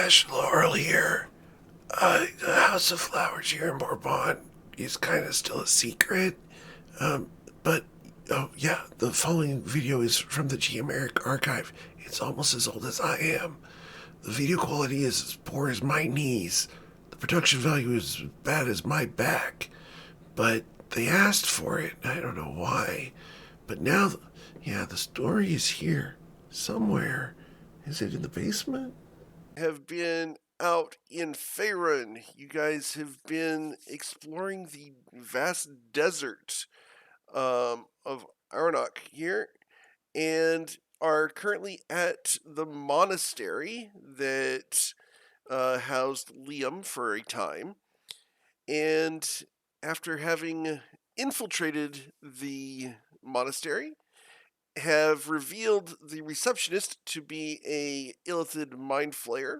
flashed a little earlier. The House of Flowers here in Bourbon is kind of still a secret. But, oh yeah, the following video is from the G-Americ archive. It's almost as old as I am. The video quality is as poor as my knees. The production value is as bad as my back. But they asked for it. I don't know why. But now, yeah, the story is here. Somewhere. Is it in the basement? Have been out in Faerun. You guys have been exploring the vast desert of Arnok here and are currently at the monastery that housed Liam for a time. And after having infiltrated the monastery, have revealed the receptionist to be a illithid mind flayer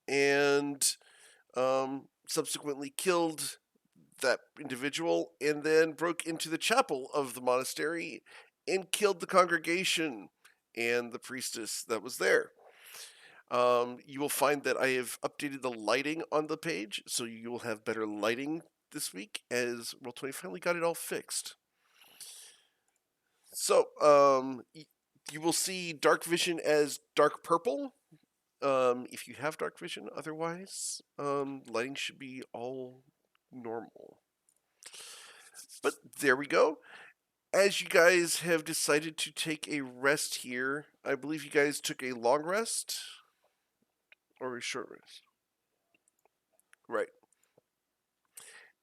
and subsequently killed that individual and then broke into the chapel of the monastery and killed the congregation and the priestess that was there. You will find that I have updated the lighting on the page, so you will have better lighting this week as Roll20 finally got it all fixed. So, you will see dark vision as dark purple. If you have dark vision, otherwise, lighting should be all normal. But there we go. As you guys have decided to take a rest here, I believe you guys took a long rest or a short rest. Right.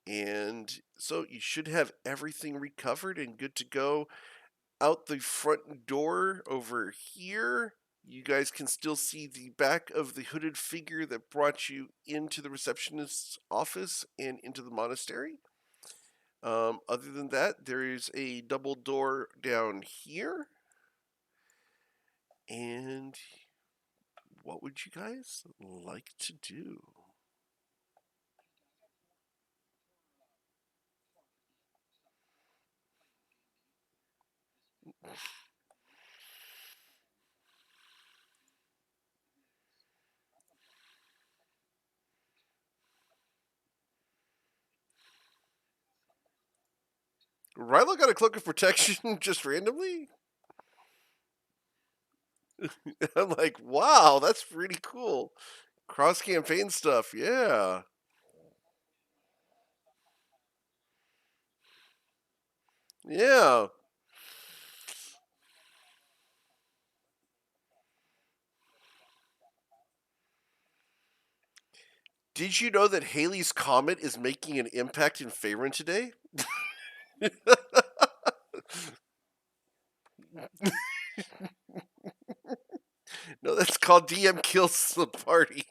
And so you should have everything recovered and good to go. Out the front door over here, you guys can still see the back of the hooded figure that brought you into the receptionist's office and into the monastery. Other than that, there is a double door down here. And what would you guys like to do? Rilo got a cloak of protection just randomly? I'm like, wow, that's pretty cool. Cross campaign stuff, yeah. Yeah. Did you know that Halley's Comet is making an impact in Faerun today? No, that's called DM kills the party.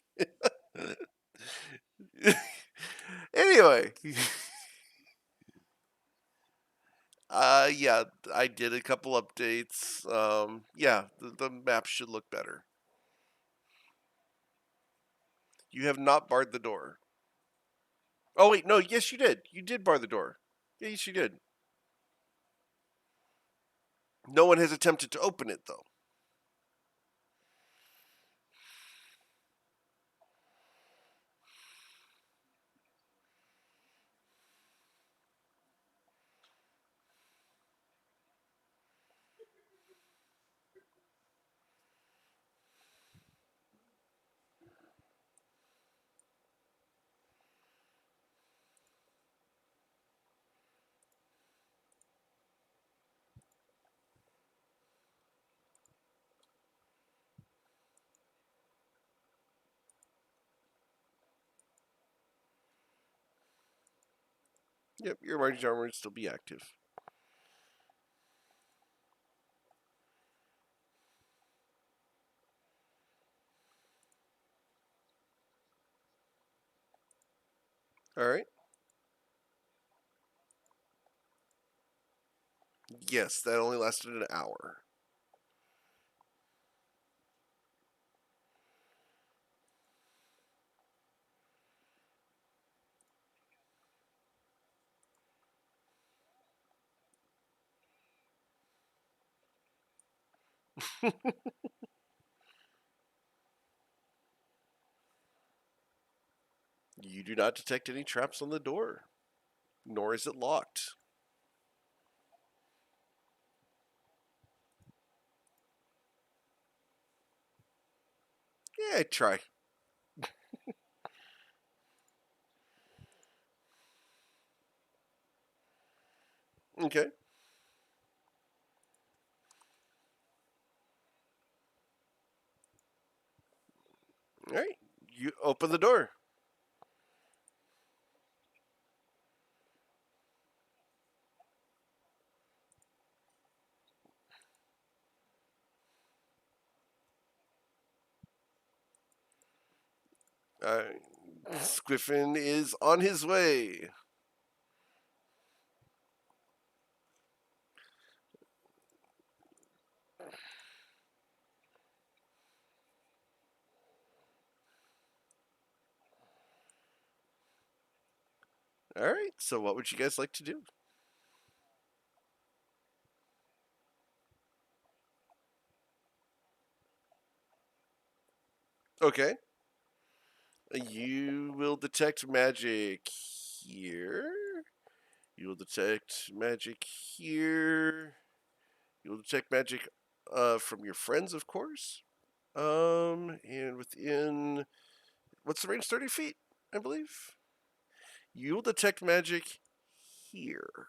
Anyway. Yeah, I did a couple updates. Yeah, the map should look better. You have not barred the door. Oh wait, no, yes you did. You did bar the door. Yeah, yes you did. No one has attempted to open it though. Yep, your emergency armor would still be active. All right. Yes, that only lasted an hour. do not detect any traps on the door, nor is it locked. Yeah, try. Okay. All right. You open the door. Uh, Squiffin is on his way. All right. So, what would you guys like to do? Okay. You will detect magic here. You will detect magic here. You will detect magic from your friends, of course. And within what's the range? 30 feet, I believe. You will detect magic here.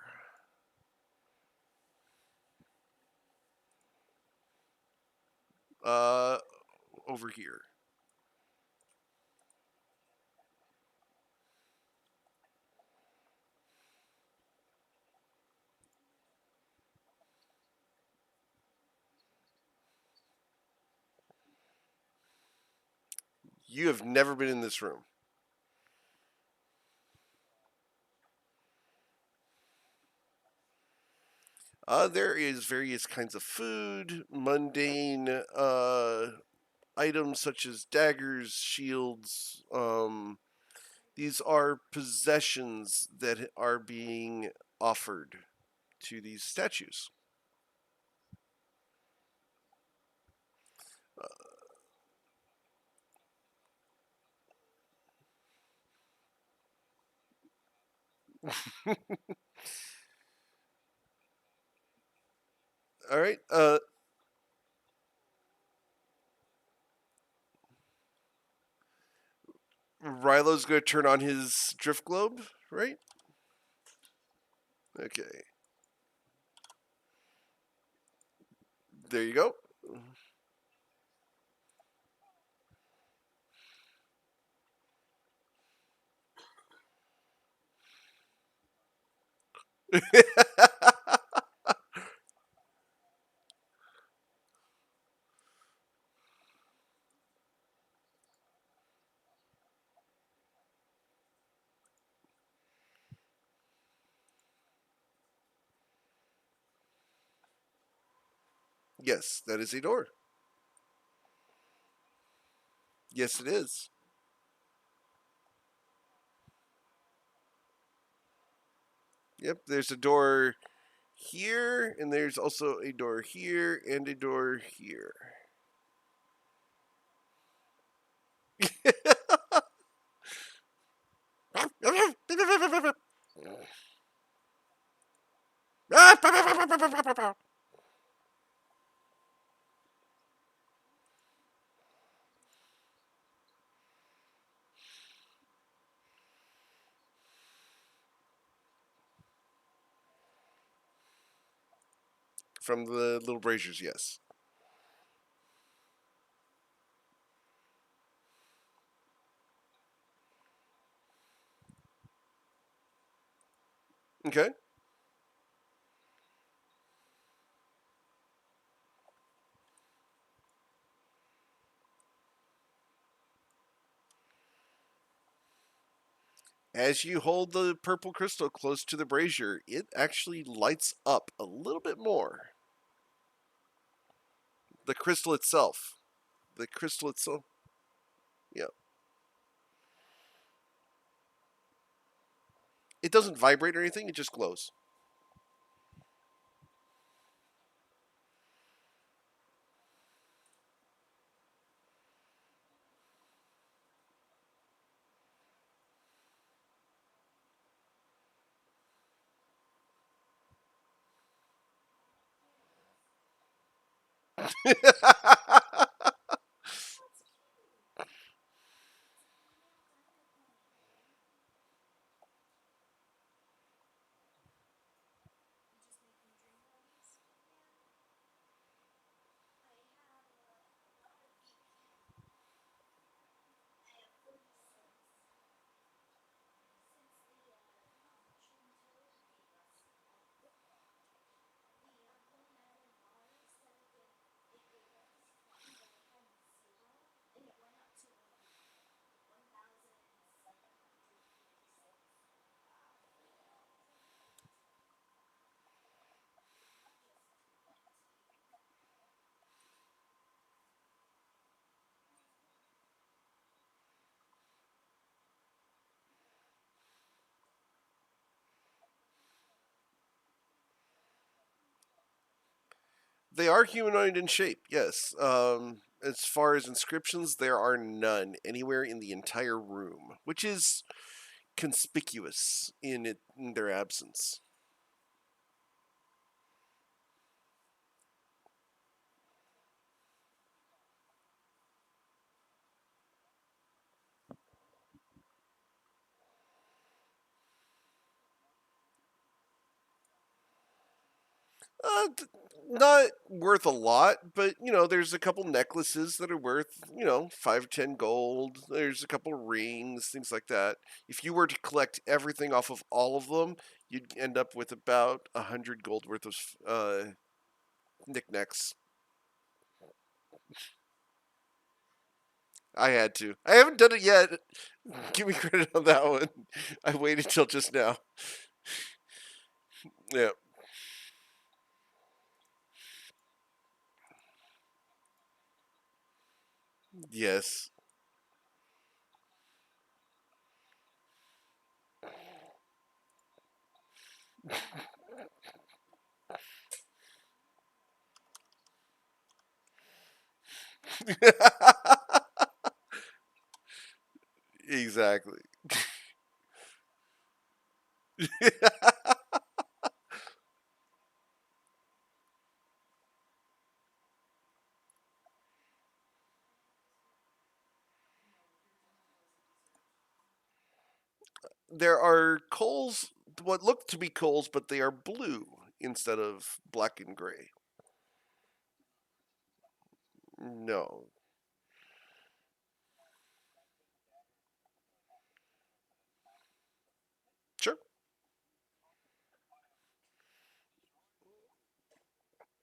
Uh, Over here. You have never been in this room. There is various kinds of food, mundane items such as daggers, shields. These are possessions that are being offered to these statues. All right. Rilo's going to turn on his drift globe, right? Okay. There you go. Yes, that is a door. Yes, it is. Yep, there's a door here, and there's also a door here and a door here. From the little braziers, yes. Okay. As you hold the purple crystal close to the brazier, it actually lights up a little bit more. The crystal itself. The crystal itself. Yeah. It doesn't vibrate or anything, it just glows. They are humanoid in shape, yes. As far as inscriptions, there are none anywhere in the entire room, which is conspicuous in their absence. Uh, Not worth a lot, but there's a couple necklaces that are worth 5 or 10 gold. There's a couple rings, things like that. If you were to collect everything off of all of them, you'd end up with about 100 gold worth of knickknacks. I had to. I haven't done it yet. Give me credit on that one. I waited till just now. Yeah. Yes. Exactly. There are coals, what look to be coals, but they are blue instead of black and gray. No. Sure.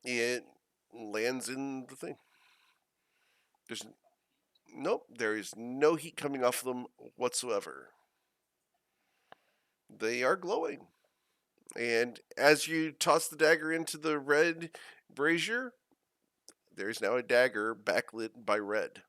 It lands in the thing. There's nope. There is no heat coming off them whatsoever. They are glowing. And as you toss the dagger into the red brazier, there is now a dagger backlit by red.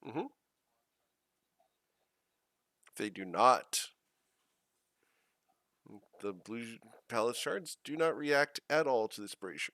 Hmm. They do not. The blue palace shards do not react at all to this brazier.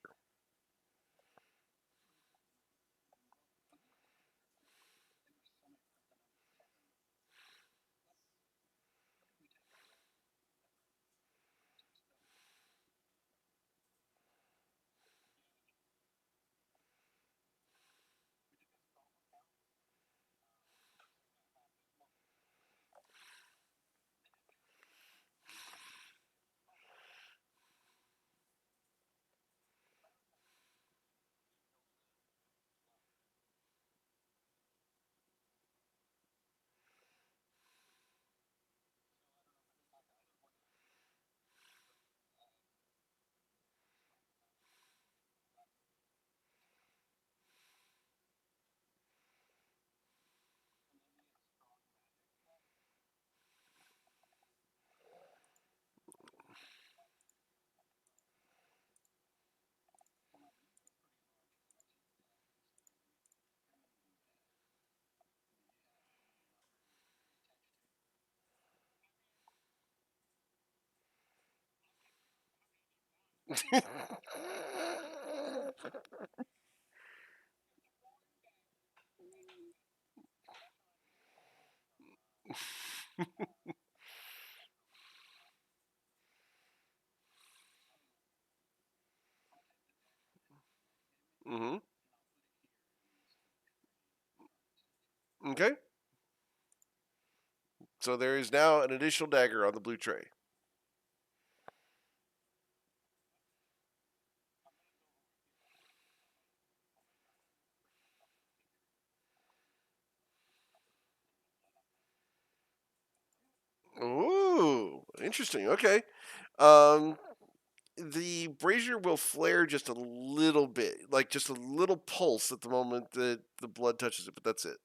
Mm-hmm. Okay. So there is now an additional dagger on the blue tray. Ooh, interesting. Okay. Um, the brazier will flare just a little bit, like just a little pulse at the moment that the blood touches it, but that's it.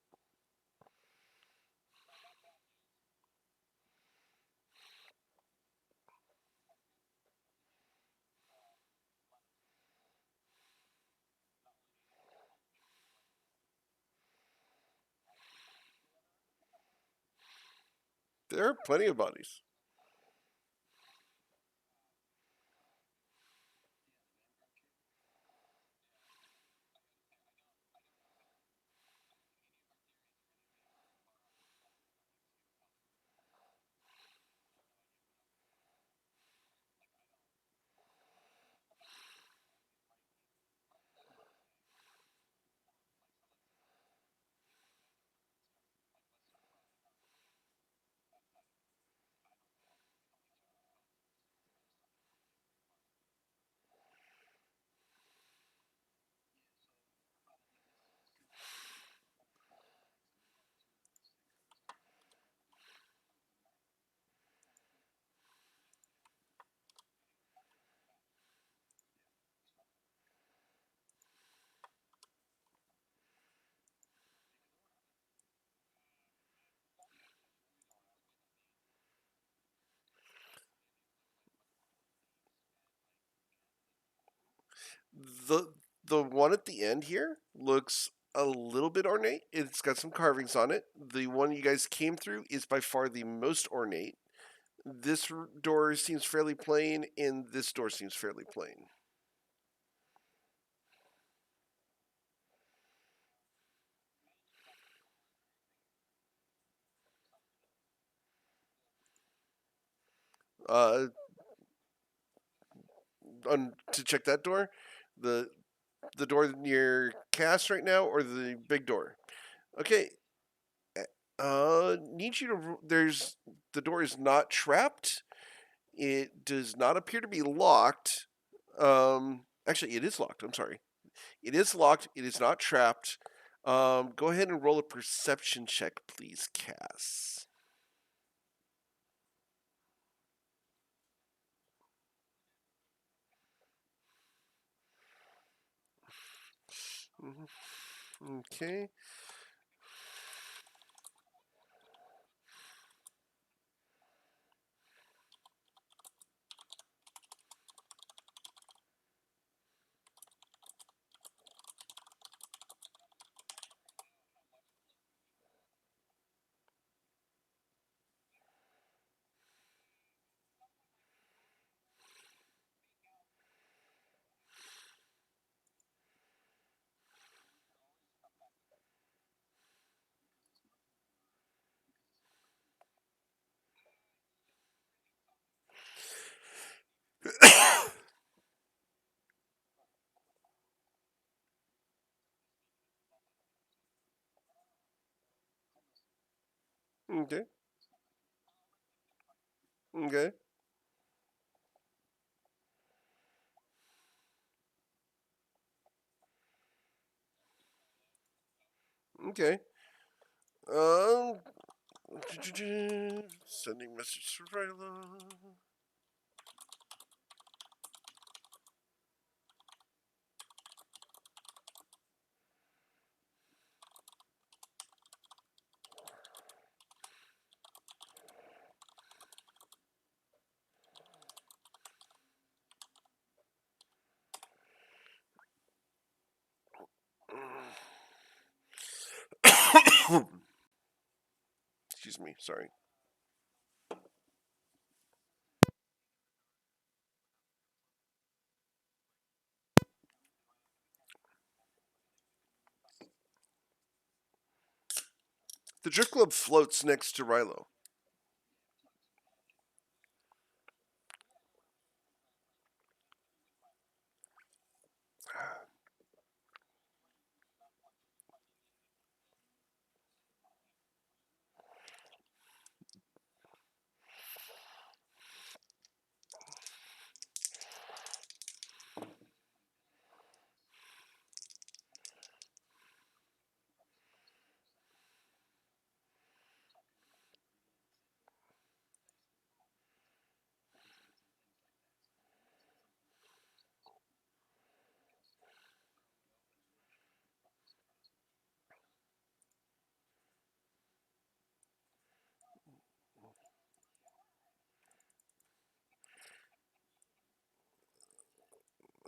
There are plenty of bodies. The the one at the end here looks a little bit ornate. It's got some carvings on it. The one you guys came through is by far the most ornate. This door seems fairly plain, and this door seems fairly plain. Uh, to check that door, the the door near Cass right now, or the big door. Okay. Need you to. There's the door is not trapped. It does not appear to be locked. Actually, it is locked. I'm sorry. It is locked. It is not trapped. Go ahead and roll a perception check, please, Cass. Okay. Okay. Okay. Okay. Um. Sending message to Ryla. Excuse me. Sorry. The Drift Globe floats next to Rilo.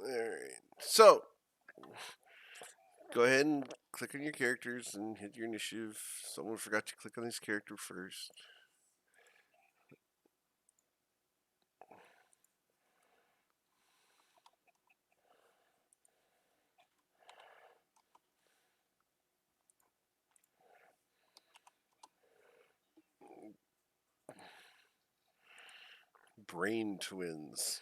Alright. So, go ahead and click on your characters and hit your initiative. Someone forgot to click on his character first. Brain twins.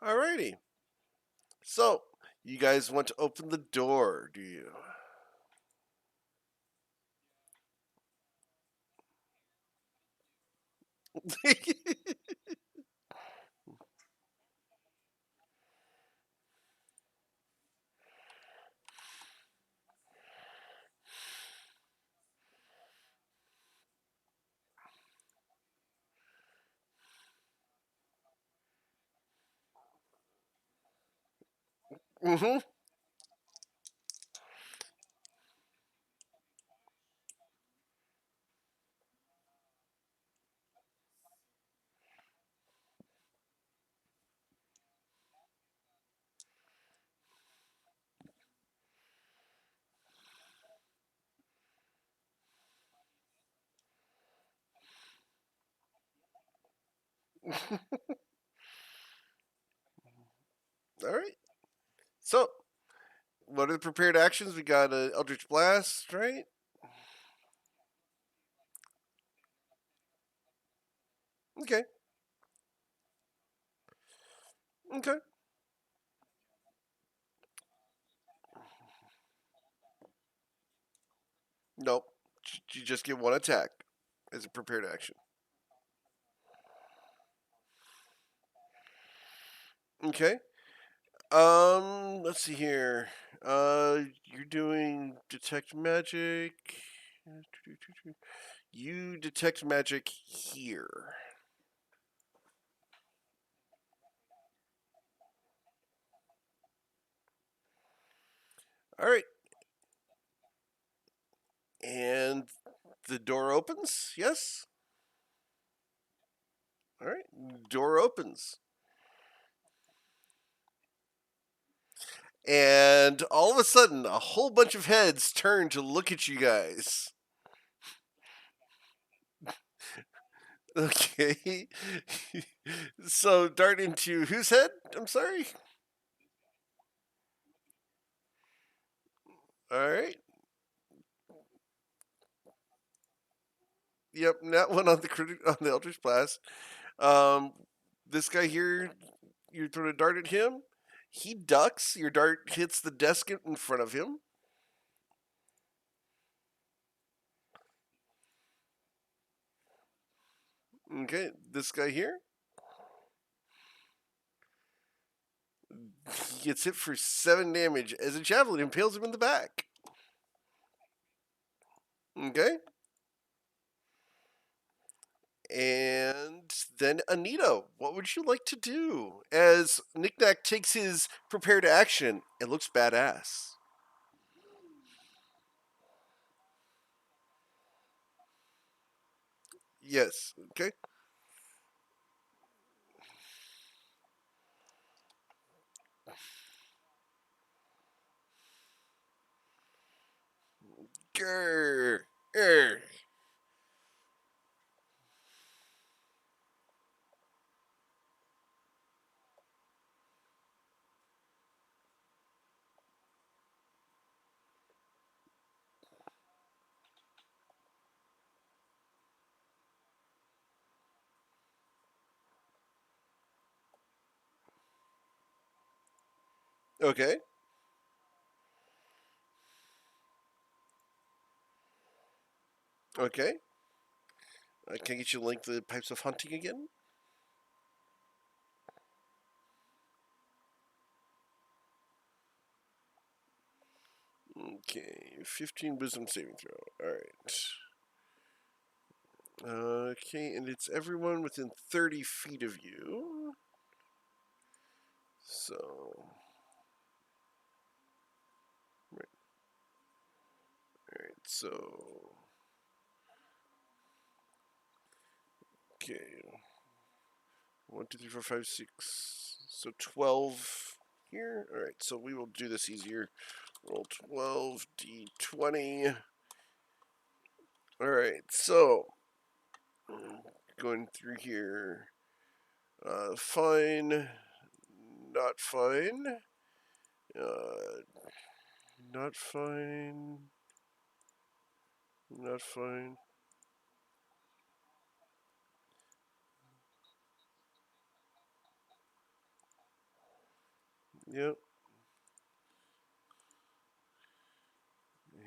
Alrighty. So, you guys want to open the door, do you? Mm-hmm. Alright. So, what are the prepared actions? We got an Eldritch Blast, right? Okay. Okay. Nope. You just get one attack as a prepared action. Okay. Let's see here. You're doing detect magic. You detect magic here. All right. And the door opens. Yes. All right. Door opens. And all of a sudden, a whole bunch of heads turn to look at you guys. Okay. So dart into whose head? I'm sorry. All right. Yep, that one on the Eldritch Blast. Um, this guy here, you throw a dart at him. He ducks. Your dart hits the desk in front of him. Okay, this guy here, he gets hit for 7 damage as a javelin impales him in the back. Okay. And then Anita, what would you like to do? As Knickknack takes his prepared action, it looks badass. Yes. Okay. Grr. Grr. Okay. Okay. Can I get you to link the pipes of hunting again? Okay, 15 wisdom saving throw. Alright. Okay, and it's everyone within 30 feet of you. So. Alright, so. Okay. 1, 2, 3, 4, 5, 6. So 12 here. Alright, so we will do this easier. Roll 12, d20. Alright, so. Going through here. Fine. Not fine. Not fine. Not fine. Yep.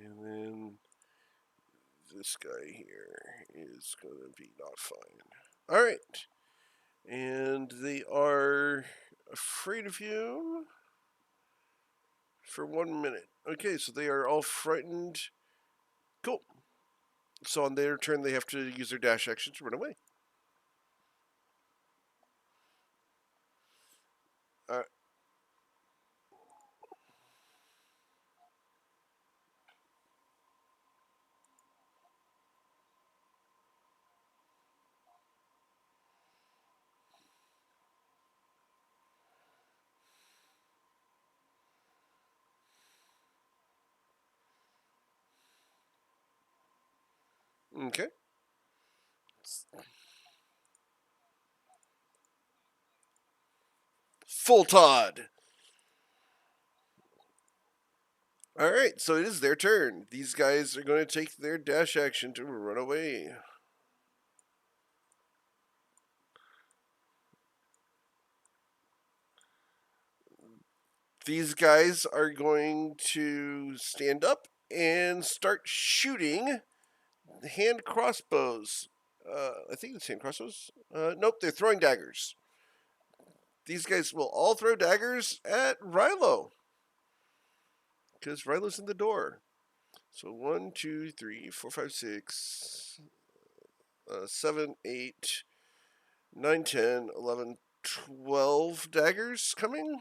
And then this guy here is going to be not fine. All right. And they are afraid of you for 1 minute. Okay, so they are all frightened. Cool. So on their turn, they have to use their dash action to run away. All right. Okay. Full Todd. All right, so it is their turn. These guys are going to take their dash action to run away. These guys are going to stand up and start shooting hand crossbows. I think it's hand crossbows. Nope, they're throwing daggers. These guys will all throw daggers at Rilo. Because Rilo's in the door. So 1, 2, 3, 4, 5, 6, 7, 8, 9, 10, 11, 12 daggers coming.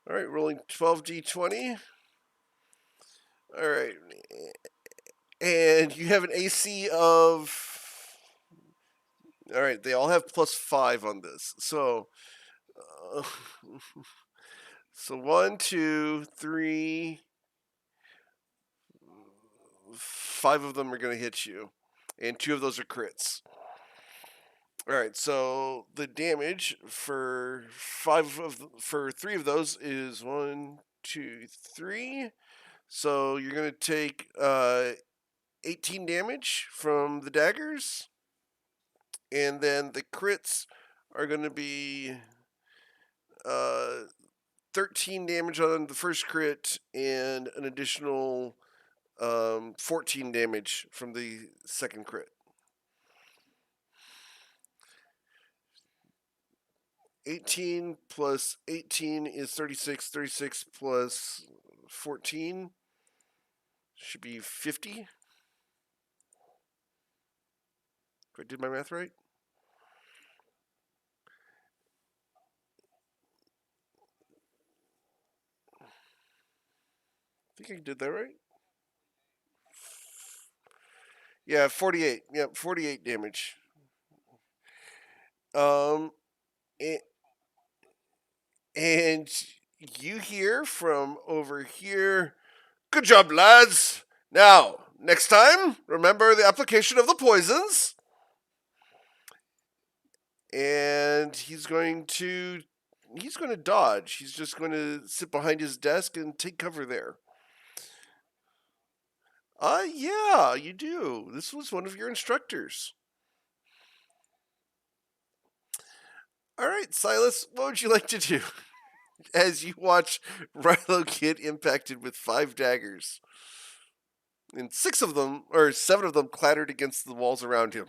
All right, rolling 12d20. All right. And you have an AC of. All right, they all have +5 on this. So. So 1, 2, 3. 5 of them are going to hit you. And 2 of those are crits. All right, so the damage for 3 of those is 1, 2, 3. So you're gonna take 18 damage from the daggers, and then the crits are gonna be 13 damage on the first crit, and an additional 14 damage from the second crit. 18 plus 18 is 36. 36 plus 14 should be 50. If I did my math right. I think I did that right. Yeah, 48. Yep, 48 damage. Um, and, and you hear from over here, good job, lads. Now, next time, remember the application of the poisons. And he's going to dodge. He's just going to sit behind his desk and take cover there. Yeah, you do. This was one of your instructors. All right, Silas, what would you like to do as you watch Rilo get impacted with 5 daggers? And 7 of them clattered against the walls around him.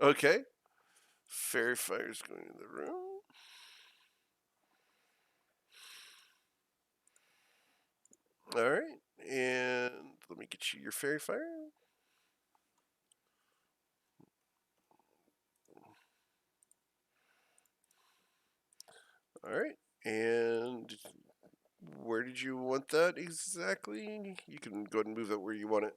Okay. Fairy fire's going in the room. All right. And let me get you your fairy fire. All right. And where did you want that exactly? You can go ahead and move that where you want it.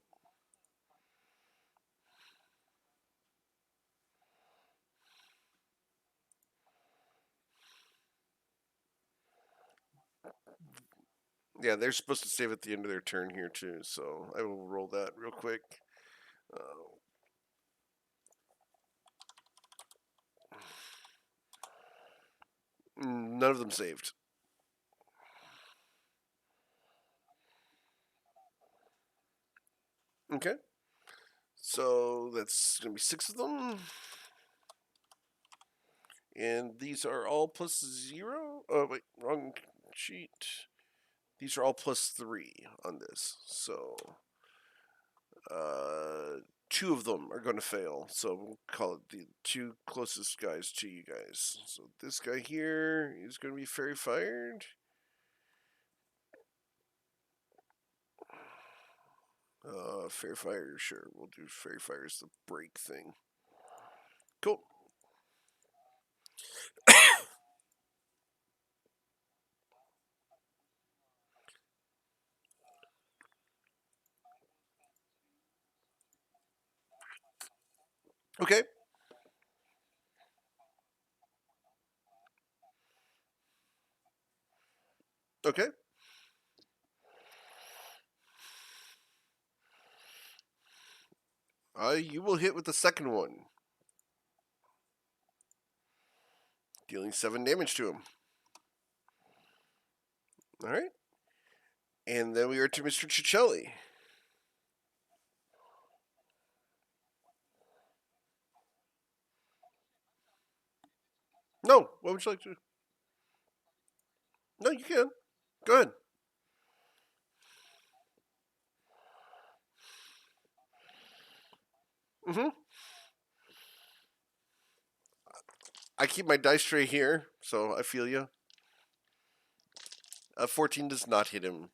Yeah, they're supposed to save at the end of their turn here too, so I will roll that real quick. None of them saved. Okay. So that's going to be 6 of them. And these are all +0. Oh, wait, wrong sheet. These are all +3 on this. So, uh, 2 of them are going to fail. So we'll call it the 2 closest guys to you guys. So this guy here is going to be fairy fired. Fairy fire, sure. We'll do fairy fire as the break thing. Cool. Okay. Okay. You will hit with the second one, dealing 7 damage to him. All right. And then we are to Mr. Cicelli. No, what would you like to do? No, you can. Go ahead. Mm-hmm. I keep my dice tray here, so I feel you. 14 does not hit him.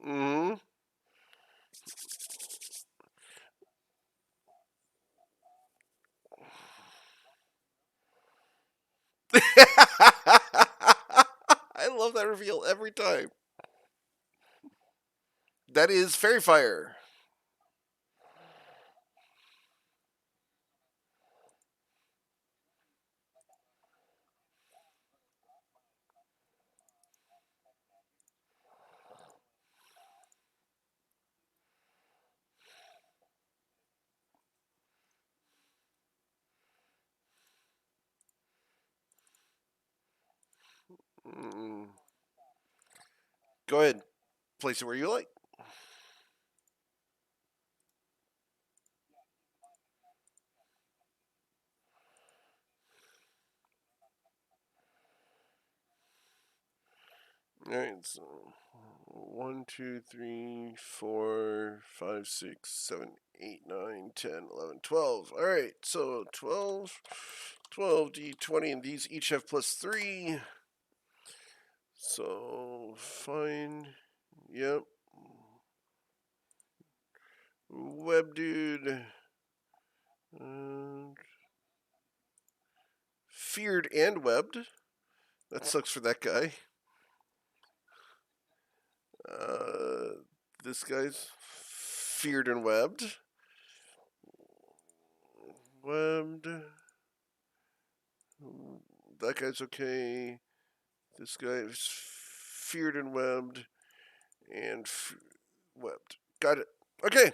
Mm-hmm. I love that reveal every time. That is Fairy Fire. Mm. Go ahead. Place it where you like. All right. So 1, 2, 3, 4, 5, 6, 7, 8, 9, 10, 11, 12. All right. So 12 d20, and these each have +3. So fine. Yep. Web dude. Feared and webbed. That sucks for that guy. Uh, this guy's feared and webbed. Webbed. That guy's okay. This guy's feared and webbed. And webbed. Got it. Okay.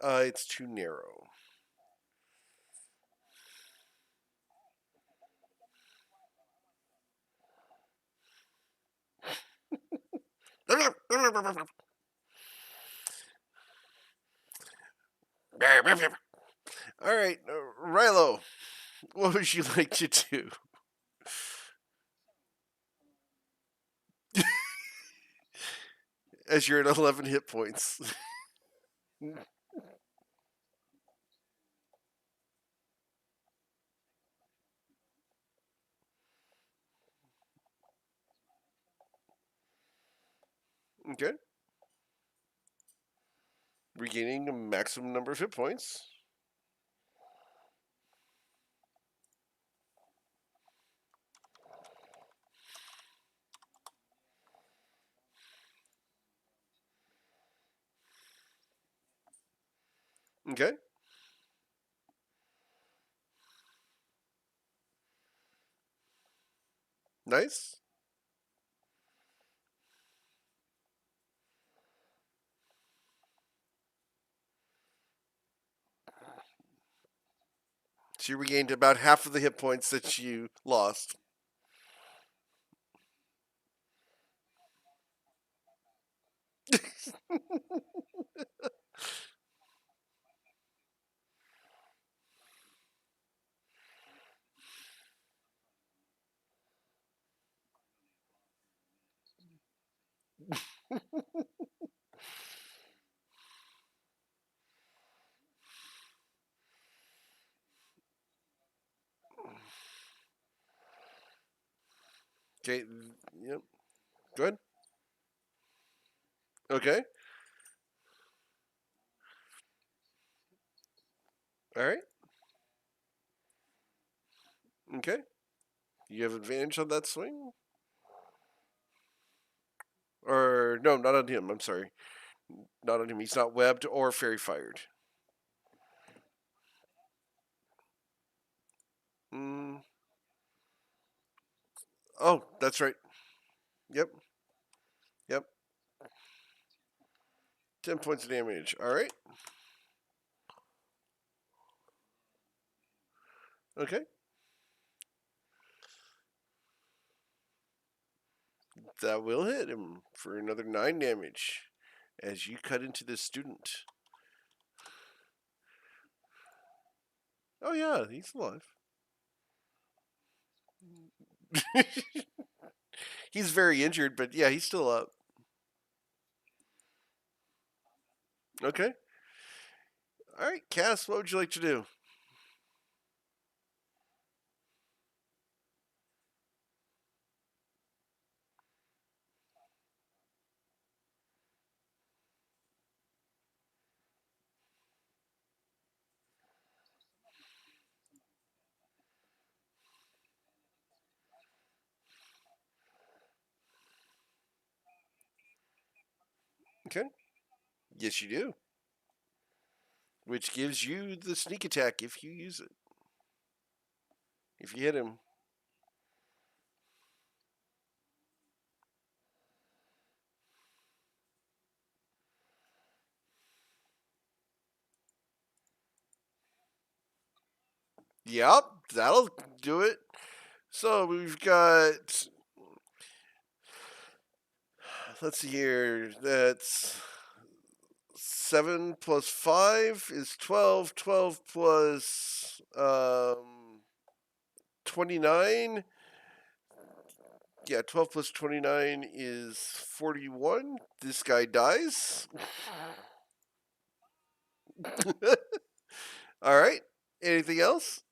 It's too narrow. All right, Rilo, what would you like to do? As you're at 11 hit points. Okay. Regaining a maximum number of hit points. Okay. Nice. So you regained about half of the hit points that you lost. Okay. Yep. Go ahead. Okay. All right. Okay. You have advantage on that swing? Or, no, not on him. I'm sorry. Not on him. He's not webbed or fairy fired. Mm. Oh, that's right. Yep. Yep. 10 points of damage. All right. Okay. That will hit him for another 9 damage as you cut into this student. Oh, yeah, he's alive. He's very injured, but yeah, he's still up. Okay. All right, Cass, what would you like to do? Okay. Yes, you do. Which gives you the sneak attack if you use it. If you hit him. Yep, that'll do it. So we've got. Let's see here. That's 7 plus 5 is 12. 12 plus 29. Yeah, 12 plus 29 is 41. This guy dies. All right. Anything else?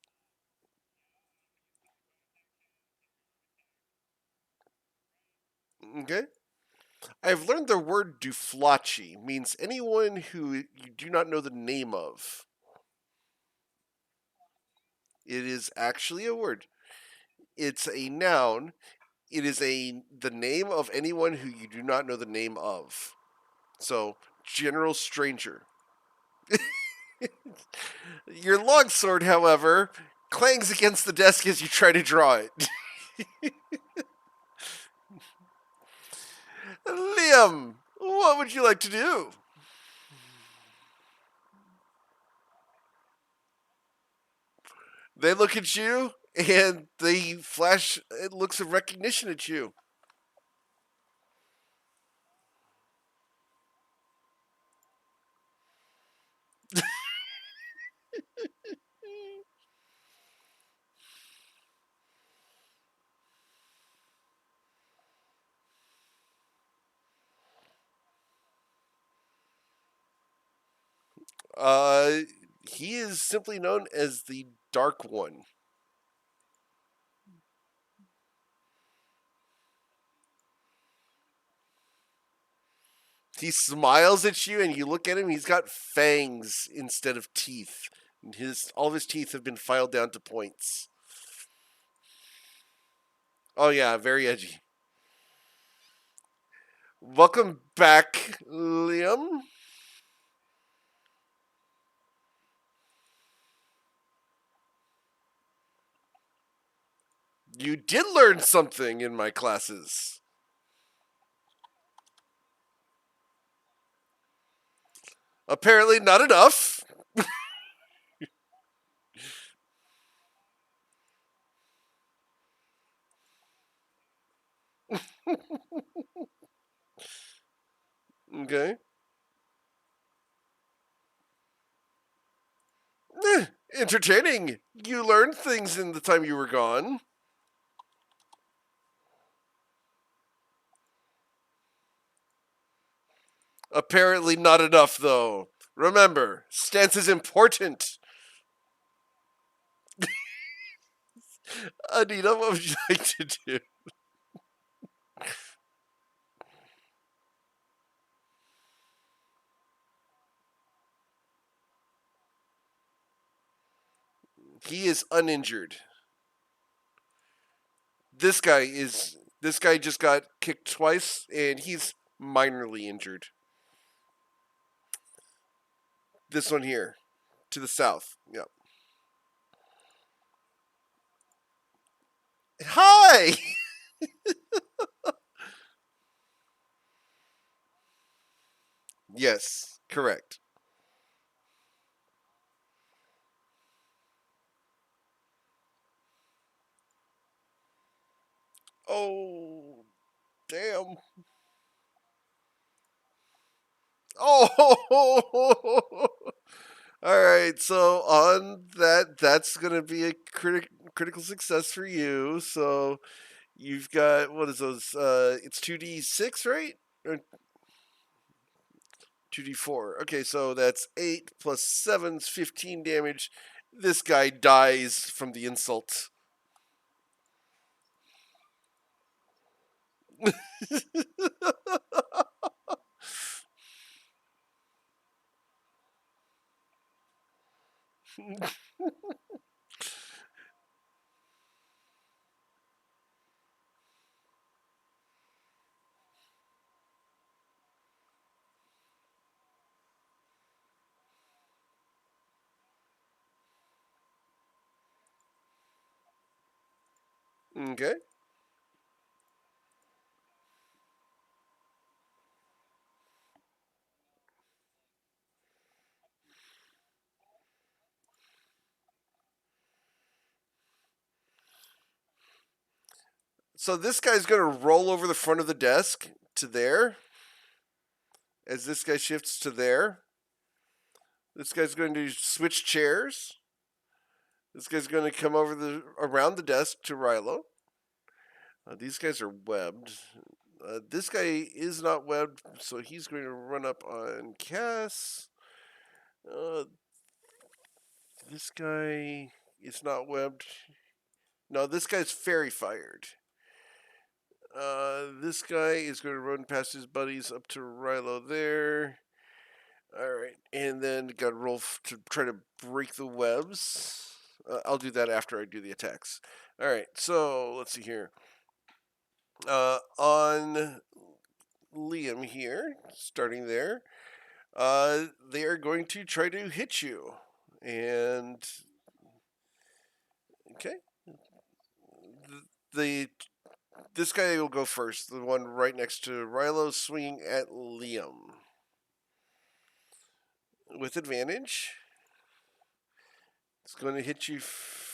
Okay. I've learned the word duflachi means anyone who you do not know the name of. It is actually a word. It's a noun. It is the name of anyone who you do not know the name of. So, general stranger. Your longsword, however, clangs against the desk as you try to draw it. Liam, what would you like to do? They look at you and they flash looks of recognition at you. Uh, he is simply known as the Dark One. He smiles at you, and you look at him. He's got fangs instead of teeth. All of his teeth have been filed down to points. Oh yeah, very edgy. Welcome back, Liam. You did learn something in my classes. Apparently, not enough. Okay. Entertaining. You learned things in the time you were gone. Apparently, not enough, though. Remember, stance is important. Anita, what would you like to do? He is uninjured. This guy just got kicked twice and he's minorly injured. This one here to the south. Yep. Hi. Yes, correct. Oh, damn. Oh. All right. So on that that's going to be a critical success for you. So you've got what is those it's 2d6, right? Or 2d4. Okay, so that's 8 plus 7's 15 damage. This guy dies from the insult. Okay. So this guy's going to roll over the front of the desk to there. As this guy shifts to there, this guy's going to switch chairs. This guy's going to come over around the desk to Rilo. These guys are webbed. This guy is not webbed, so he's going to run up on Cass. Uh, this guy is not webbed. No, this guy's fairy fired. This guy is going to run past his buddies up to Rilo there. All right, and then got to roll to try to break the webs. I'll do that after I do the attacks. All right, so let's see here. On Liam here, starting there, they are going to try to hit you. And okay, the this guy will go first. The one right next to Rilo, swinging at Liam with advantage. It's going to hit you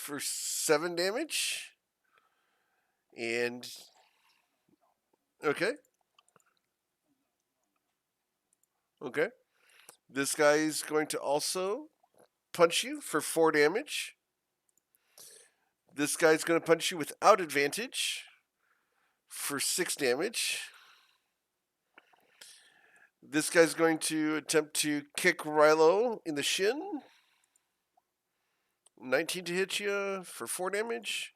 for 7 damage. And okay. Okay. This guy is going to also punch you for 4 damage. This guy's going to punch you without advantage for 6 damage. This guy's going to attempt to kick Rilo in the shin. 19 to hit you for 4 damage.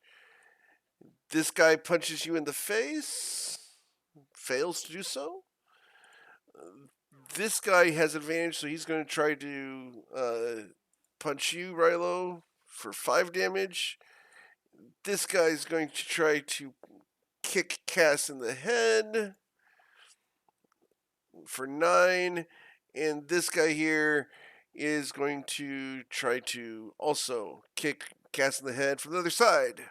This guy punches you in the face. Fails to do so. This guy has advantage, so he's going to try to punch you, Rilo, for 5 damage. This guy's going to try to kick Cass in the head for 9. And this guy here is going to try to also kick Cass in the head from the other side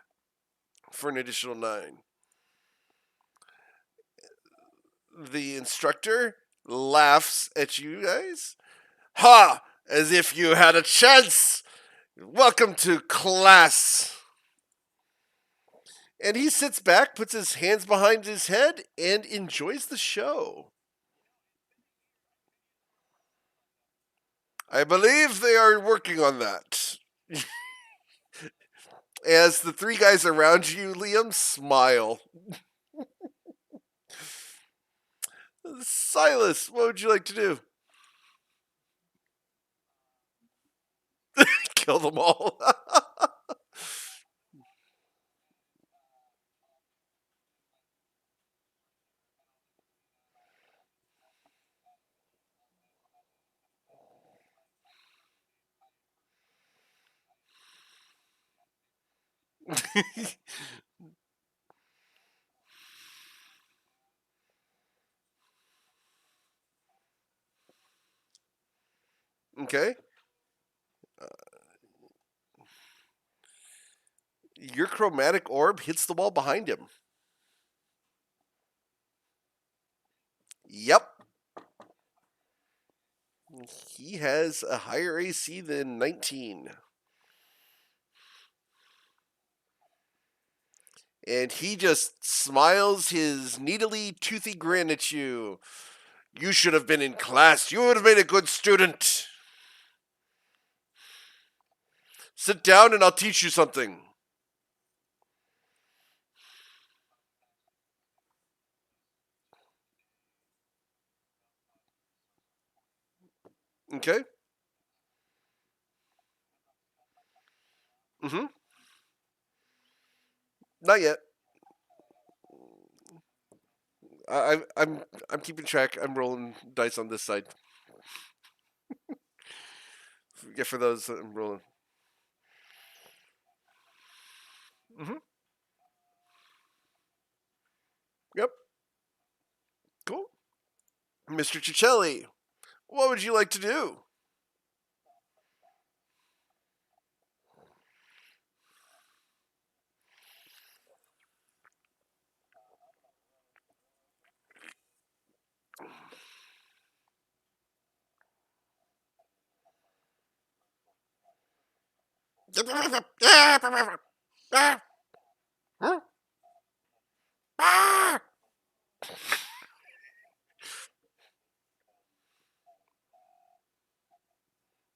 for an additional 9. The instructor laughs at you guys. Ha! As if you had a chance! Welcome to class! And he sits back, puts his hands behind his head, and enjoys the show. I believe they are working on that. As the 3 guys around you, Liam, smile. Silas, what would you like to do? Kill them all. Okay. Your chromatic orb hits the wall behind him. Yep. He has a higher AC than 19. And he just smiles his needly toothy grin at you. You should have been in class. You would have made a good student. Sit down and I'll teach you something. Okay? Mm-hmm. Not yet. I'm keeping track. I'm rolling dice on this side. Yeah, for those I'm rolling. Mm-hmm. Yep. Cool. Mr. Cicelli, what would you like to do?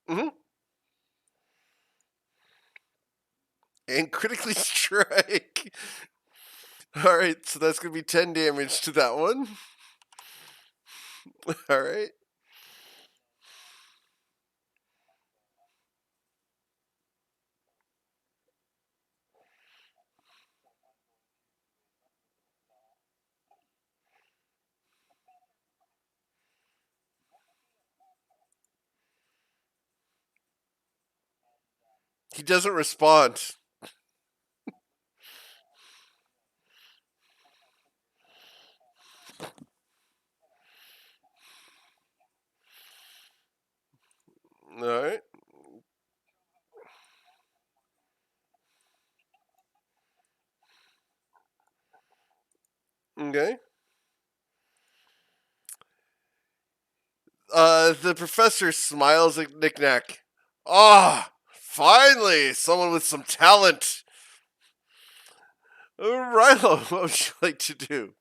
Mm-hmm. And critically strike. All right, so that's going to be 10 damage to that one. All right. He doesn't respond. All right. Okay. The professor smiles at Knick-Knack. Ah, Finally, someone with some talent. Rilo, what would you like to do?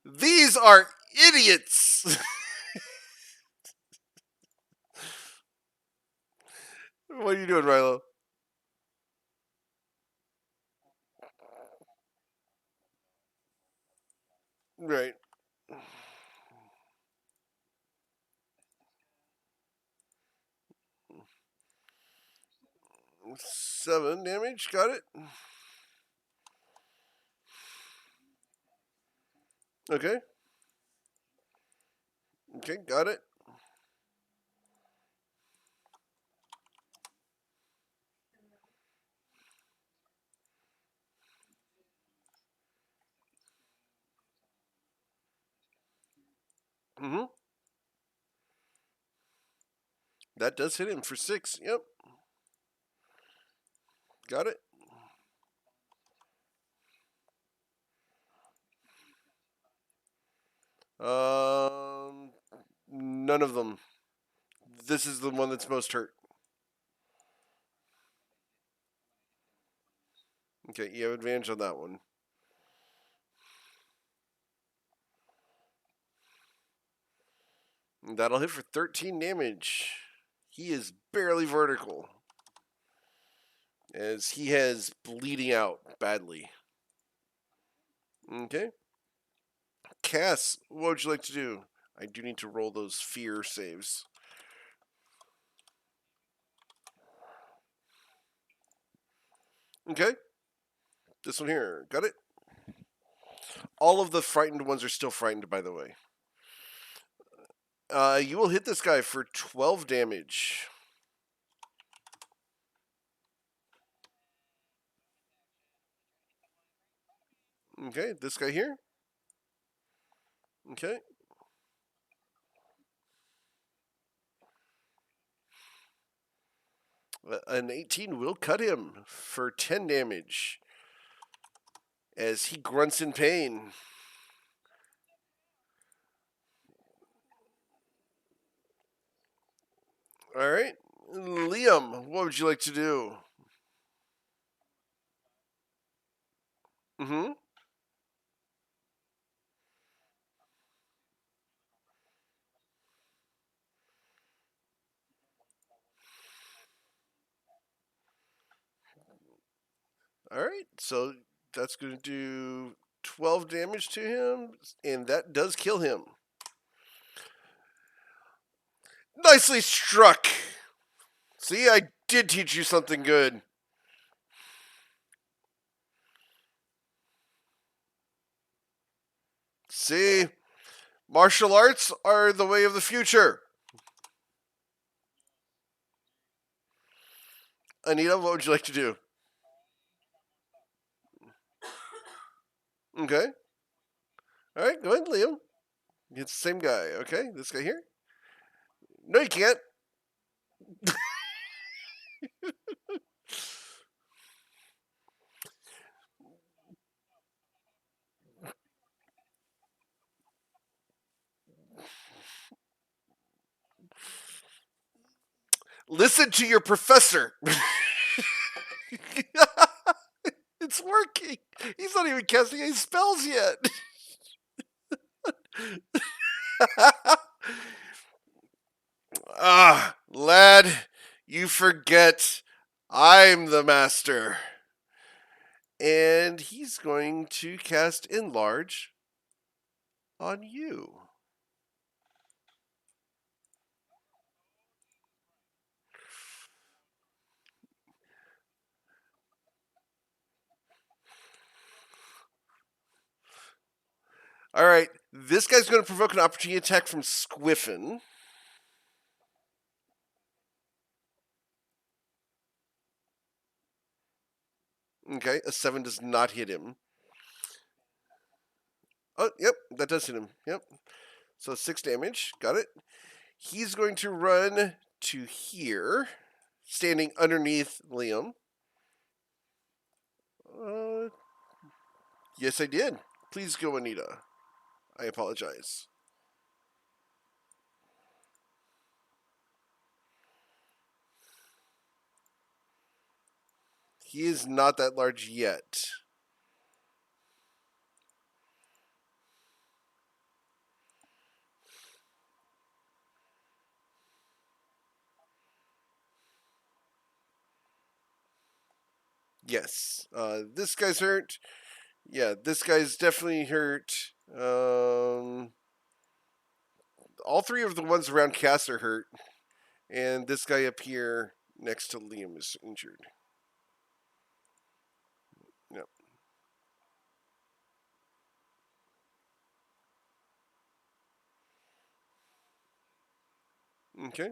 These are idiots. What are you doing, Rilo? Right. 7 damage. Got it. Okay. Okay, got it. Mm-hmm. That does hit him for 6. Yep. Got it. Um, none of them. This is the one that's most hurt. Okay, you have advantage on that one. That'll hit for 13 damage. He is barely vertical, as he has bleeding out badly. Okay. Cass, what would you like to do? I do need to roll those fear saves. Okay. This one here. Got it? All of the frightened ones are still frightened, by the way. You will hit this guy for 12 damage. Okay, this guy here. Okay. An 18 will cut him for 10 damage as he grunts in pain. All right. Liam, what would you like to do? Mm-hmm. All right. So that's going to do 12 damage to him, and that does kill him. Nicely struck. See, I did teach you something good. See, martial arts are the way of the future. Anita, what would you like to do? Okay. All right, go ahead, Liam. It's the same guy. Okay, this guy here. No, you can't. Listen to your professor. It's working. He's not even casting any spells yet. Ah, lad, you forget I'm the master. And he's going to cast Enlarge on you. All right, this guy's going to provoke an opportunity attack from Squiffin. Okay, a 7 does not hit him. Oh, yep, that does hit him. Yep. So 6 damage. Got it. He's going to run to here, standing underneath Liam. Yes, I did. Please go, Anita. I apologize. He is not that large yet. Yes. This guy's hurt. Yeah, this guy's definitely hurt. All three of the ones around Cass are hurt. And this guy up here next to Liam is injured. Yep. Okay.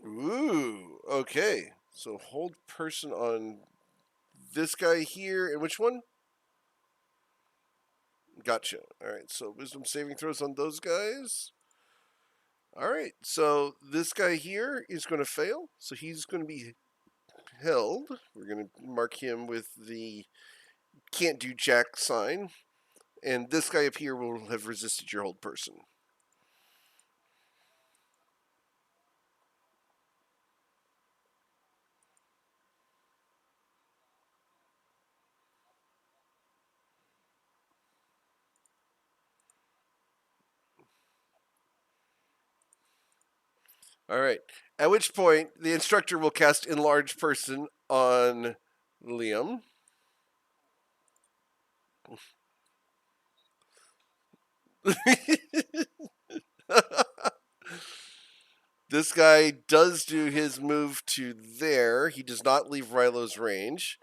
Ooh. Okay. So hold person on this guy here. And which one? Gotcha. All right. So wisdom saving throws on those guys. All right. So this guy here is going to fail. So he's going to be held. We're going to mark him with the can't do jack sign. And this guy up here will have resisted your hold person. All right. At which point, the instructor will cast Enlarge Person on Liam. This guy does do his move to there. He does not leave Rylo's range.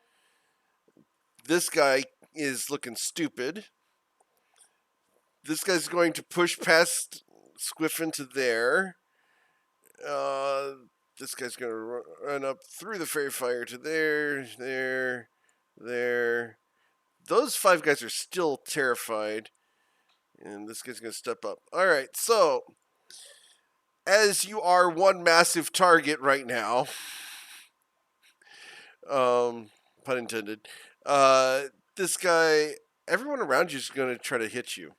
This guy is looking stupid. This guy's going to push past Squiffin to there. This guy's going to run up through the fairy fire to there. Those five guys are still terrified. And this guy's going to step up. All right, so as you are one massive target right now, pun intended, this guy, everyone around you is going to try to hit you.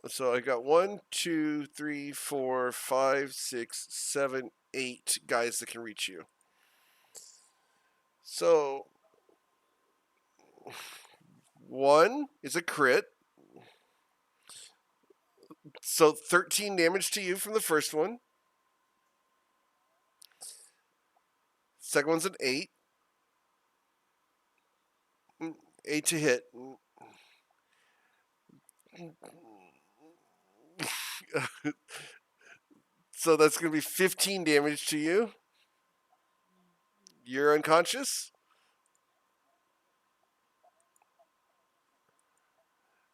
So I got 1, 2, 3, 4, 5, 6, 7, 8 guys that can reach you. So 1 is a crit. So 13 damage to you from the first one. Second one's an 8. 8 to hit. So that's going to be 15 damage to you. You're unconscious.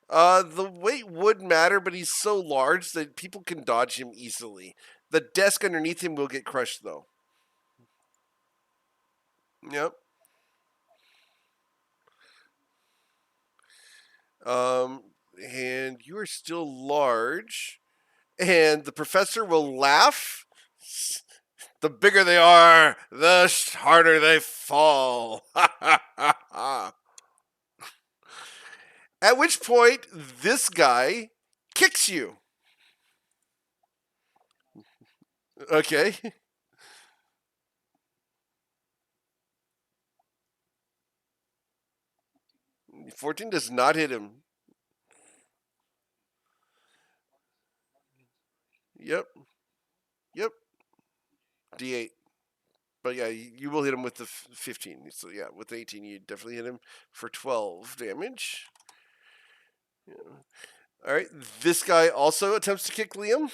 The weight would matter, but he's so large that people can dodge him easily. The desk underneath him will get crushed, though. Yep. And you are still large, and the professor will laugh. The bigger they are, the harder they fall. At which point, this guy kicks you. Okay. 14 does not hit him. Yep. Yep. D8. But yeah, you will hit him with the 15. So yeah, with the 18, you definitely hit him for 12 damage. Yeah. All right. This guy also attempts to kick Liam.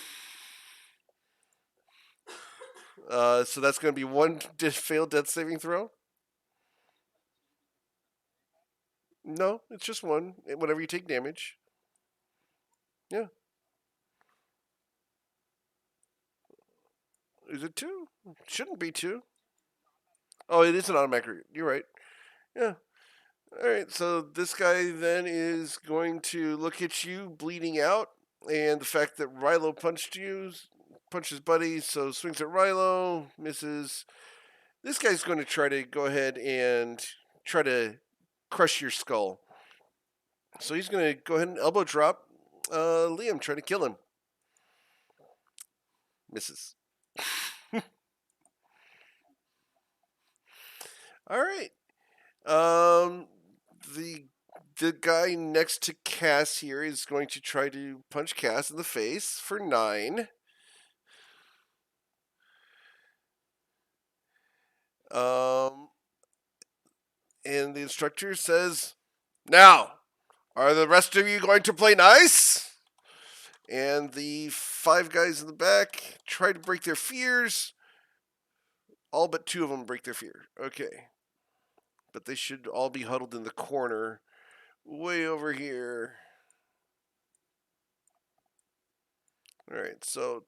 So that's going to be 1 failed death saving throw. No, it's just 1. Whenever you take damage. Yeah. Is it 2? Shouldn't be 2. Oh, it is an automatic. You're right. Yeah. All right. So this guy then is going to look at you bleeding out, and the fact that Rilo punched you, punches Buddy, so swings at Rilo, misses, This guy's going to try to go ahead and try to crush your skull. So he's going to go ahead and elbow drop Liam, trying to kill him. Misses. All right. The the guy next to Cass here is going to try to punch Cass in the face for 9. And the instructor says, "Now, are the rest of you going to play nice?" And the 5 guys in the back try to break their fears. All but 2 of them break their fear. Okay. But they should all be huddled in the corner, way over here. All right, so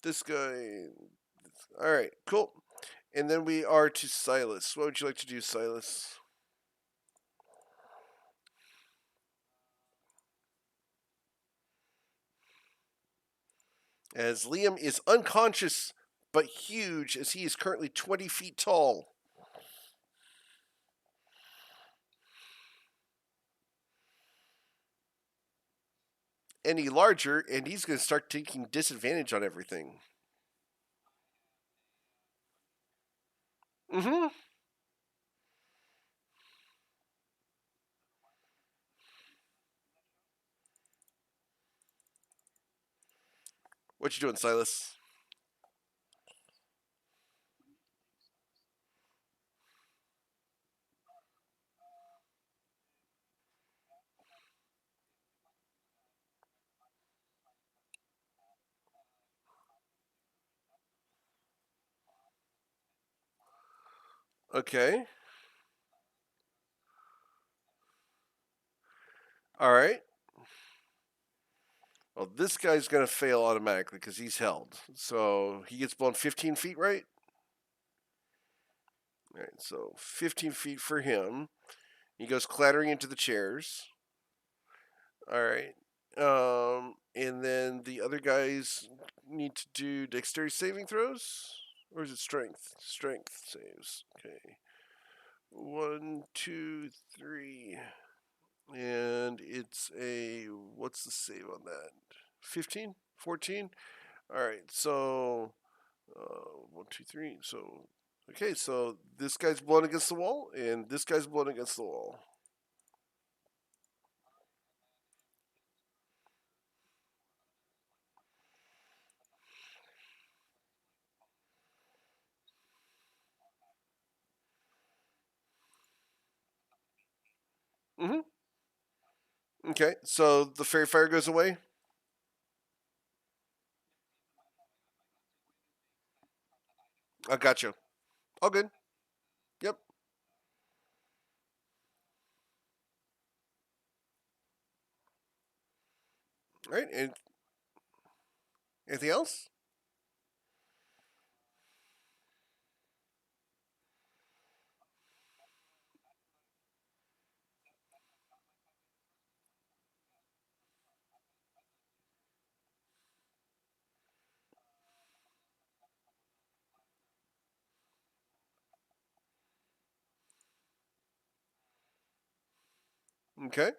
this guy. All right, cool. And then we are to Silas. What would you like to do, Silas? As Liam is unconscious but huge, as he is currently 20 feet tall. Any larger, and he's going to start taking disadvantage on everything. Mm-hmm. What you doing, Silas? Okay. All right. Well, this guy's going to fail automatically because he's held. So he gets blown 15 feet, right? All right, so 15 feet for him. He goes clattering into the chairs. All right. And then the other guys need to do dexterity saving throws? Or is it strength? Strength saves. Okay. 1, 2, 3. And it's a. What's the save on that? 15? 14? All right, so 1, 2, 3. So okay, so this guy's blown against the wall, and this guy's blown against the wall. Mm-hmm. Okay, so the fairy fire goes away. I got you. All good. Yep. All right. And anything else? Okay.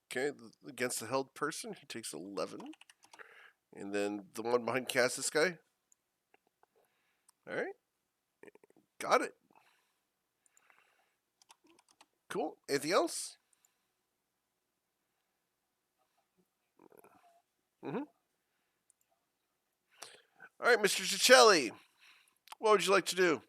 Okay. Against the held person, he takes 11. And then the one behind Cass, this guy. All right. Got it. Cool. Anything else? Mm-hmm. All right, Mr. Cicelli. What would you like to do?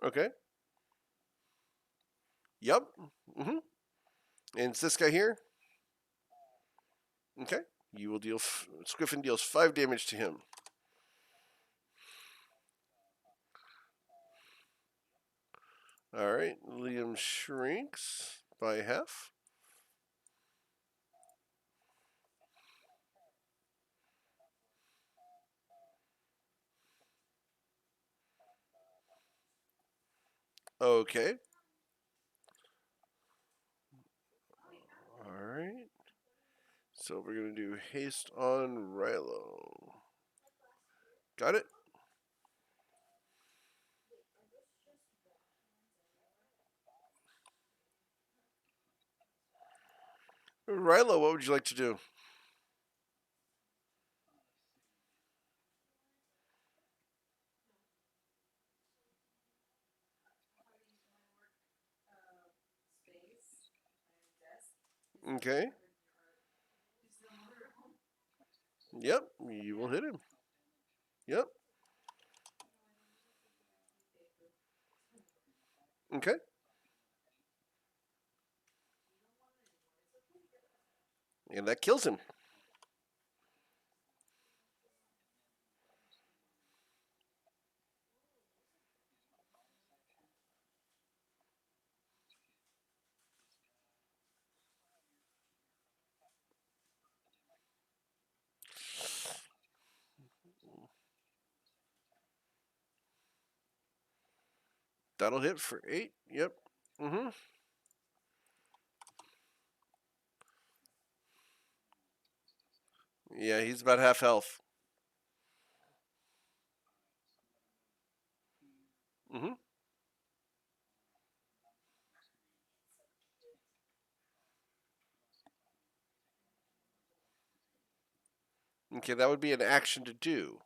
Okay. Yep. Mm-hmm. And it's this guy here. Okay. You will deal. Squiffin deals 5 damage to him. All right. Liam shrinks by half. Okay. So we're going to do haste on Rilo. Got it? Rilo, what would you like to do? Okay. Yep, you will hit him. Yep. Okay. And that kills him. That'll hit for 8. Yep. Mm-hmm. Yeah, he's about half health. Mm-hmm. Okay, that would be an action to do.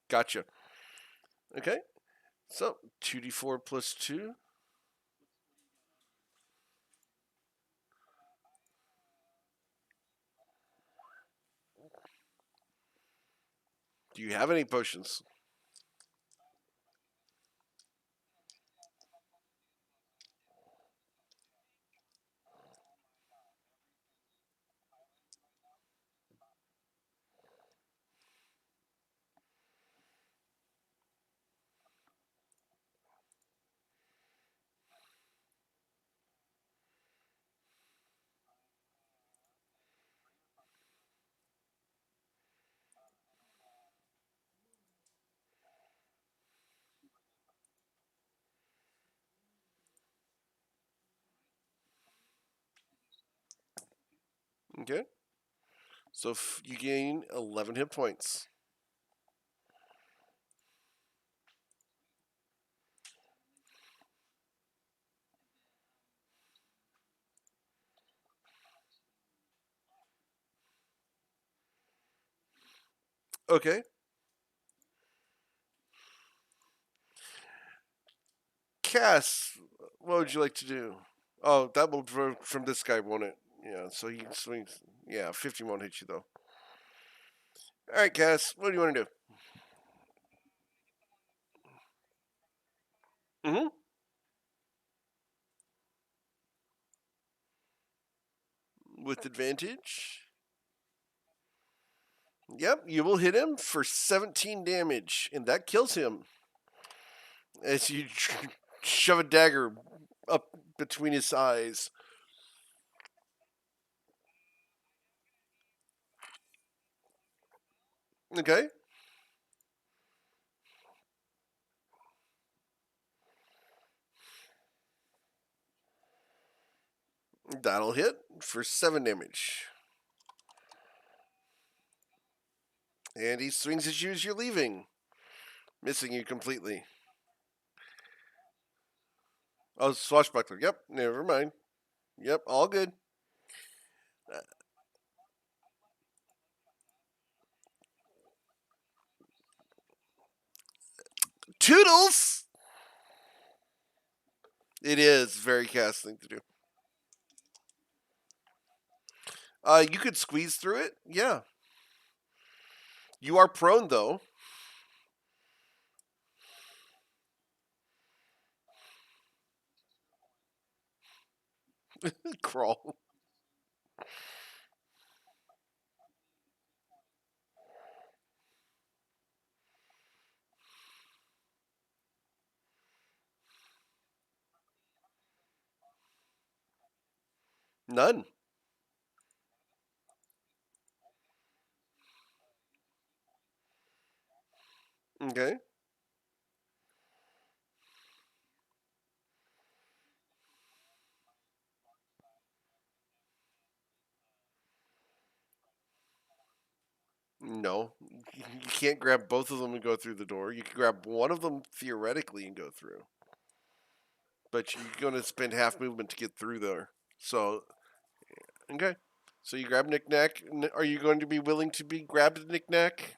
Gotcha. Okay. So 2d4 plus 2. Do you have any potions? Okay. So you gain 11 hit points. Okay. Cass, what would you like to do? Oh, that will from this guy, won't it? Yeah, so he swings. Yeah, 50 won't hit you, though. All right, Cass, what do you want to do? Mm-hmm. With advantage. Yep, you will hit him for 17 damage, and that kills him as you shove a dagger up between his eyes. Okay, that'll hit for 7 damage. And he swings at you as you're leaving, missing you completely. Oh, swashbuckler. Yep, never mind. Yep, all good. Toodles! It is very Cass thing to do. You could squeeze through it. Yeah. You are prone, though. Crawl. None. Okay. No, you can't grab both of them and go through the door. You can grab one of them theoretically and go through, but you're going to spend half movement to get through there. So, okay. So you grab knick-knack. Are you going to be willing to be grabbed knick-knack?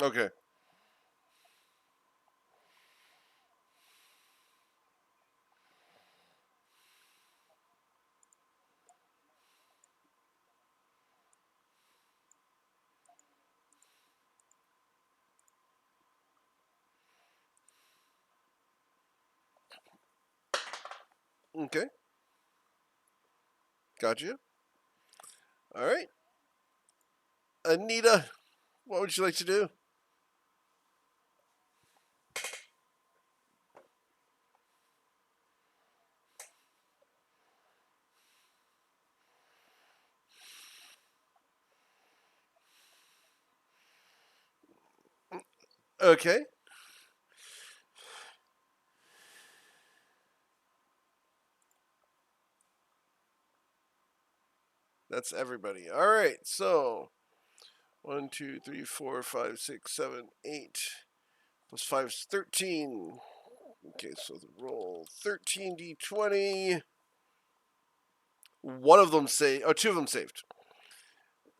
Okay. Okay. Gotcha. All right. Anita, what would you like to do? Okay. That's everybody. All right. So 1, 2, 3, 4, 5, 6, 7, 8. Plus 5 is 13. Okay, so the roll 13d20. One of them saved. Oh, two of them saved.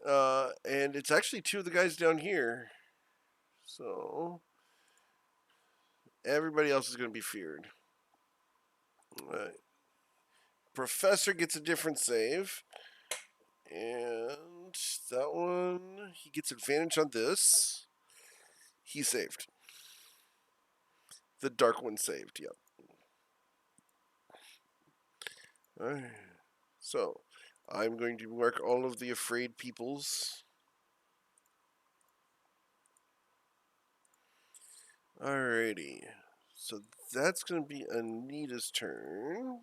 And it's actually two of the guys down here. So everybody else is going to be feared. Professor gets a different save. And that one, he gets advantage on this. He saved. The dark one saved, yep. Alright. So, I'm going to mark all of the afraid peoples. Alrighty. So that's going to be Anita's turn.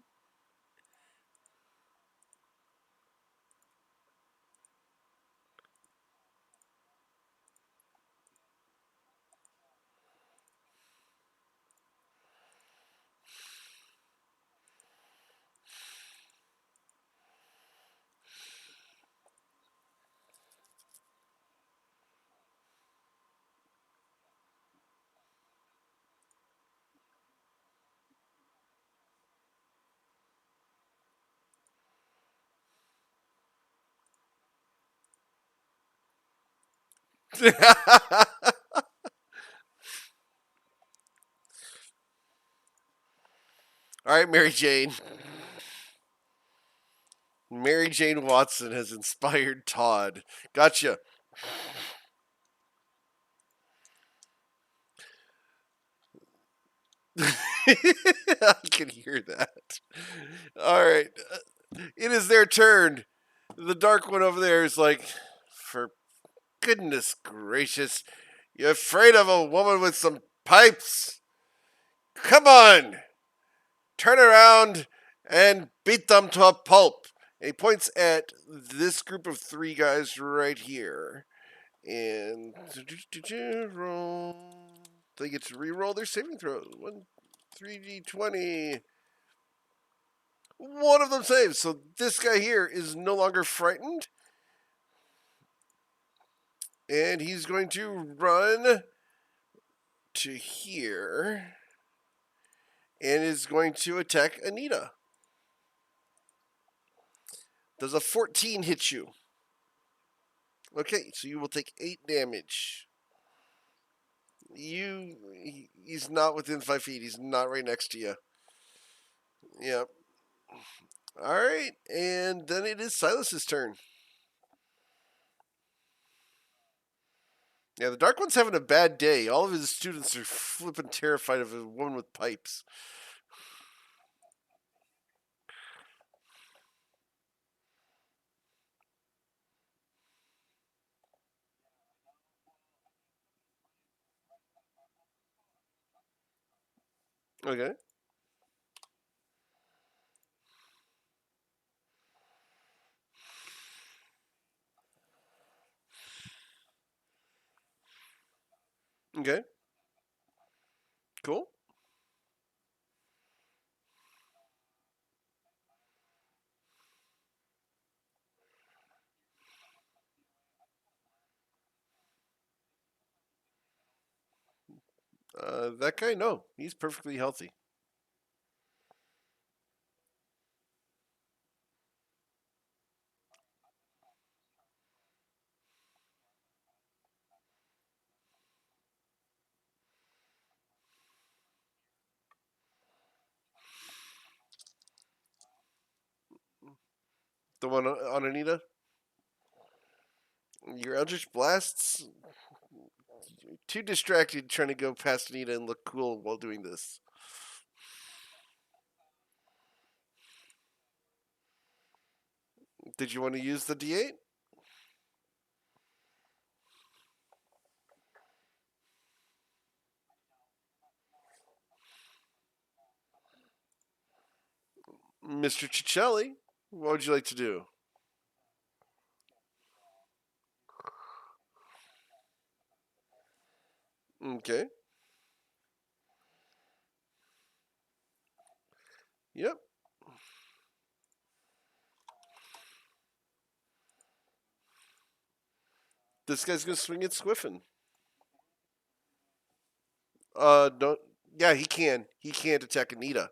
Alright, Mary Jane. Mary Jane Watson has inspired Todd. Gotcha. I can hear that. All right. It is their turn. The dark one over there is like, for goodness gracious, you afraid of a woman with some pipes? Come on! Turn around and beat them to a pulp. And he points at this group of three guys right here. And roll. They get to re-roll their saving throws. 3d20. One of them saves. So this guy here is no longer frightened. And he's going to run to here. And is going to attack Anita. Does a 14 hit you? Okay, so you will take 8 damage. He's not within 5 feet. He's not right next to you. Yep. Alright, and then it is Silas's turn. Yeah, the Dark One's having a bad day. All of his students are flipping terrified of a woman with pipes. Okay. Okay. Cool. That guy, no, he's perfectly healthy. The one on Anita. Your Eldritch Blasts. Too distracted trying to go past Anita and look cool while doing this. Did you want to use the D8? Mr. Cicelli, what would you like to do? Okay. Yep. This guy's gonna swing at Squiffin. Don't. Yeah, he can. He can't attack Anita.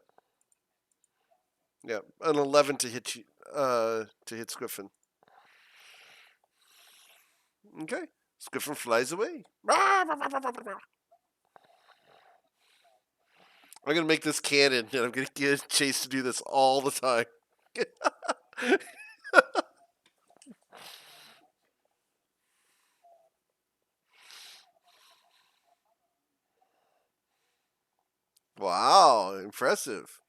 Yeah, an 11 to hit you. To hit Squiffin. Okay. Squiffin flies away. I'm gonna make this canon, and I'm gonna get Chase to do this all the time. Wow, impressive.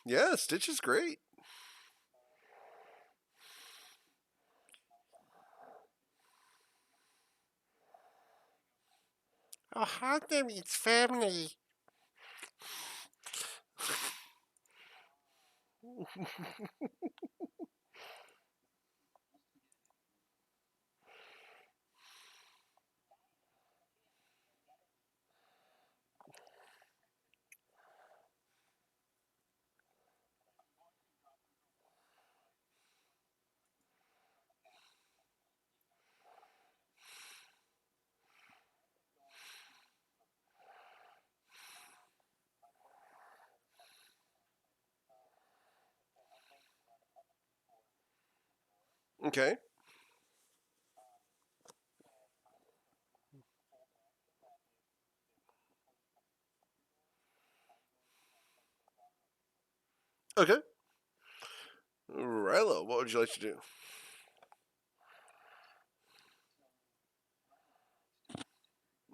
Yeah, Stitch is great. A hunter meets family. Okay. Okay. Rilo, what would you like to do?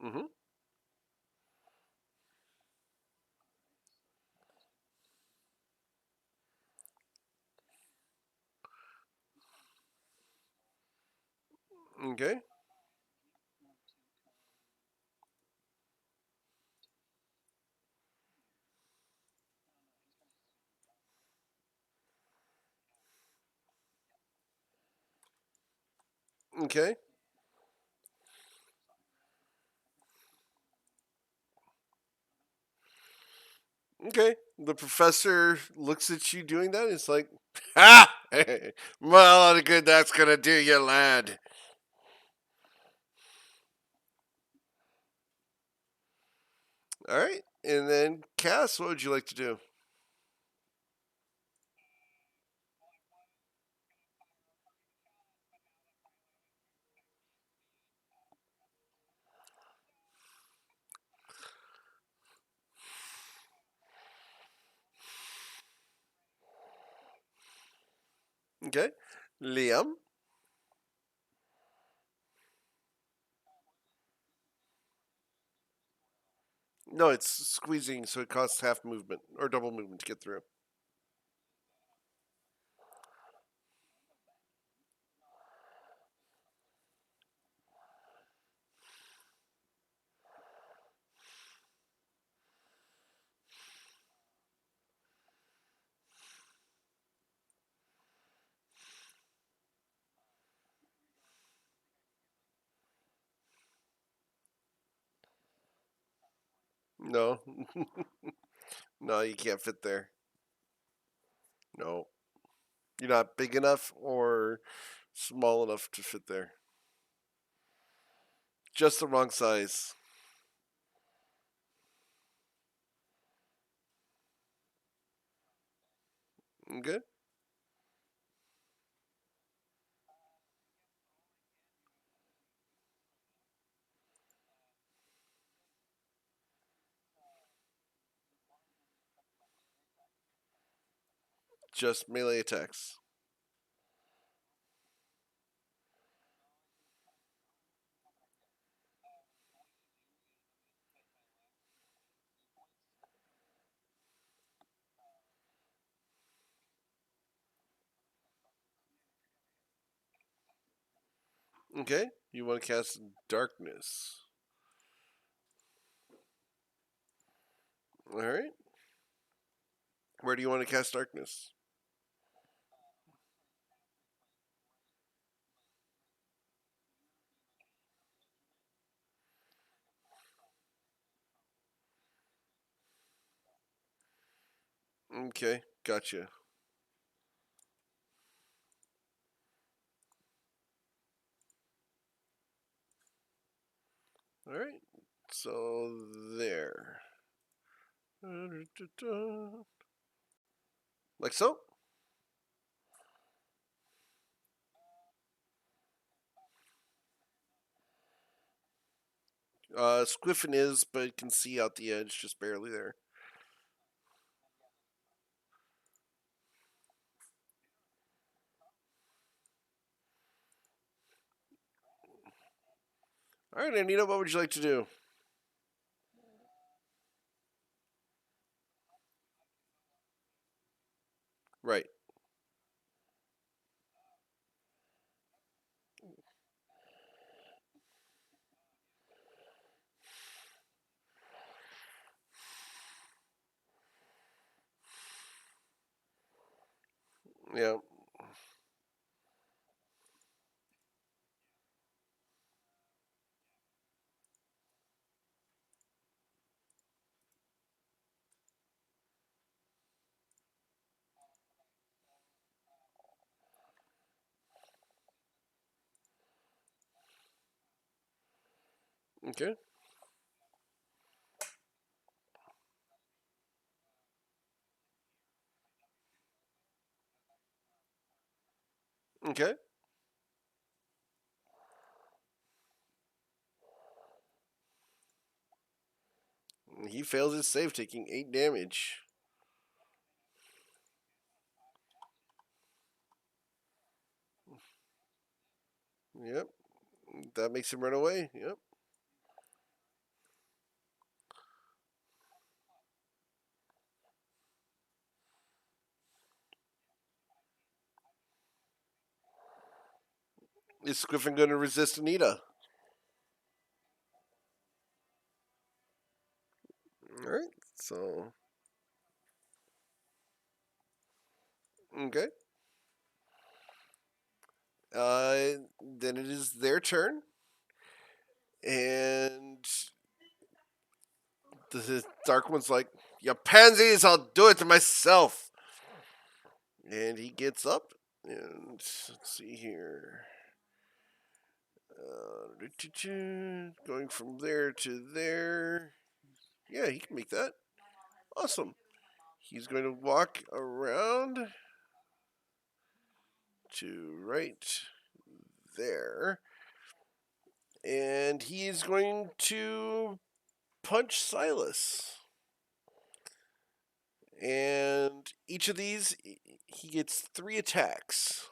Mm-hmm. Okay. Okay. Okay. The professor looks at you doing that. It's like, ha! Well, what good that's gonna do you, lad. All right. And then, Cass, what would you like to do? Okay. Liam? No, it's squeezing, so it costs half movement or double movement to get through. No. No, you can't fit there. No. You're not big enough or small enough to fit there. Just the wrong size. Okay. Just melee attacks. Okay. You want to cast darkness. All right. Where do you want to cast darkness? Okay. Gotcha. All right. So there. Like so. Squiffin is, but can see out the edge, just barely there. All right, Anita, what would you like to do? Right. Yeah. Okay. Okay. He fails his save, taking 8 damage. Yep. That makes him run away. Yep. Is Squiffin going to resist Anita? All right. So, okay. Then it is their turn, and the Dark One's like, "You pansies! I'll do it to myself." And he gets up, and let's see here. Going from there to there. Yeah, he can make that. Awesome. He's going to walk around to right there. And he's going to punch Silas. And each of these, he gets 3 attacks.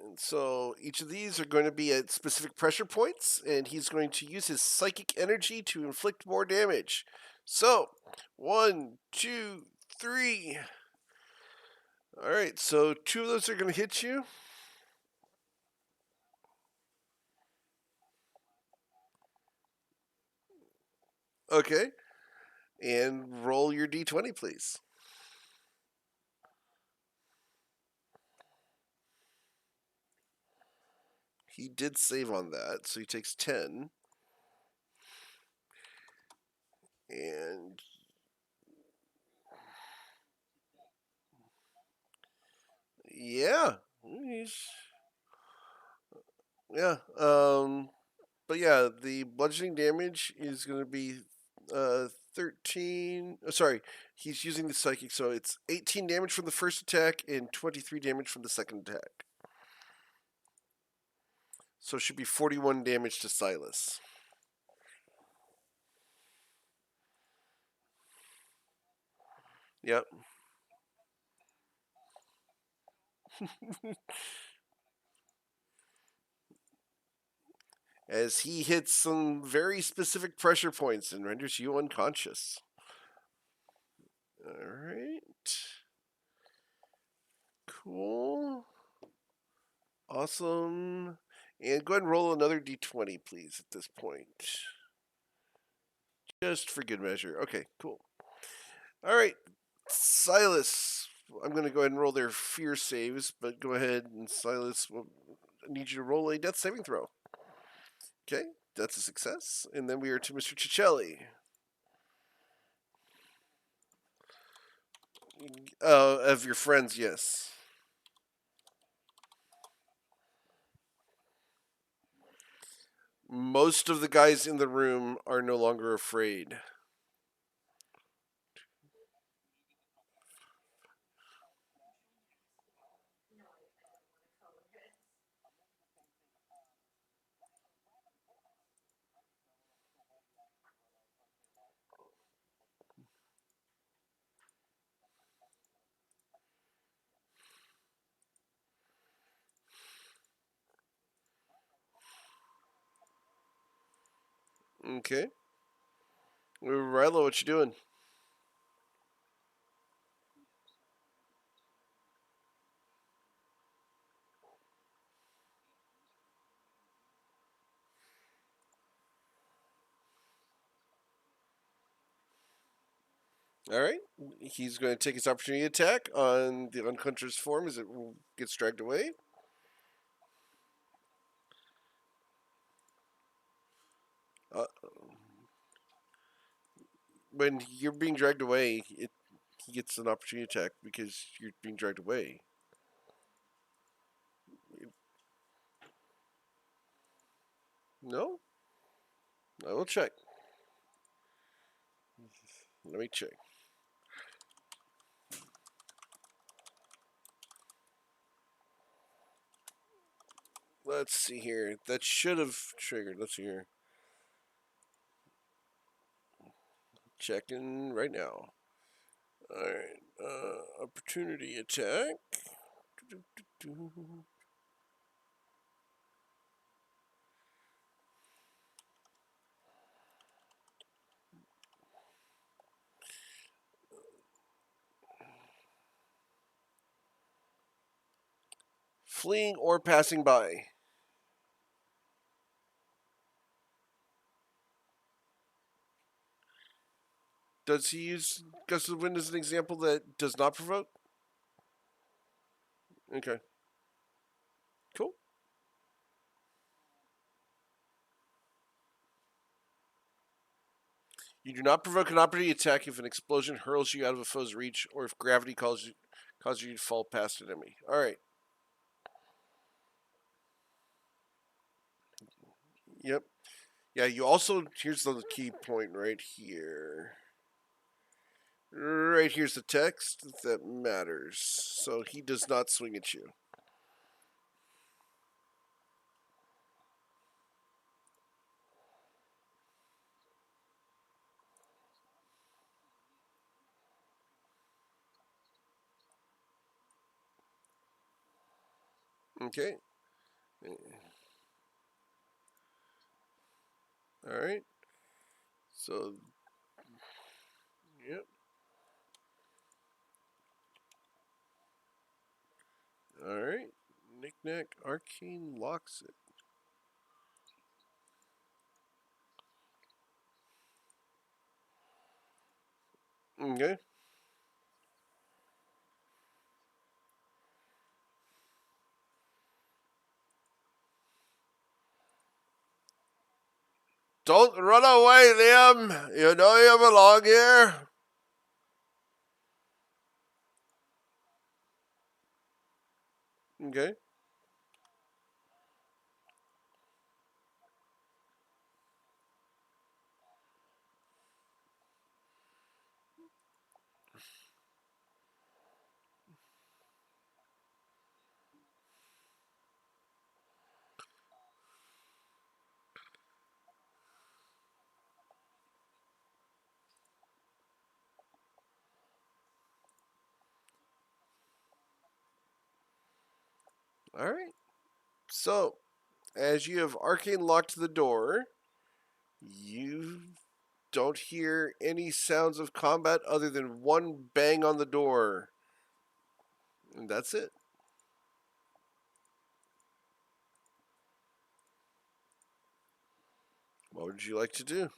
And so each of these are going to be at specific pressure points, and he's going to use his psychic energy to inflict more damage. So, 1, 2, 3. All right, so 2 of those are going to hit you. Okay. And roll your d20, please. He did save on that, so he takes 10. And yeah, he's yeah. But yeah, the bludgeoning damage is going to be 13. Sorry, he's using the psychic, so it's 18 damage from the first attack and 23 damage from the second attack. So it should be 41 damage to Silas. Yep. As he hits some very specific pressure points and renders you unconscious. Alright. Cool. Awesome. And go ahead and roll another d20, please, at this point. Just for good measure. Okay, cool. Alright. Silas. I'm going to go ahead and roll their fear saves, but go ahead and Silas, I need you to roll a death saving throw. Okay, that's a success. And then we are to Mr. Cicelli. Of your friends, yes. Most of the guys in the room are no longer afraid. Okay. Rilo, what you doing? All right. He's going to take his opportunity attack on the unconscious form as it gets dragged away. Uh, when you're being dragged away, he gets an opportunity attack because you're being dragged away. No? I will check. Let me check. Let's see here. That should have triggered. Let's see here. Checking right now. Alright. Opportunity attack. Fleeing or passing by. Does he use Gust of Wind as an example that does not provoke? Okay. Cool. You do not provoke an opportunity attack if an explosion hurls you out of a foe's reach or if gravity causes you to fall past an enemy. Alright. Yep. Yeah, you also, here's the key point right here. Right here's the text that matters. So he does not swing at you. Okay. Alright. So, yep. Alright. Knick-knack Arcane locks it. Okay. Don't run away, Liam. You know you belong here. Okay. All right. So, as you have arcane locked the door, you don't hear any sounds of combat other than one bang on the door. And that's it. What would you like to do?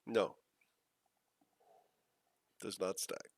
No, does not stack.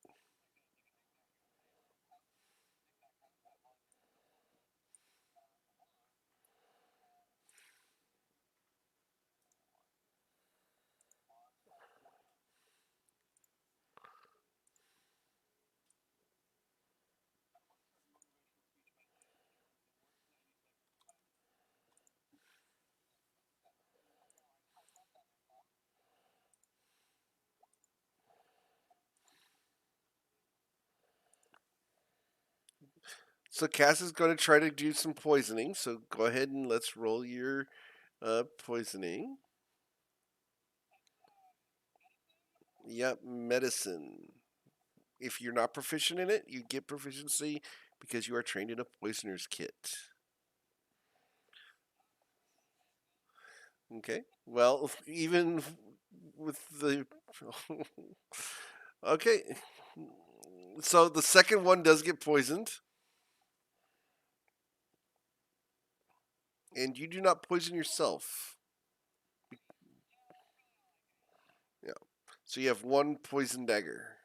So Cass is going to try to do some poisoning. So go ahead and let's roll your poisoning. Yep, medicine. If you're not proficient in it, you get proficiency because you are trained in a poisoner's kit. Okay. Well, even with the okay, so the second one does get poisoned, and you do not poison yourself. Yeah. So you have one poison dagger.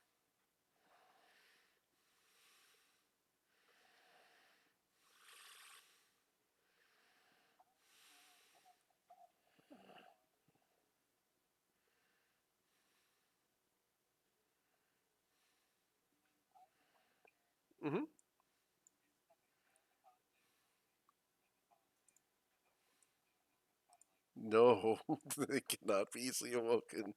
Mm-hmm. No, they cannot be easily awoken.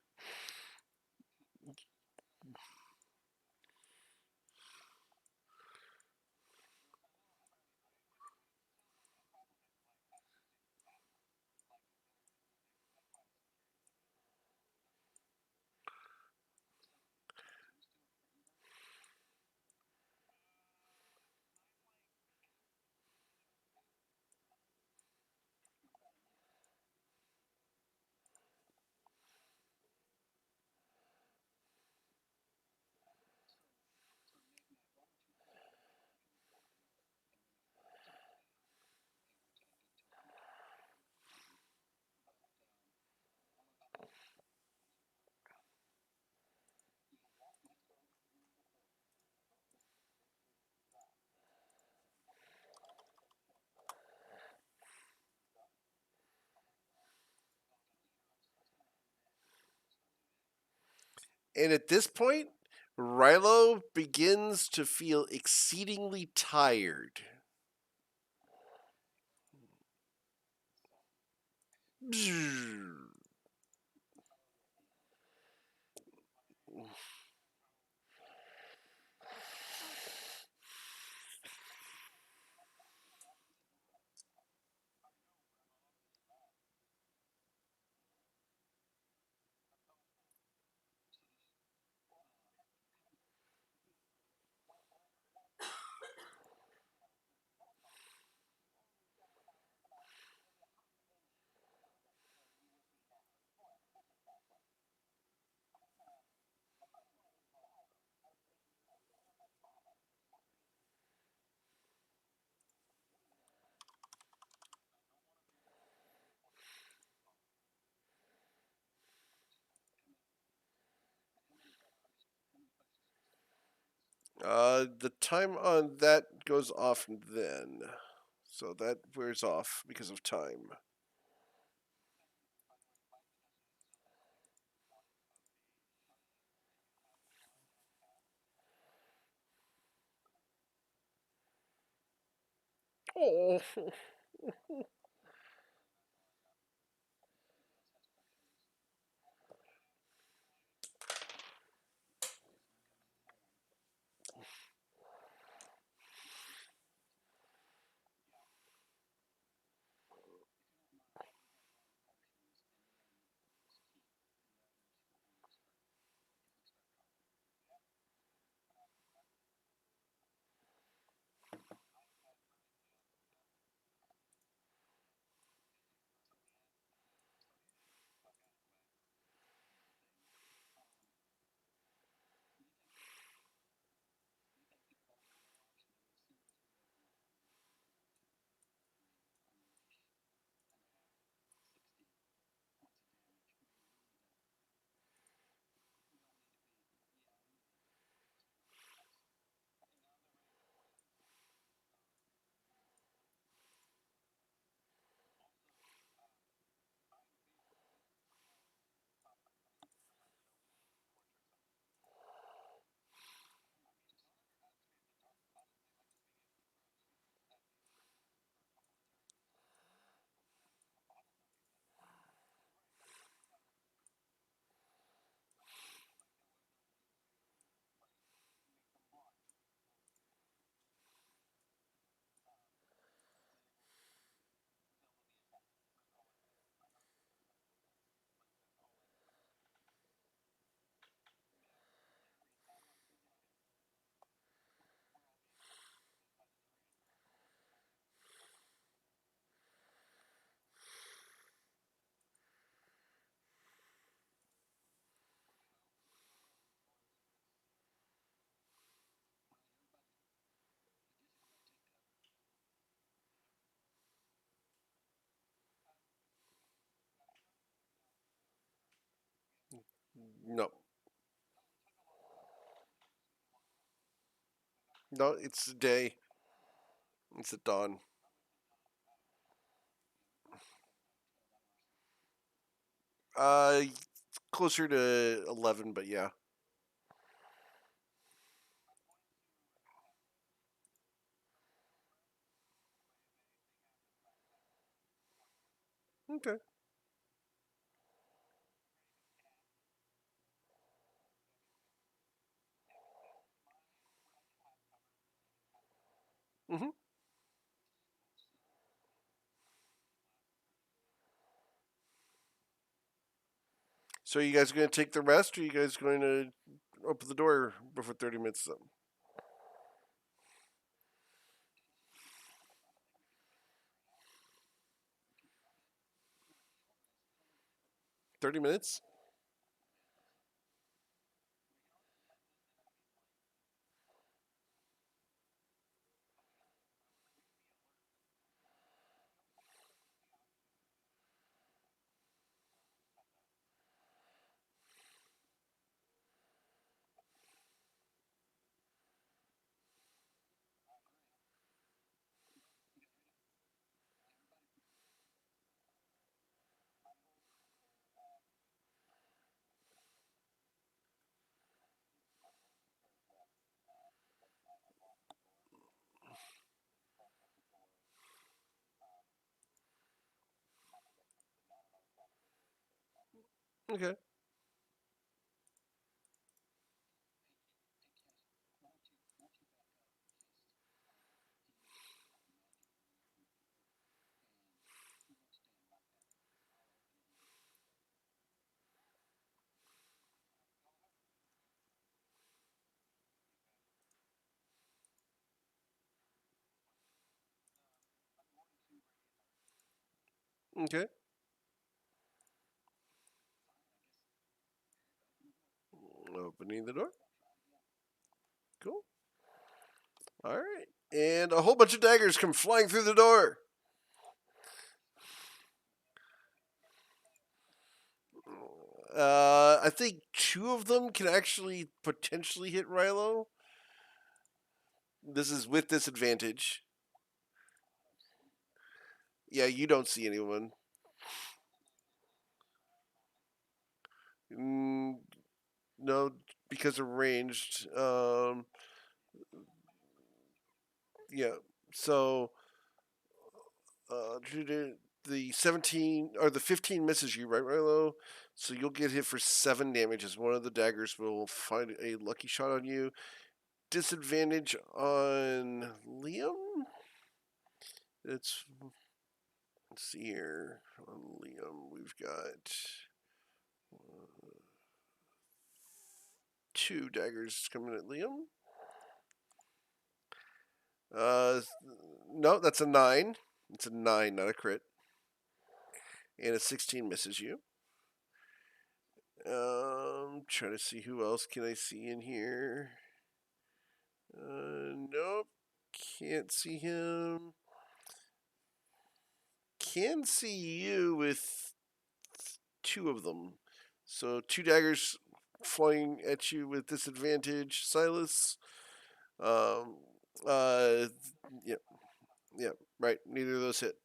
And at this point, Rilo begins to feel exceedingly tired. The time on that goes off then. So that wears off because of time. Oh. No. No, it's day. It's at dawn. Uh, Closer to 11, but yeah. Okay. hmm So you guys going to take the rest, or are you guys going to open the door before 30 minutes? 30 minutes? Okay. Okay. Opening the door. Cool. All right. And a whole bunch of daggers come flying through the door. I think two of them can actually potentially hit Rilo. This is with disadvantage. Yeah, you don't see anyone. Mm, no, because of ranged. Yeah. So the 17 or the 15 misses you, right, Rilo? So you'll get hit for 7 damage as one of the daggers will find a lucky shot on you. Disadvantage on Liam? It's let's see here. On Liam, we've got 2 daggers coming at Liam. Uh, no, that's a 9. It's a 9, not a crit. And a 16 misses you. Trying to see who else can I see in here. Nope, can't see him. Can see you with 2 of them. So 2 daggers flying at you with disadvantage, Silas. Um, uh, yeah, yeah, right. Neither of those hit.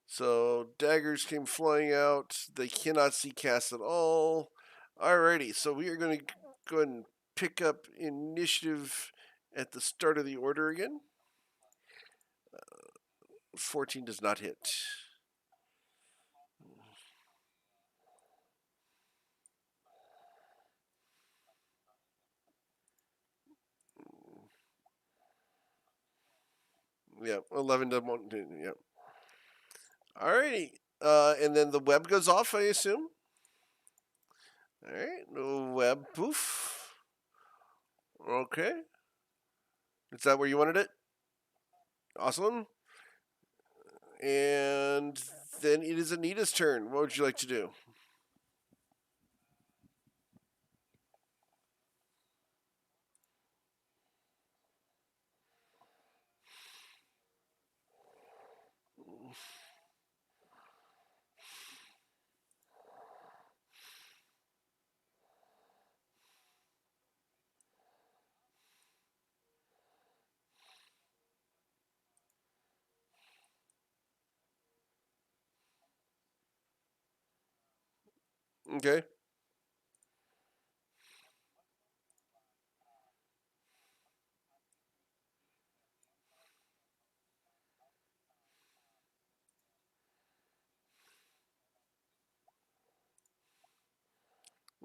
So daggers came flying out. They cannot see Cass at all. Alrighty, so we are going to go ahead and pick up initiative at the start of the order again. 14 does not hit. Yeah, 11 doesn't want to. Yeah. Alrighty. And then the web goes off, I assume. Alright, the web poof. Okay. Is that where you wanted it? Awesome. And then it is Anita's turn. What would you like to do? Okay.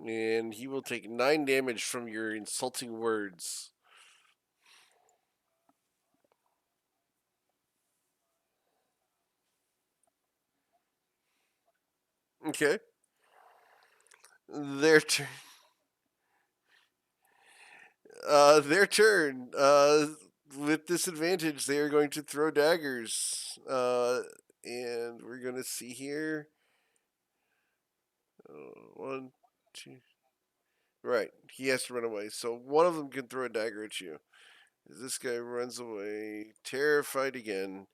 And he will take 9 damage from your insulting words. Okay. Their turn. Their turn. With disadvantage, they are going to throw daggers. And we're going to see here. 1, 2. Right. He has to run away. So one of them can throw a dagger at you. This guy runs away, terrified again.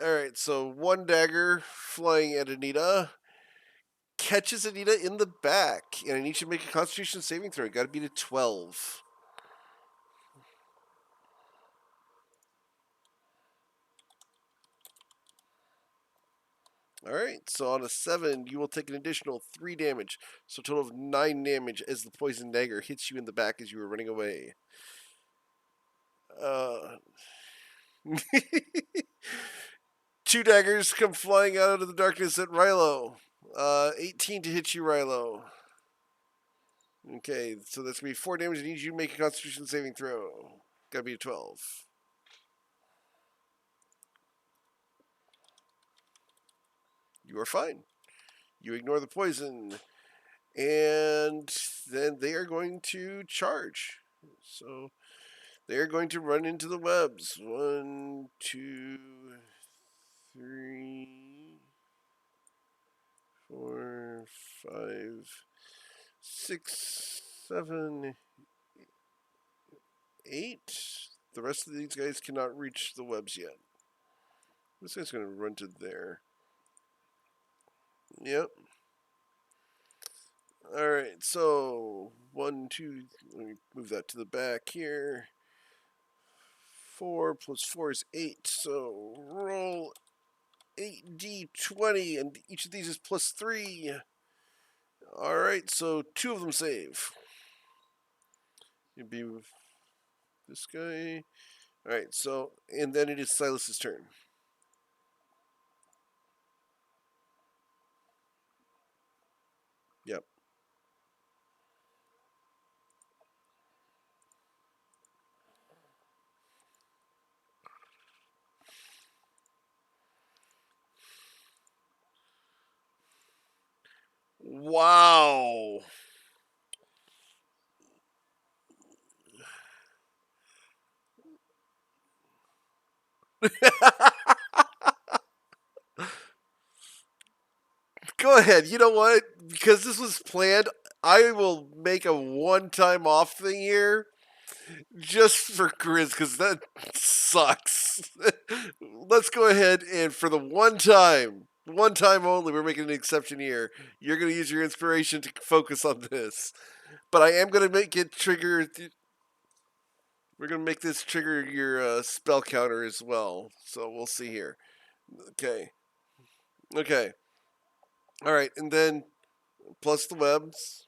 Alright, so one dagger flying at Anita catches Anita in the back, and I need you to make a Constitution saving throw. Got to beat a 12. Alright, so on a 7, you will take an additional 3 damage. So a total of 9 damage as the poison dagger hits you in the back as you were running away. Uh, 2 daggers come flying out of the darkness at Rilo. 18 to hit you, Rilo. Okay, so that's gonna be 4 damage. I need you to make a Constitution saving throw. Gotta be a 12. You are fine. You ignore the poison. And then they are going to charge. So they're going to run into the webs. 1, 2, 3, 4, 5, 6, 7, 8. The rest of these guys cannot reach the webs yet. This guy's going to run to there. Yep. Alright, so 1, 2, let me move that to the back here. 4 plus 4 is 8, so roll 8d20, and each of these is plus 3. Alright, so 2 of them save. It'd be this guy. Alright, so, and then it is Silas's turn. Yep. Wow. Go ahead. You know what? Because this was planned, I will make a one-time off thing here just for Grizz, because that sucks. Let's go ahead and for the one time only, we're making an exception here. You're going to use your inspiration to focus on this. But I am going to make it trigger. We're going to make this trigger your spell counter as well. So we'll see here. Okay. Okay. All right. And then plus the webs.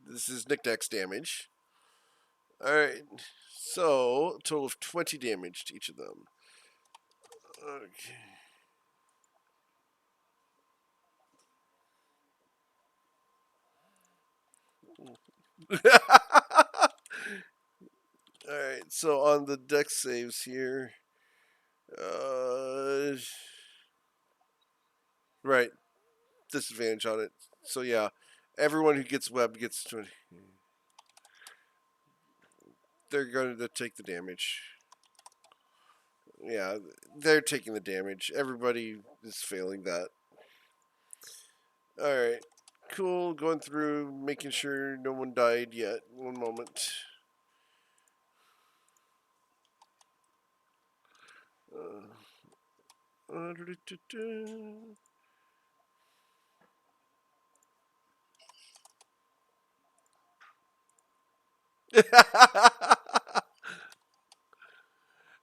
This is knickknacks damage. All right. So, total of 20 damage to each of them. Okay. Alright, so on the dex saves here. Right. Disadvantage on it. So, yeah. Everyone who gets webbed gets 20. They're going to take the damage. Yeah, they're taking the damage. Everybody is failing that. Alright. Cool. Going through, making sure no one died yet. One moment.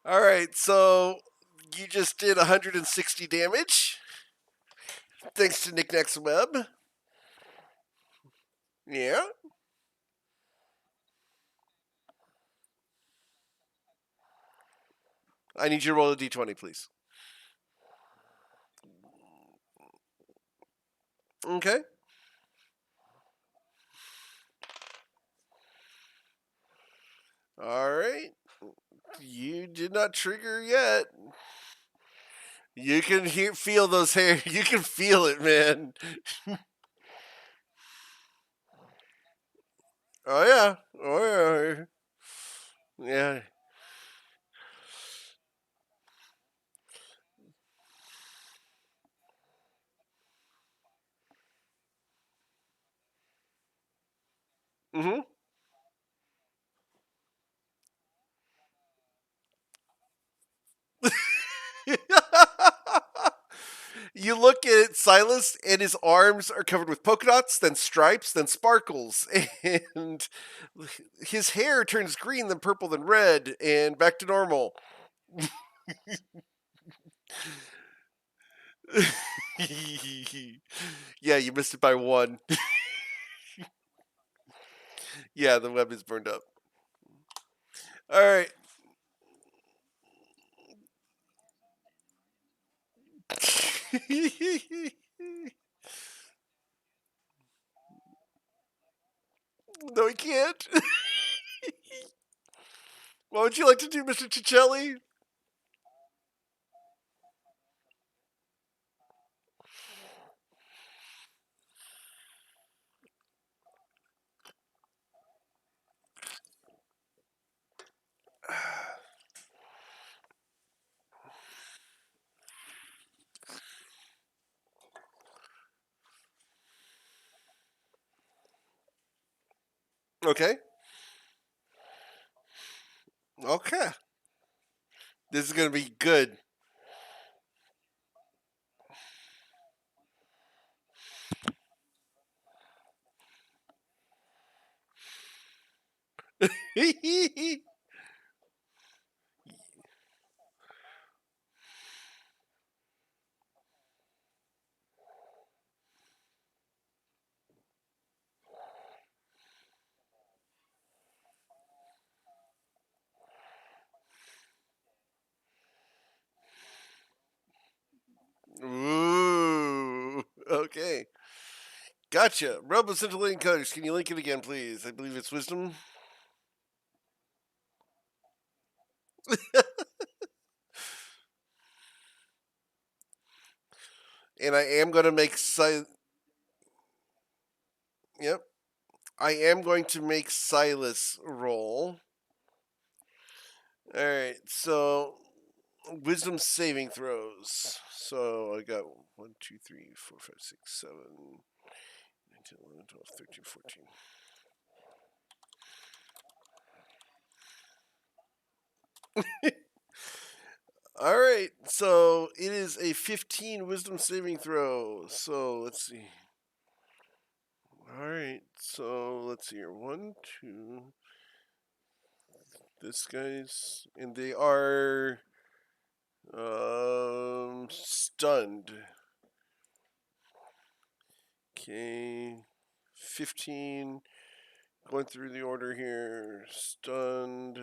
Alright, so you just did 160 damage. Thanks to Knickknack's Web. Yeah. I need you to roll a d20, please. Okay. Alright. You did not trigger yet. You can feel those hair. You can feel it, man. Oh, yeah. Oh, yeah. Yeah. Mm-hmm. You look at Silas, and his arms are covered with polka dots, then stripes, then sparkles, and his hair turns green, then purple, then red, and back to normal. Yeah, you missed it by 1. Yeah, the web is burned up. All right. No, he can't. What would you like to do, Mr. Cicelli? Okay. Okay. This is going to be good. Ooh. Okay. Gotcha. Robo scintillating colors. Can you link it again, please? I believe it's wisdom. And I am going to make Yep. I am going to make Silas roll. All right. So wisdom saving throws. So I got 1, 2, 3, 4, 5, 6, 7, 9, 10, 11, 12, 13, 14. All right, so it is a 15 wisdom saving throw. So let's see. All right, so let's see here. 1, 2. This guy's, and they are stunned. Okay, 15. Going through the order here. Stunned.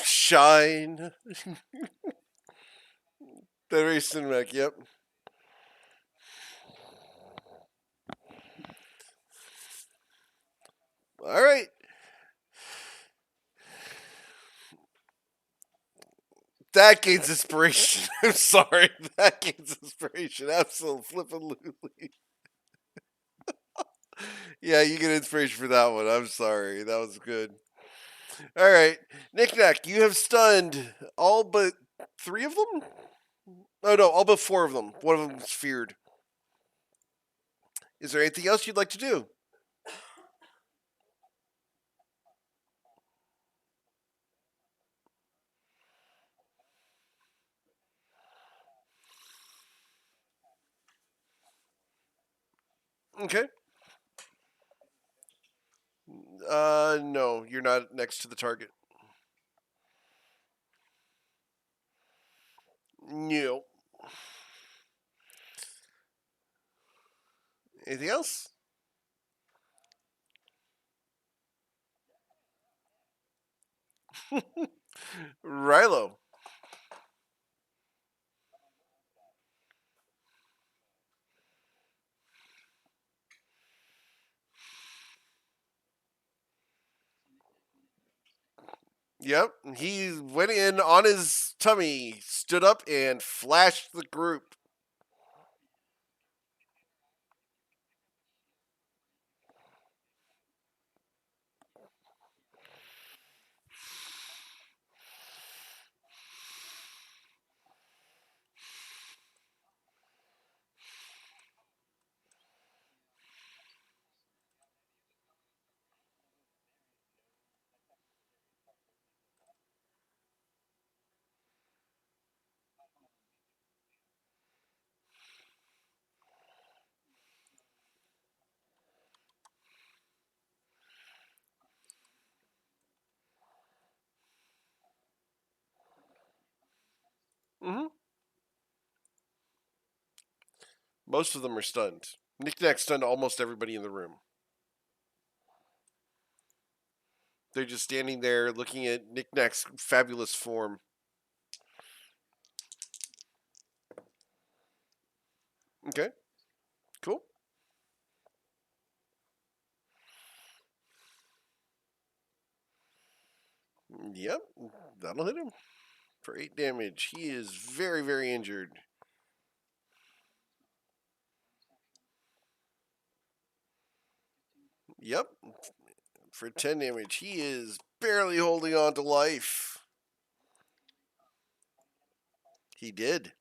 Shine. Very cinematic, yep. All right. That gains inspiration. I'm sorry. That gains inspiration. Absolutely. Flippin' Yeah, you get inspiration for that one. I'm sorry. That was good. All right. Knick Knack, you have stunned all but 3 of them? Oh, no, all but 4 of them. One of them is feared. Is there anything else you'd like to do? Okay. No, you're not next to the target. No. Anything else? Rilo. Yep. He went in on his tummy, stood up, and flashed the group. Most of them are stunned. Knick-Knack stunned almost everybody in the room. They're just standing there looking at Knick-Knack's fabulous form. Okay, cool. Yep, that'll hit him for 8 damage. He is very, very injured. Yep, for 10 damage. He is barely holding on to life. He did.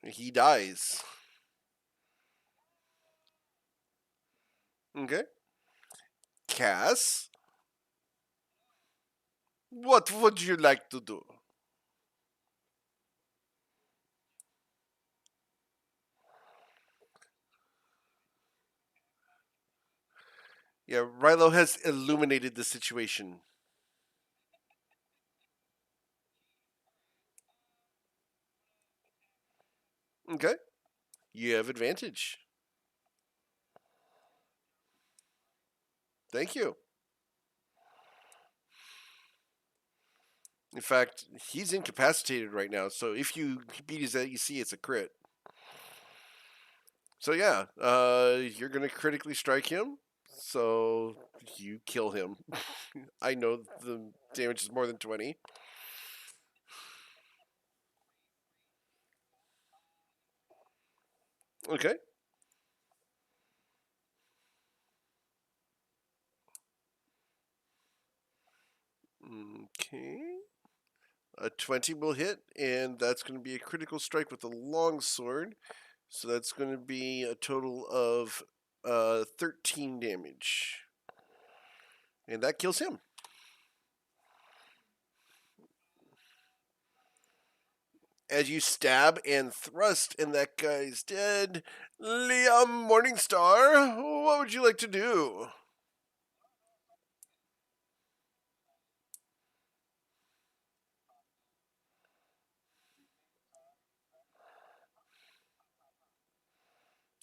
He dies. Okay. Cass, what would you like to do? Yeah, Rilo has illuminated the situation. Okay. You have advantage. Thank you. In fact, he's incapacitated right now, so if you beat his AEC, it's a crit. So yeah, you're gonna critically strike him. So you kill him. I know the damage is more than 20. Okay. Okay. A 20 will hit, and that's going to be a critical strike with a long sword. So that's going to be a total of 13 damage. And that kills him. As you stab and thrust, and that guy's dead. Liam Morningstar, what would you like to do?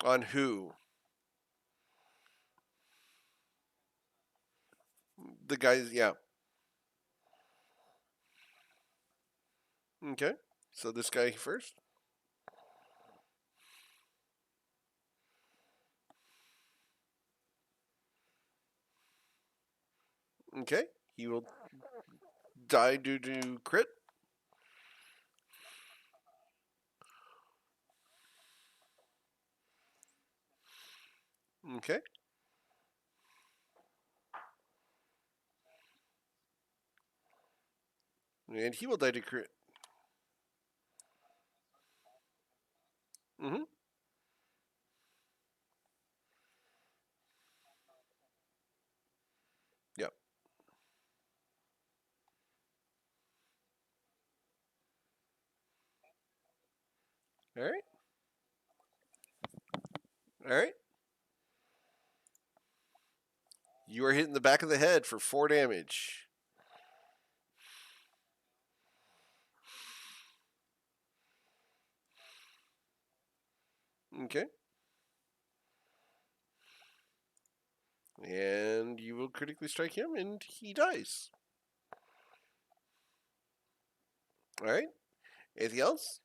On who? The guys, yeah. Okay. So this guy first. Okay. He will die due to crit. Okay. And he will die to crit. Mm-hmm. Yep. All right. All right. You are hit in the back of the head for 4 damage. Okay. And you will critically strike him, and he dies. All right. Anything else?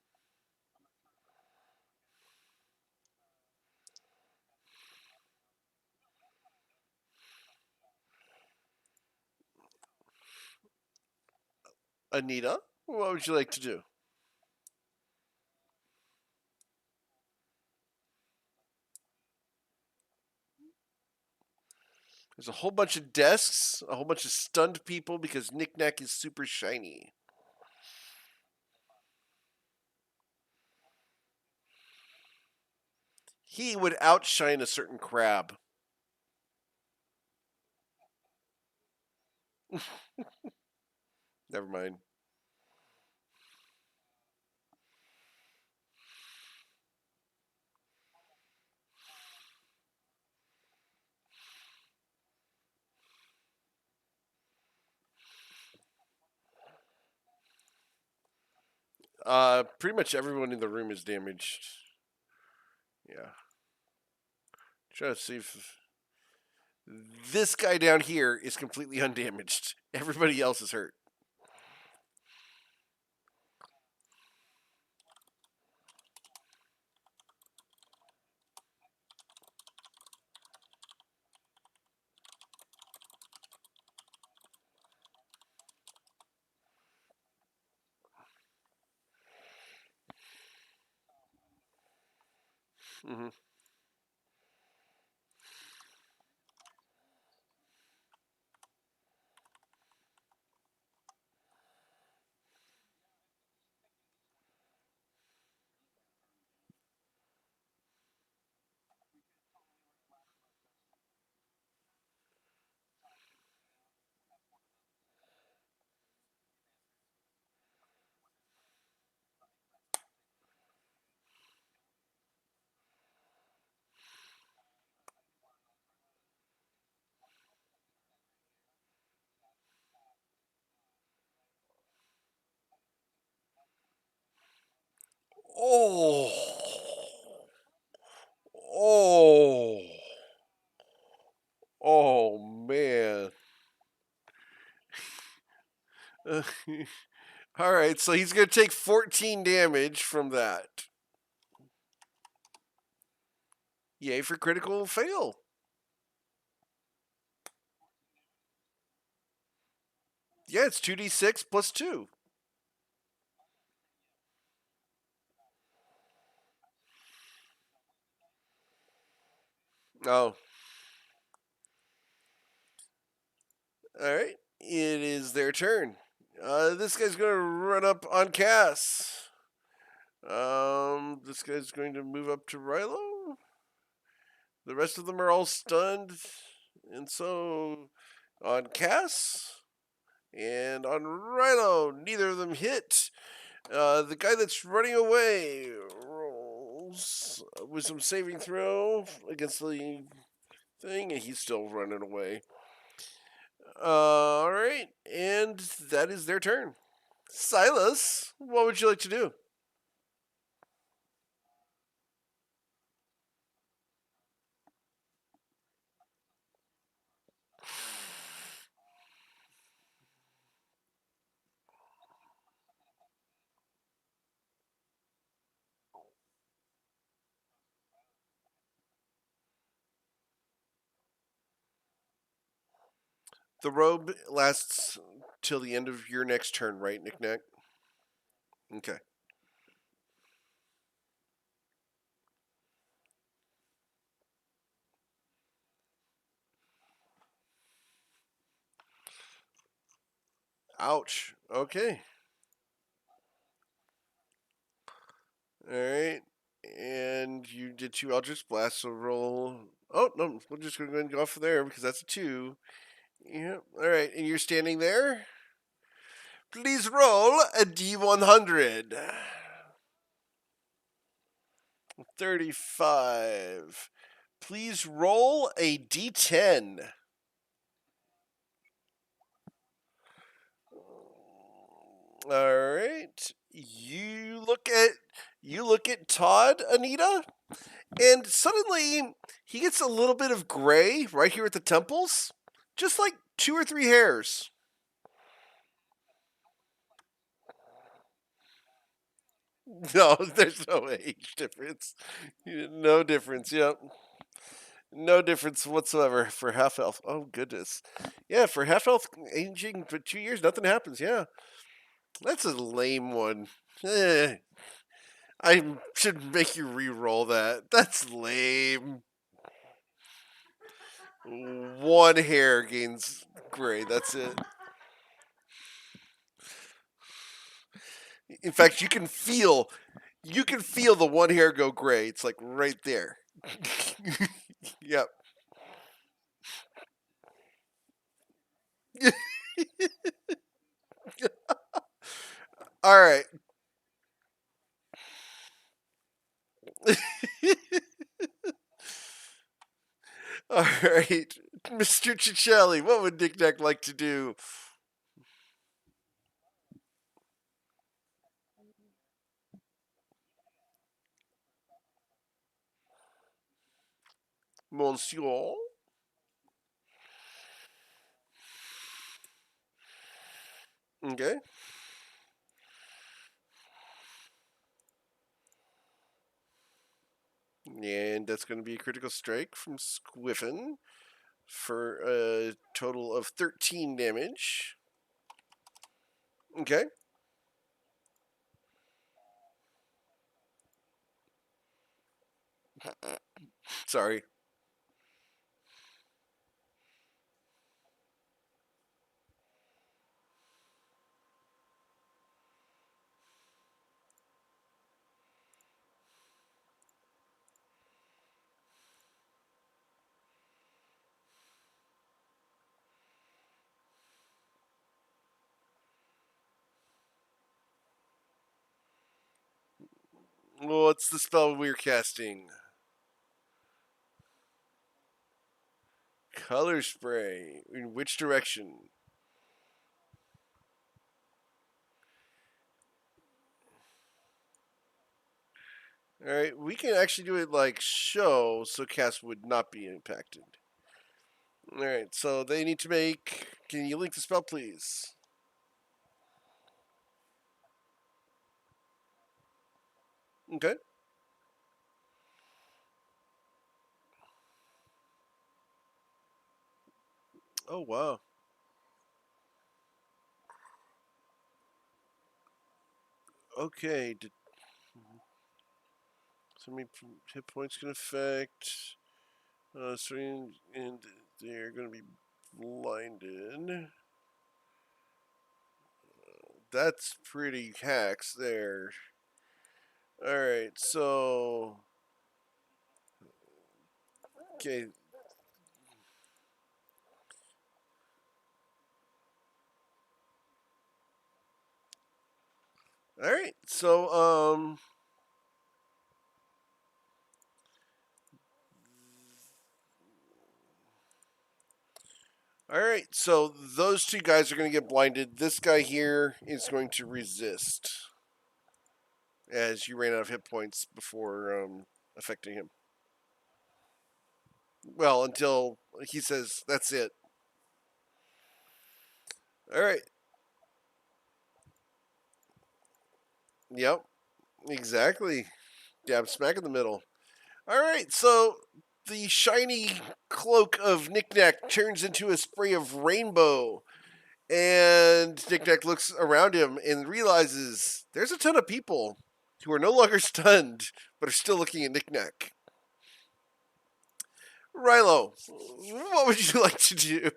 Anita, what would you like to do? There's a whole bunch of desks, a whole bunch of stunned people because Knick-Knack is super shiny. He would outshine a certain crab. Never mind. Pretty much everyone in the room is damaged. Yeah. Try to see if this guy down here is completely undamaged. Everybody else is hurt. Hmm. Oh. Oh. Oh, man. All right, so he's going to take 14 damage from that. Yay for critical fail. Yeah, it's 2d6 plus 2. Oh. All right. It is their turn. This guy's going to run up on Cass. This guy's going to move up to Rilo. The rest of them are all stunned. And so on Cass and on Rilo, neither of them hit. The guy that's running away rolls with some saving throw against the thing, and he's still running away. All right, and that is their turn. Silas, what would you like to do? The robe lasts till the end of your next turn, right, Knick Knack? Okay. Ouch. Okay. All right. And you did 2 Eldritch Blasts, so roll. Oh, no. We're just going to go off there because that's a 2. Yeah. All right. And you're standing there? Please roll a D100. 35. Please roll a D10. All right. You look at Todd, Anita, and suddenly he gets a little bit of gray right here at the temples, just like 2 or 3 hairs. No, there's no age difference. No difference. Yep. No difference whatsoever for half elf. Oh goodness. Yeah, for half elf aging for 2 years, nothing happens. Yeah, that's a lame one. Eh, I should make you re-roll that. That's lame. 1 hair gains gray. That's it. In fact, you can feel the 1 hair go gray. It's like right there. Yep. All right. All right. Mr. Ciccelli, what would Nick Nack like to do? Monsieur. Okay. And that's going to be a critical strike from Squiffin for a total of 13 damage. Okay. Sorry. What's the spell we're casting? Color spray. In which direction? Alright, we can actually do it like show, so cast would not be impacted. Alright, so they need to make. Can you link the spell, please? Okay. Oh, wow. Okay. So many hit points can affect. And they're going to be blinded. That's pretty hacks there. Alright, so. Okay. Alright, so, Alright, so those two guys are going to get blinded. This guy here is going to resist. As you ran out of hit points before affecting him. Well, until he says, that's it. Alright. Yep. Exactly. Dab smack in the middle. Alright, so the shiny cloak of Knick-Knack turns into a spray of rainbow. And Knick-Knack looks around him and realizes there's a ton of people who are no longer stunned, but are still looking at Knick-Knack. Rilo, what would you like to do?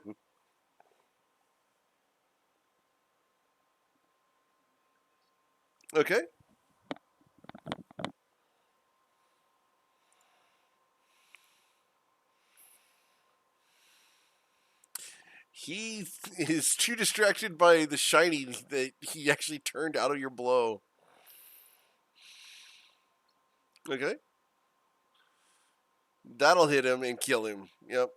Okay. He is too distracted by the shiny that he actually turned out of your blow. Okay. That'll hit him and kill him. Yep.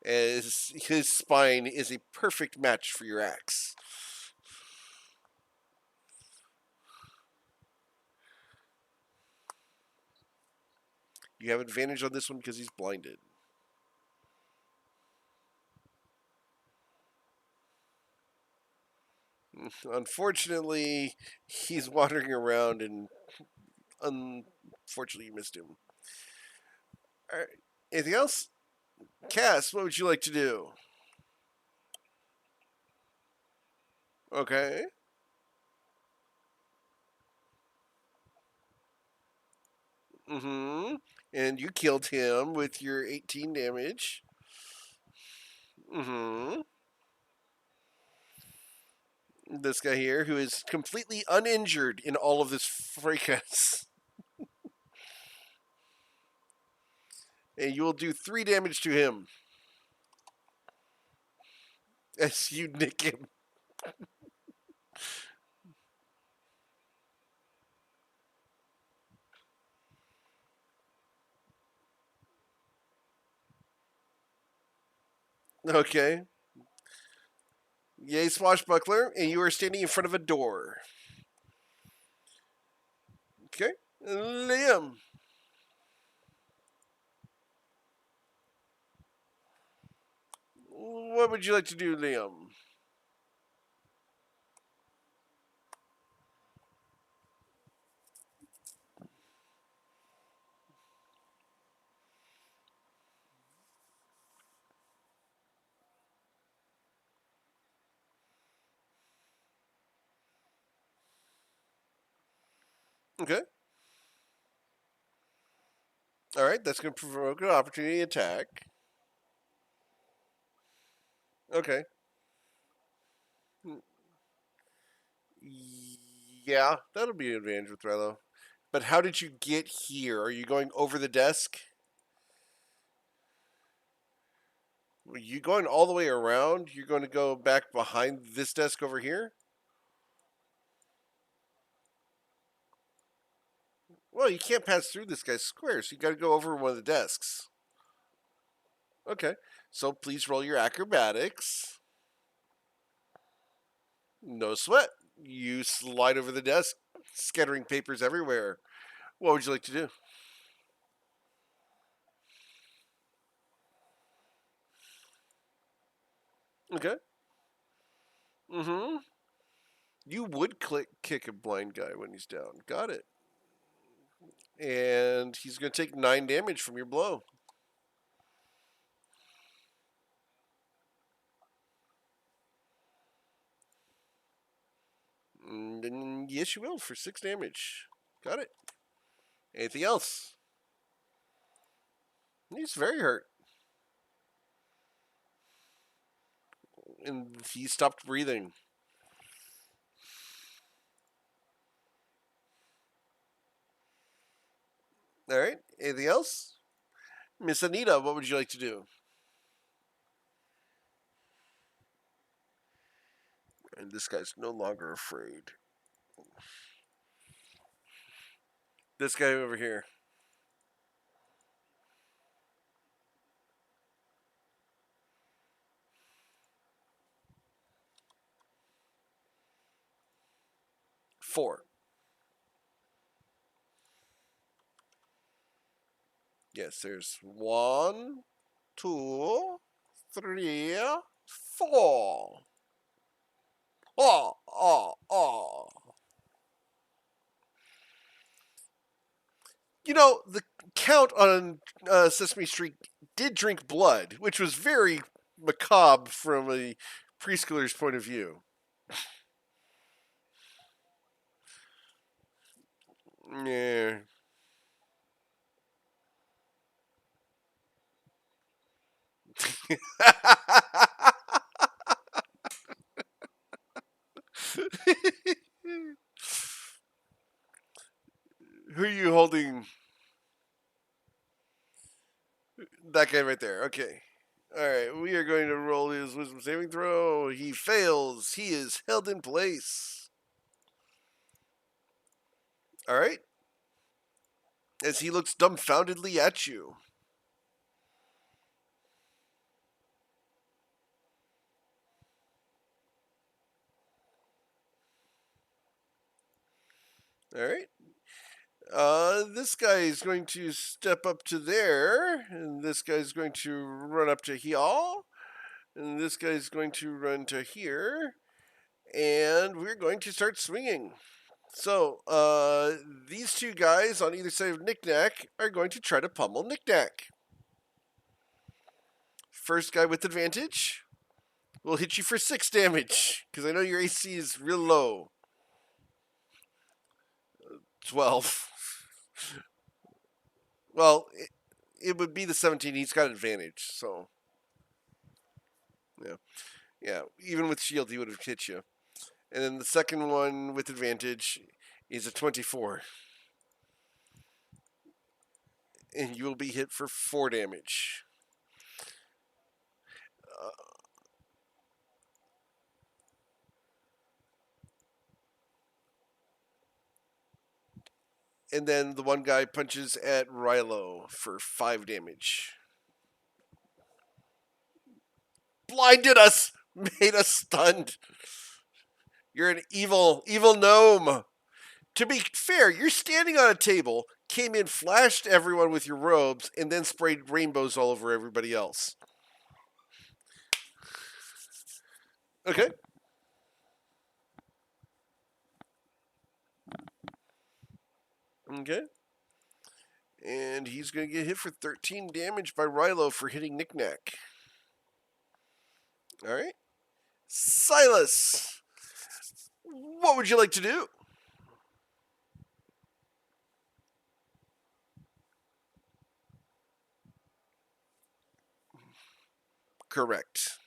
As his spine is a perfect match for your axe. You have advantage on this one because he's blinded. Unfortunately, he's wandering around and unfortunately you missed him. All right. Anything else? Cass, what would you like to do? Okay. Mm-hmm. And you killed him with your 18 damage. Mm-hmm. This guy here, who is completely uninjured in all of this fracas. And you will do 3 damage to him. As you nick him. Okay. Yay, swashbuckler, and you are standing in front of a door. Okay. Liam. What would you like to do, Liam? Okay. All right, that's going to provoke an opportunity attack. Okay. Yeah, that'll be an advantage with Relo. But how did you get here? Are you going over the desk? Are you going all the way around? You're going to go back behind this desk over here? Well, you can't pass through this guy's square, so you got to go over one of the desks. Okay, so please roll your acrobatics. No sweat. You slide over the desk, scattering papers everywhere. What would you like to do? Okay. Mm-hmm. You would kick a blind guy when he's down. Got it. And he's going to take 9 damage from your blow. And yes, you will for 6 damage. Got it. Anything else? He's very hurt. And he stopped breathing. All right. Anything else? Miss Anita, what would you like to do? And this guy's no longer afraid. This guy over here. Four. Yes, there's 1, 2, 3, 4. Oh, oh, oh. You know, the Count on Sesame Street did drink blood, which was very macabre from a preschooler's point of view. Yeah. Who are you holding? That guy right there. Okay. All right. We are going to roll his wisdom saving throw. He fails. He is held in place. All right. As he looks dumbfoundedly at you. All right. This guy is going to step up to there, and this guy is going to run up to here, and this guy is going to run to here, and we're going to start swinging. So, these two guys on either side of Knick-Knack are going to try to pummel Knick-Knack. First guy with advantage will hit you for 6 damage, because I know your AC is real low. 12. Well, it would be the 17. He's got advantage, so. Yeah. Yeah, even with shield, he would have hit you. And then the second one with advantage is a 24. And you will be hit for 4 damage. And then the one guy punches at Rilo for 5 damage. Blinded us! Made us stunned. You're an evil gnome. To be fair, you're standing on a table, came in, flashed everyone with your robes, and then sprayed rainbows all over everybody else. Okay. Okay. And he's going to get hit for 13 damage by Rilo for hitting Knick-Knack. All right. Silas, what would you like to do? Correct.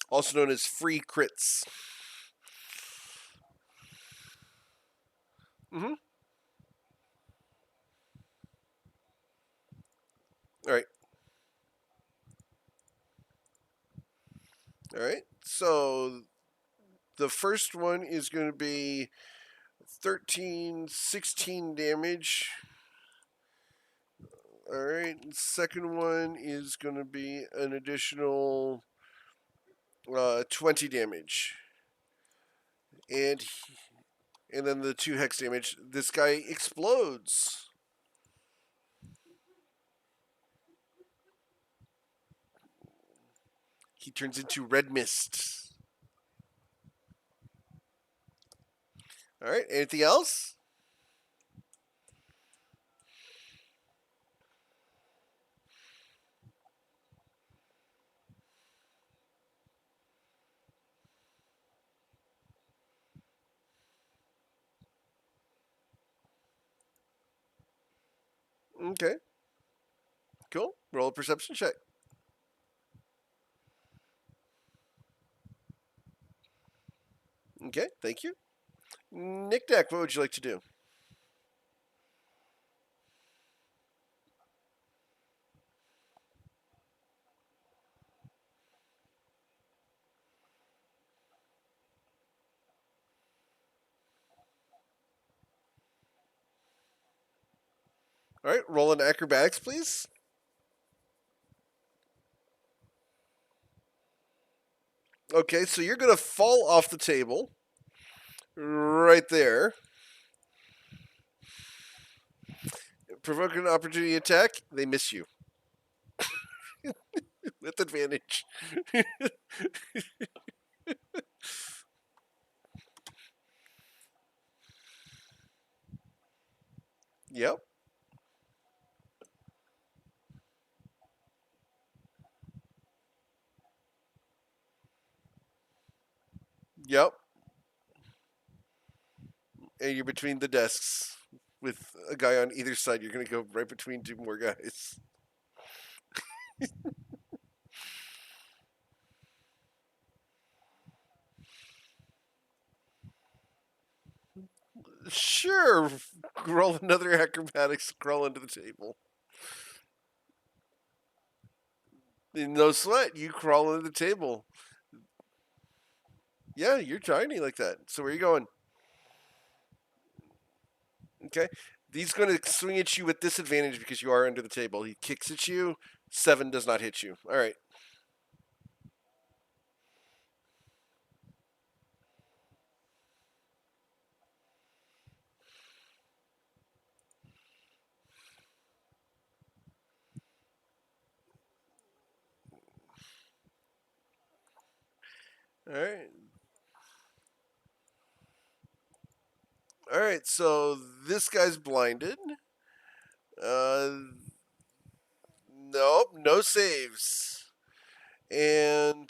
Also known as free crits. Mm-hmm. All right. All right. So the first one is going to be 13, 16 damage. All right. Second one is going to be an additional 20 damage. And then the 2 hex damage. This guy explodes. He turns into red mist. All right. Anything else? Okay. Cool. Roll a perception check. Okay. Thank you. Knick-Knack, what would you like to do? All right. Roll an acrobatics, please. Okay. So you're going to fall off the table. Right there. Provoke an opportunity attack. They miss you. With advantage. Yep. Yep. And you're between the desks with a guy on either side. You're going to go right between 2 more guys. Sure. Roll another acrobatics. Crawl under the table. No sweat. You crawl under the table. Yeah, you're tiny like that. So where are you going? Okay. He's going to swing at you with disadvantage because you are under the table. He kicks at you. 7 does not hit you. All right. All right. All right. So this guy's blinded. Nope. No saves. And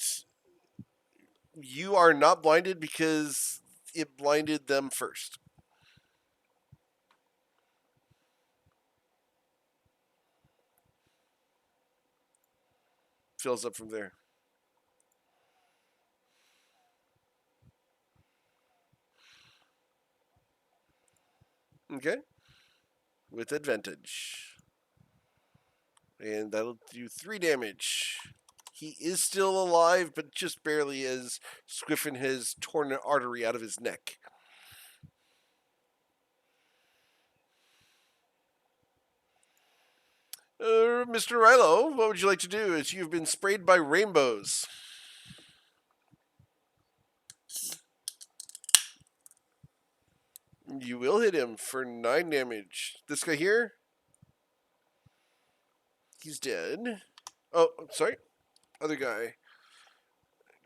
you are not blinded because it blinded them first. Fills up from there. Okay. With advantage. And that'll do 3 damage. He is still alive, but just barely, as Squiffin has torn an artery out of his neck. Mr. Rilo, what would you like to do as you've been sprayed by rainbows? You will hit him for 9 damage. This guy here, he's dead. Oh, sorry. Other guy.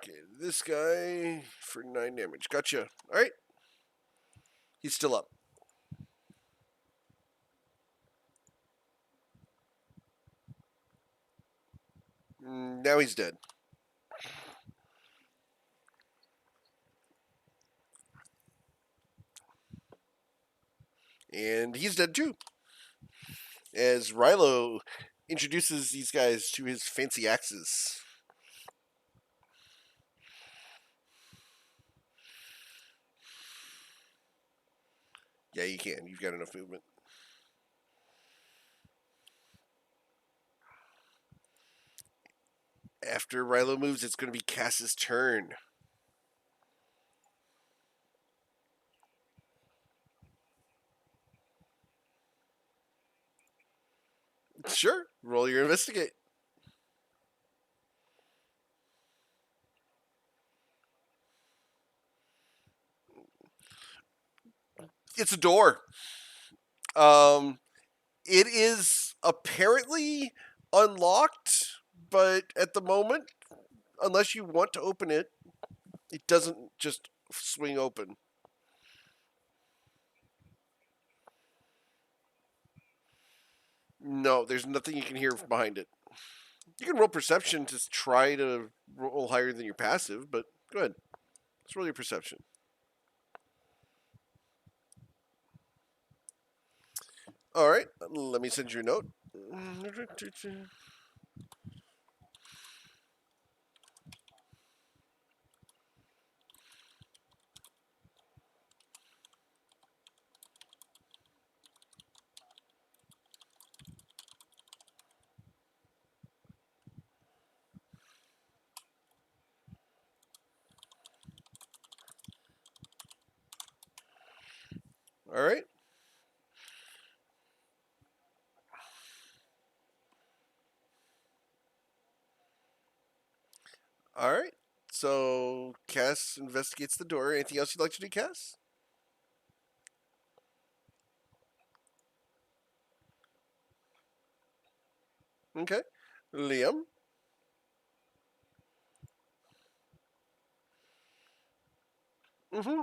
Okay, this guy for 9 damage. Gotcha. Alright. He's still up. Now he's dead. And he's dead too. As Rilo introduces these guys to his fancy axes. Yeah, you can. You've got enough movement. After Rilo moves, it's going to be Cass's turn. Sure. Roll your investigate. It's a door. It is apparently unlocked, but at the moment, unless you want to open it, it doesn't just swing open. No, there's nothing you can hear behind it. You can roll perception to try to roll higher than your passive, but go ahead. Let's roll your perception. All right, let me send you a note. All right. All right. So Cass investigates the door. Anything else you'd like to do, Cass? Okay. Liam? Mm-hmm.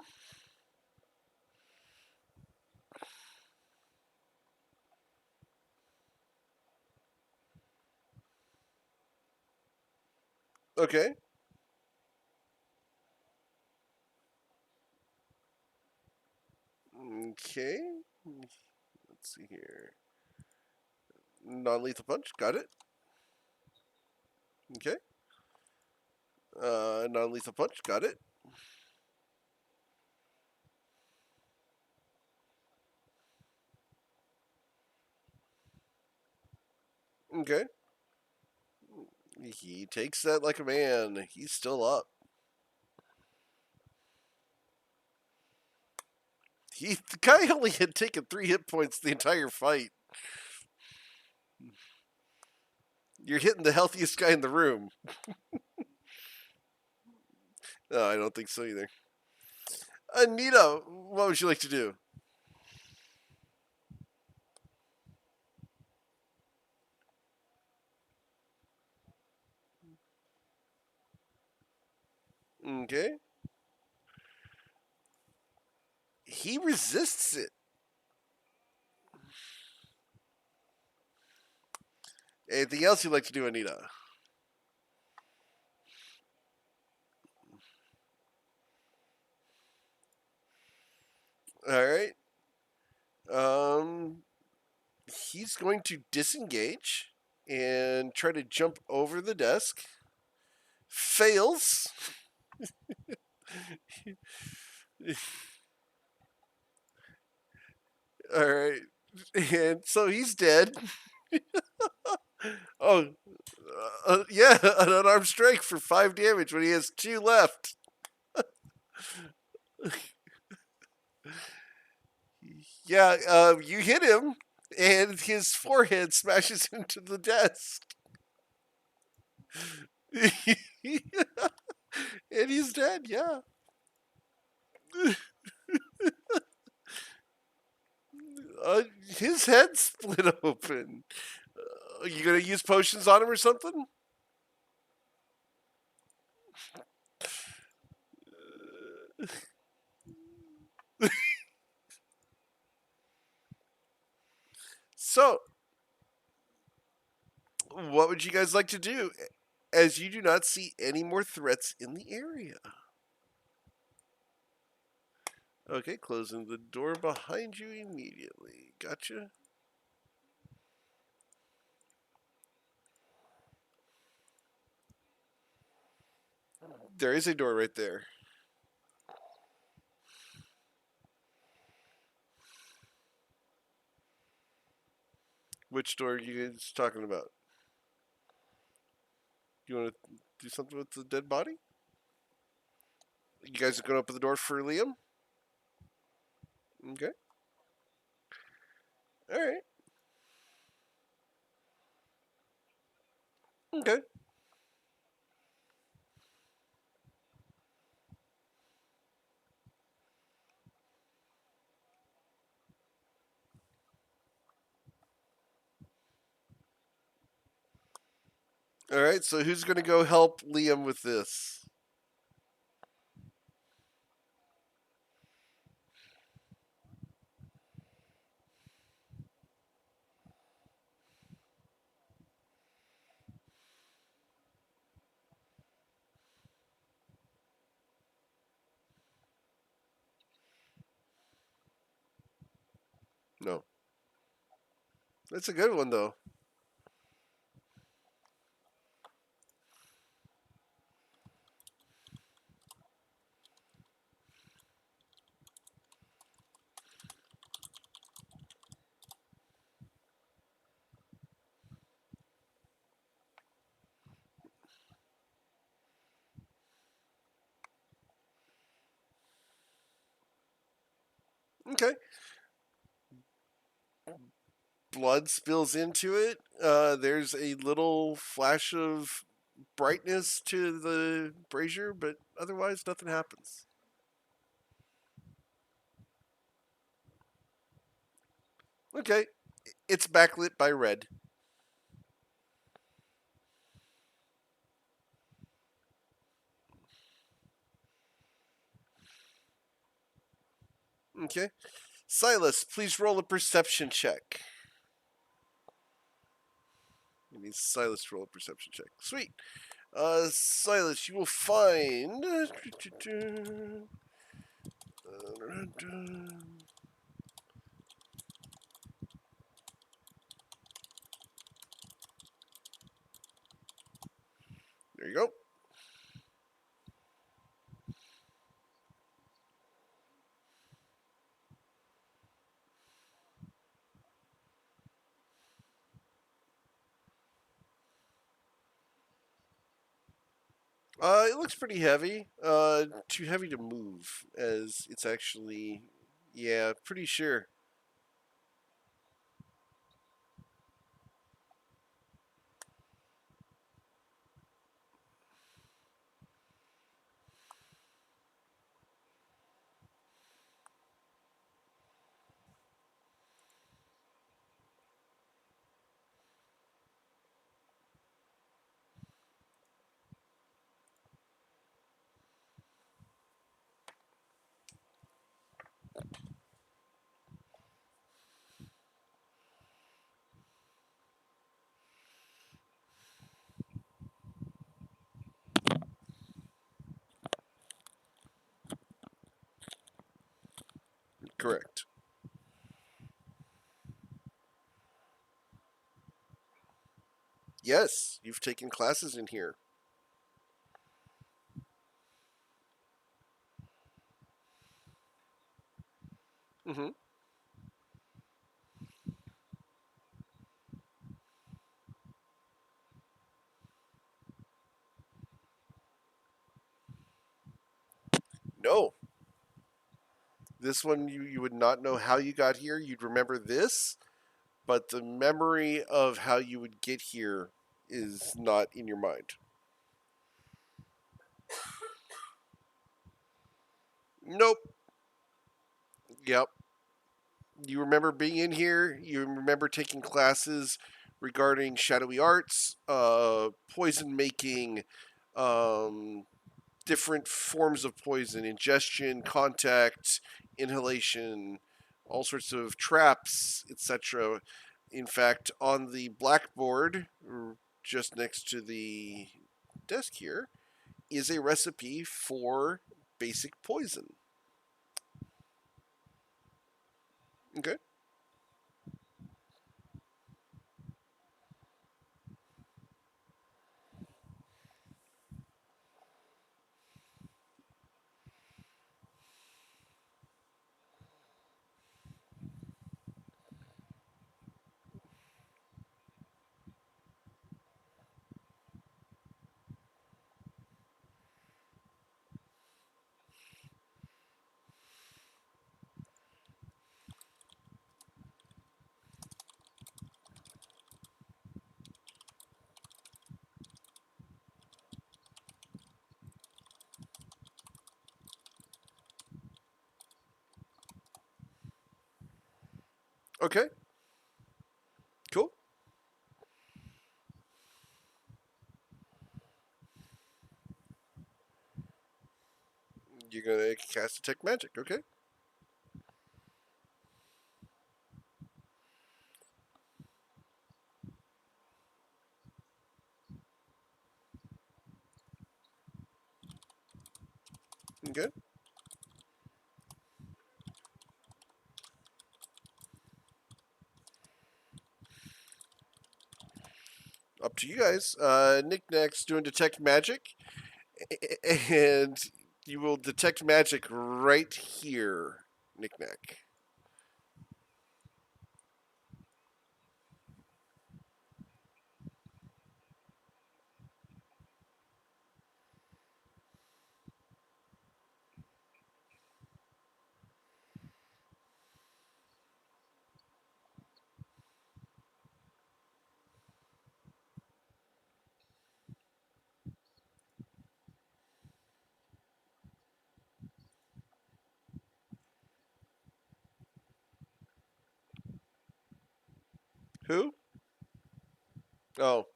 Okay. Okay. Let's see here. Non-lethal punch. Got it. Okay. Non-lethal punch. Got it. Okay. He takes that like a man. He's still up. The guy only had taken 3 hit points the entire fight. You're hitting the healthiest guy in the room. No, I don't think so either. Anita, what would you like to do? Okay. He resists it. Anything else you'd like to do, Anita? All right. He's going to disengage and try to jump over the desk. Fails. All right. And so he's dead. Oh, yeah, an unarmed strike for 5 damage when he has 2 left. Yeah, you hit him, and his forehead smashes into the desk. And he's dead, yeah. His head split open. You gonna use potions on him or something? So, what would you guys like to do? As you do not see any more threats in the area. Okay, closing the door behind you immediately. Gotcha. There is a door right there. Which door are you guys talking about? You want to do something with the dead body? You guys are going to open the door for Liam? Okay. All right. Okay. All right. So who's going to go help Liam with this? No. That's a good one though. Okay. Blood spills into it. There's a little flash of brightness to the brazier, but otherwise nothing happens. Okay. It's backlit by red. Okay. Silas, please roll a perception check. It means Silas roll a perception check. Sweet. Silas, you will find. There you go. It looks pretty heavy. Too heavy to move, as it's actually, yeah, pretty sure. Correct. Yes, you've taken classes in here. Mm-hmm. No, this one you would not know how you got here. You'd remember this, but the memory of how you would get here is not in your mind. Nope. Yep. You remember being in here. You remember taking classes regarding shadowy arts, poison making, um, different forms of poison: ingestion, contact, inhalation, all sorts of traps, etc. In fact, on the blackboard just next to the desk here is a recipe for basic poison. Okay. Okay. Cool. You're gonna cast detect magic. Okay. Okay. Up to you guys. Knickknack's doing detect magic, and you will detect magic right here, Knickknack. Who? Oh.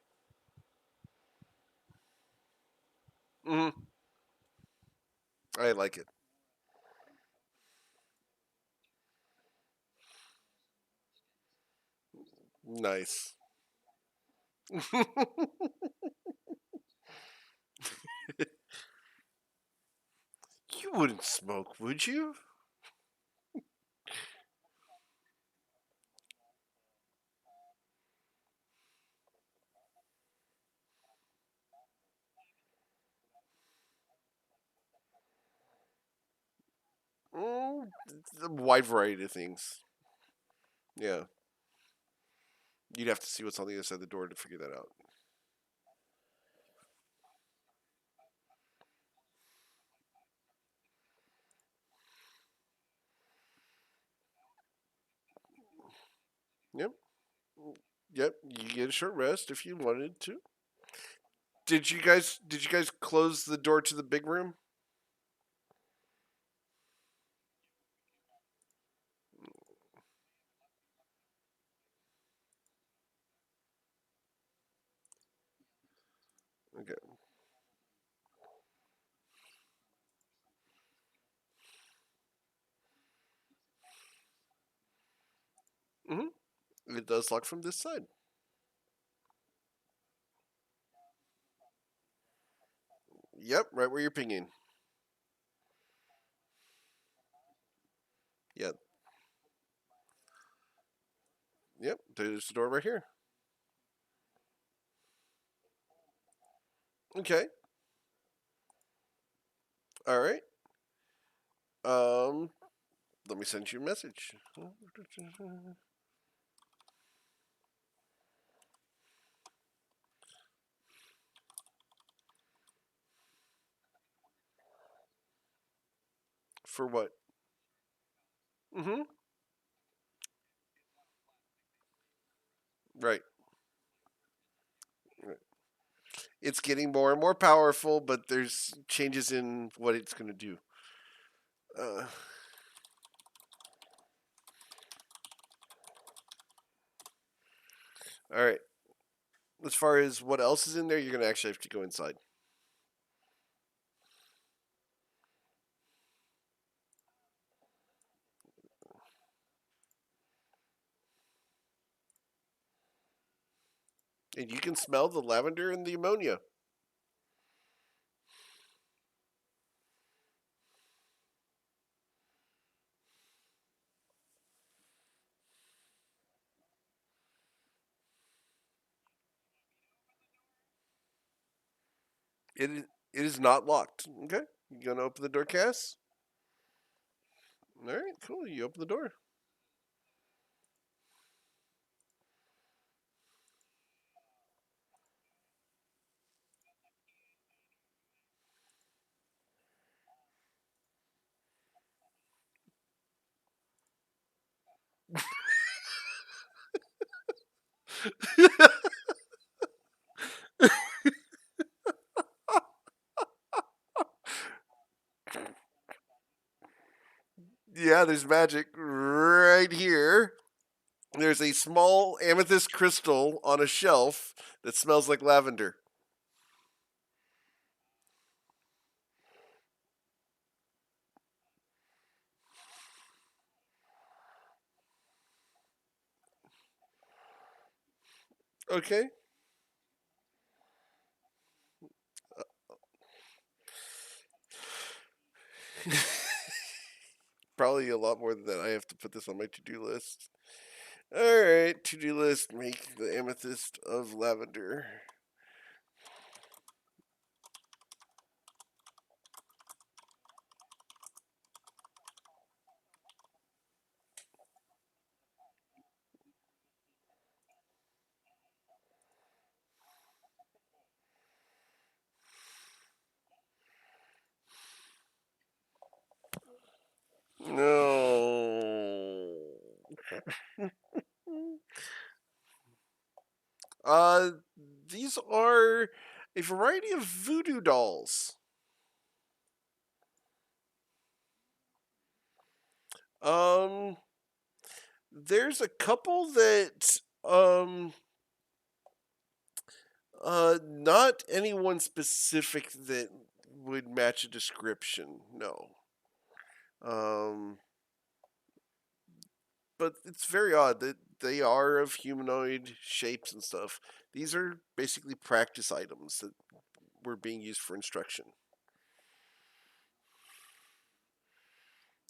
Mm-hmm. I like it. Nice. You wouldn't smoke, would you? A wide variety of things. Yeah. You'd have to see what's on the other side of the door to figure that out. Yep. Yep. You get a short rest if you wanted to. Did you guys close the door to the big room? Okay. It does lock from this side. Yep, right where you're pinging. Yep. Yep. There's the door right here. Okay. All right. Um, let me send you a message. For what? Mm-hmm. Right. Right. It's getting more and more powerful, but there's changes in what it's going to do. Uh, all right. As far as what else is in there, you're going to actually have to go inside. And you can smell the lavender and the ammonia. It is not locked. Okay, you gonna open the door, Cass? All right, cool. You open the door. Yeah, there's magic right here. There's a small amethyst crystal on a shelf that smells like lavender. Okay. Probably a lot more than that. I have to put this on my to-do list. All right, to-do list: make the amethyst of lavender. No. Uh, these are a variety of voodoo dolls. Um, there's a couple that not anyone specific that would match a description. No. Um, but it's very odd that they are of humanoid shapes and stuff. These are basically practice items that were being used for instruction.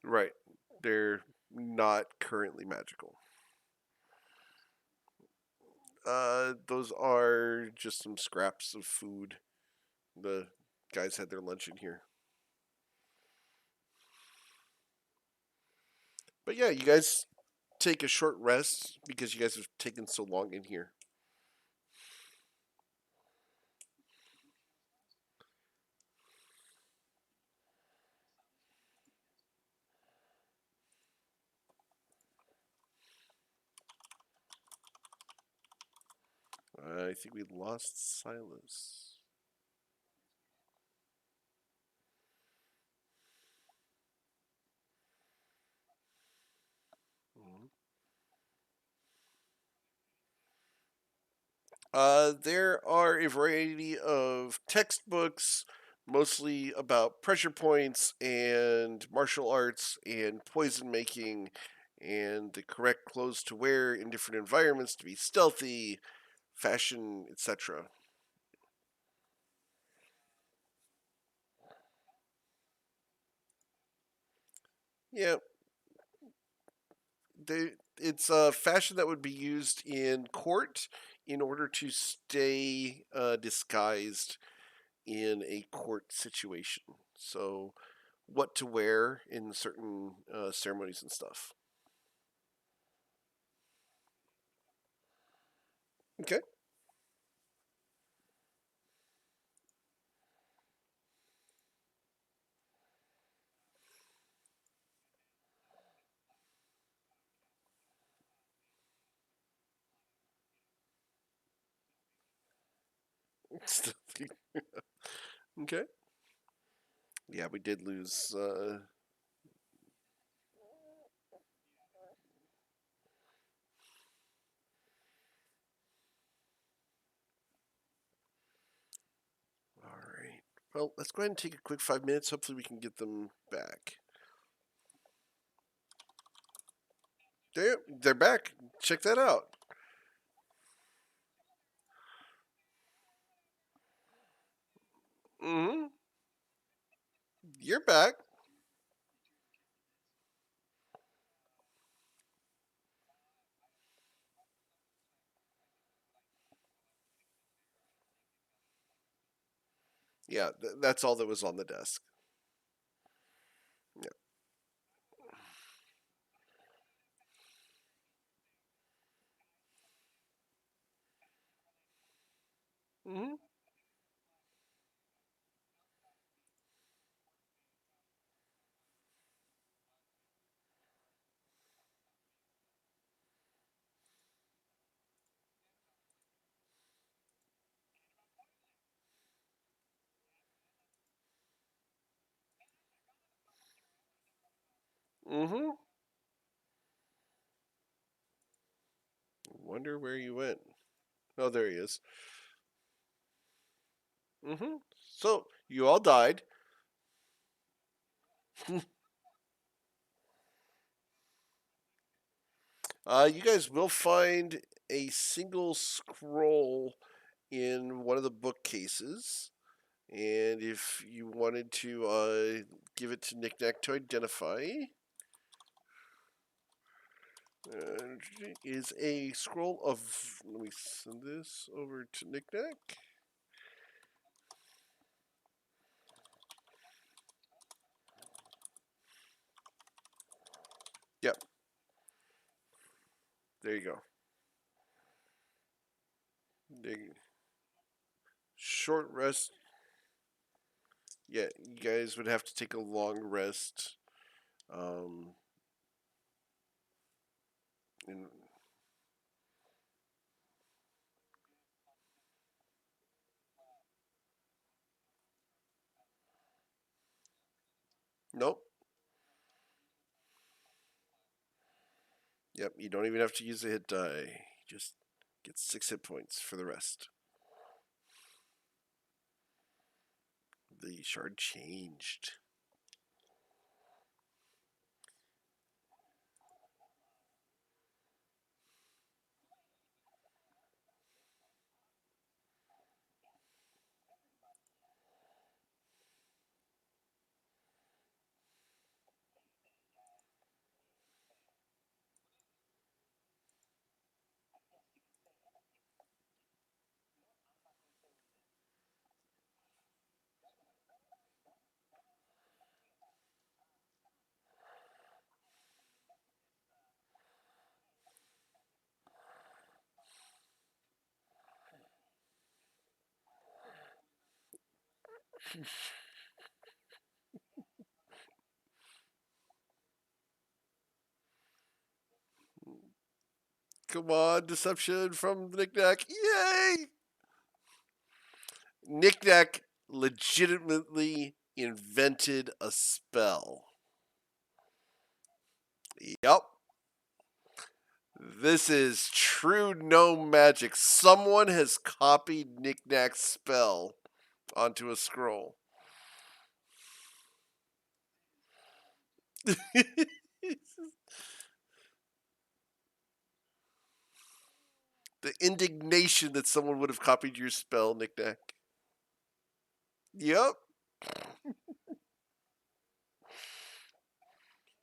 Right. They're not currently magical. Those are just some scraps of food. The guys had their lunch in here. But yeah, you guys take a short rest because you guys have taken so long in here. I think we lost Silas. Mhm. There are a variety of textbooks, mostly about pressure points and martial arts and poison making and the correct clothes to wear in different environments to be stealthy, fashion, etc. Yeah, it's a fashion that would be used in court in order to stay disguised in a court situation. So, what to wear in certain ceremonies and stuff. Okay. Okay. Yeah, we did lose. All right. Well, let's go ahead and take a quick 5 minutes. Hopefully, we can get them back. They're back. Check that out. Mm-hmm. You're back. Yeah, that's all that was on the desk. Yeah. Mm-hmm. Mm-hmm. Wonder where you went. Oh, there he is. Mm-hmm. So you all died. You guys will find a single scroll in one of the bookcases. And if you wanted to give it to Nick Nack to identify, is a scroll of. Let me send this over to Nick Nack. Yep, there you go. Short rest. Yeah, you guys would have to take a long rest. Um, and, nope. Yep, you don't even have to use a hit die. Just get 6 hit points for the rest. The shard changed. Come on, deception from Nick Nack. Yay! Nick Nack legitimately invented a spell. Yep. This is true no magic. Someone has copied Nick Nack's spell onto a scroll. The indignation that someone would have copied your spell, Nick Nack. Yep.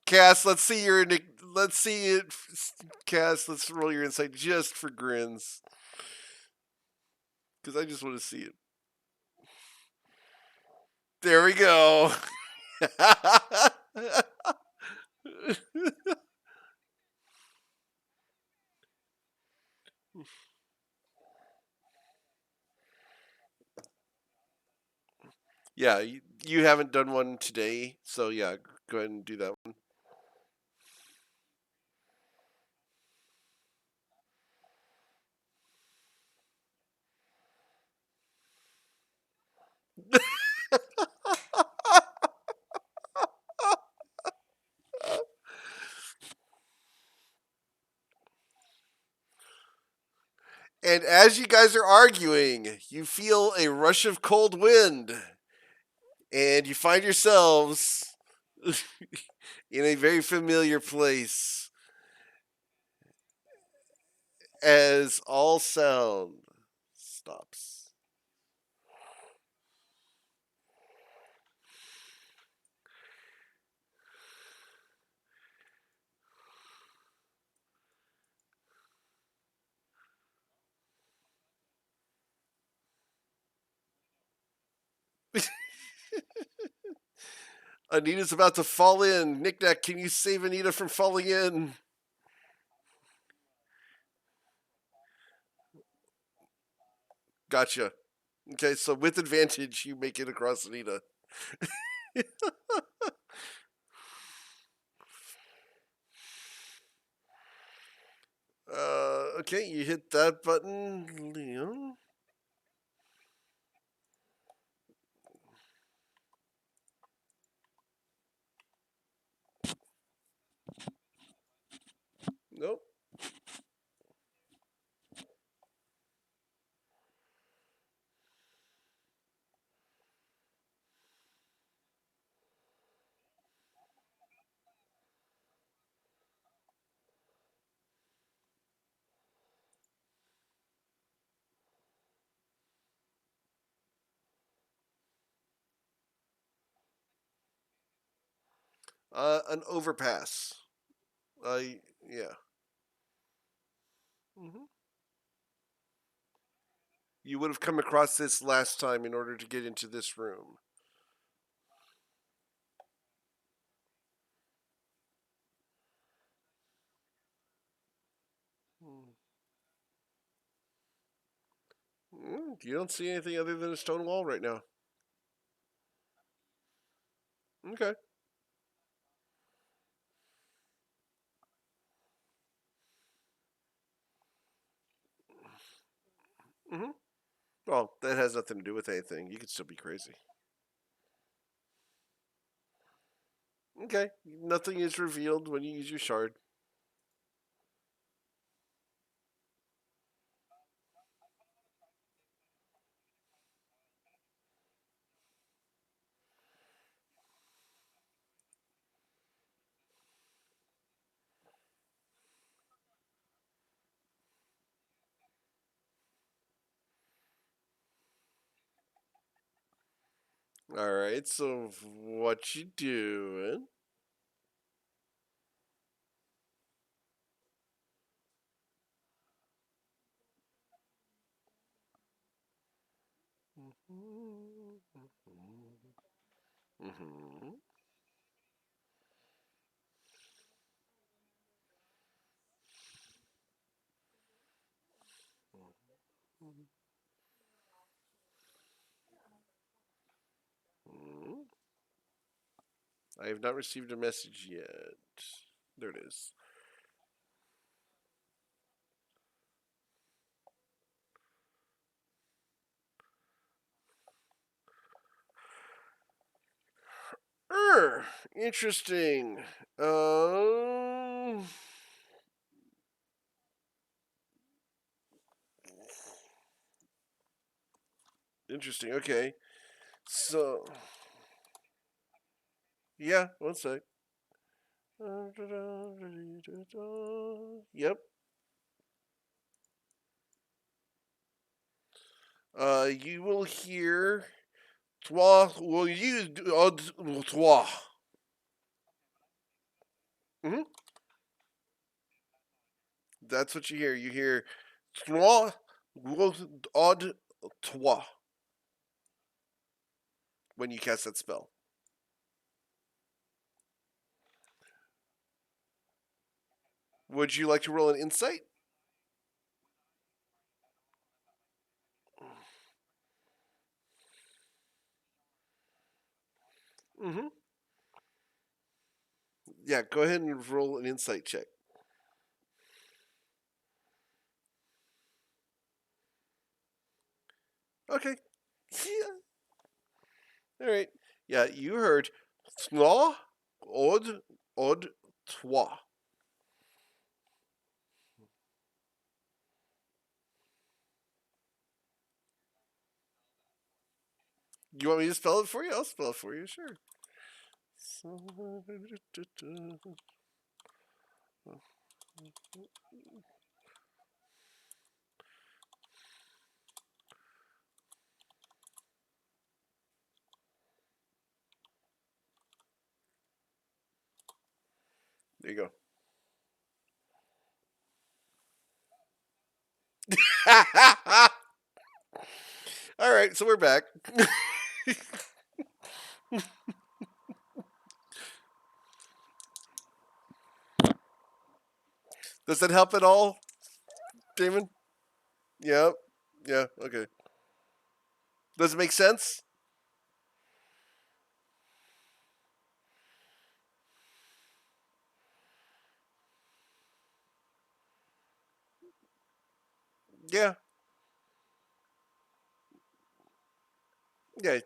Cass, let's see your let's see it. Cass, let's roll your insight just for grins, because I just want to see it. There we go. Yeah, you haven't done one today, so yeah, go ahead and do that one. And as you guys are arguing, you feel a rush of cold wind, and you find yourselves in a very familiar place as all sound stops. Anita's about to fall in. Knick-Knack, can you save Anita from falling in? Gotcha. Okay, so with advantage, you make it across Anita. Okay, you hit that button, Liam. Nope. An overpass. Yeah. Hmm. You would have come across this last time in order to get into this room. You don't see anything other than a stone wall right now. Okay. Hmm. Well, that has nothing to do with anything. You could still be crazy. Okay. Nothing is revealed when you use your shard. All right. So what you doing? Mm-hmm. Mm-hmm. I have not received a message yet. There it is. Interesting. Um, Interesting. Okay. So, yeah, one sec. Yep. You will hear toi. Will you od toi? Hmm. That's what you hear. You hear toi od toi when you cast that spell. Would you like to roll an insight? Mm-hmm. Yeah, go ahead and roll an insight check. Okay. Yeah. All right. Yeah, you heard toi od toi. You want me to spell it for you? I'll spell it for you, sure. There you go. All right, so we're back. Does that help at all, Damon? Yeah. Yeah. Okay. Does it make sense? Yeah. Yeah.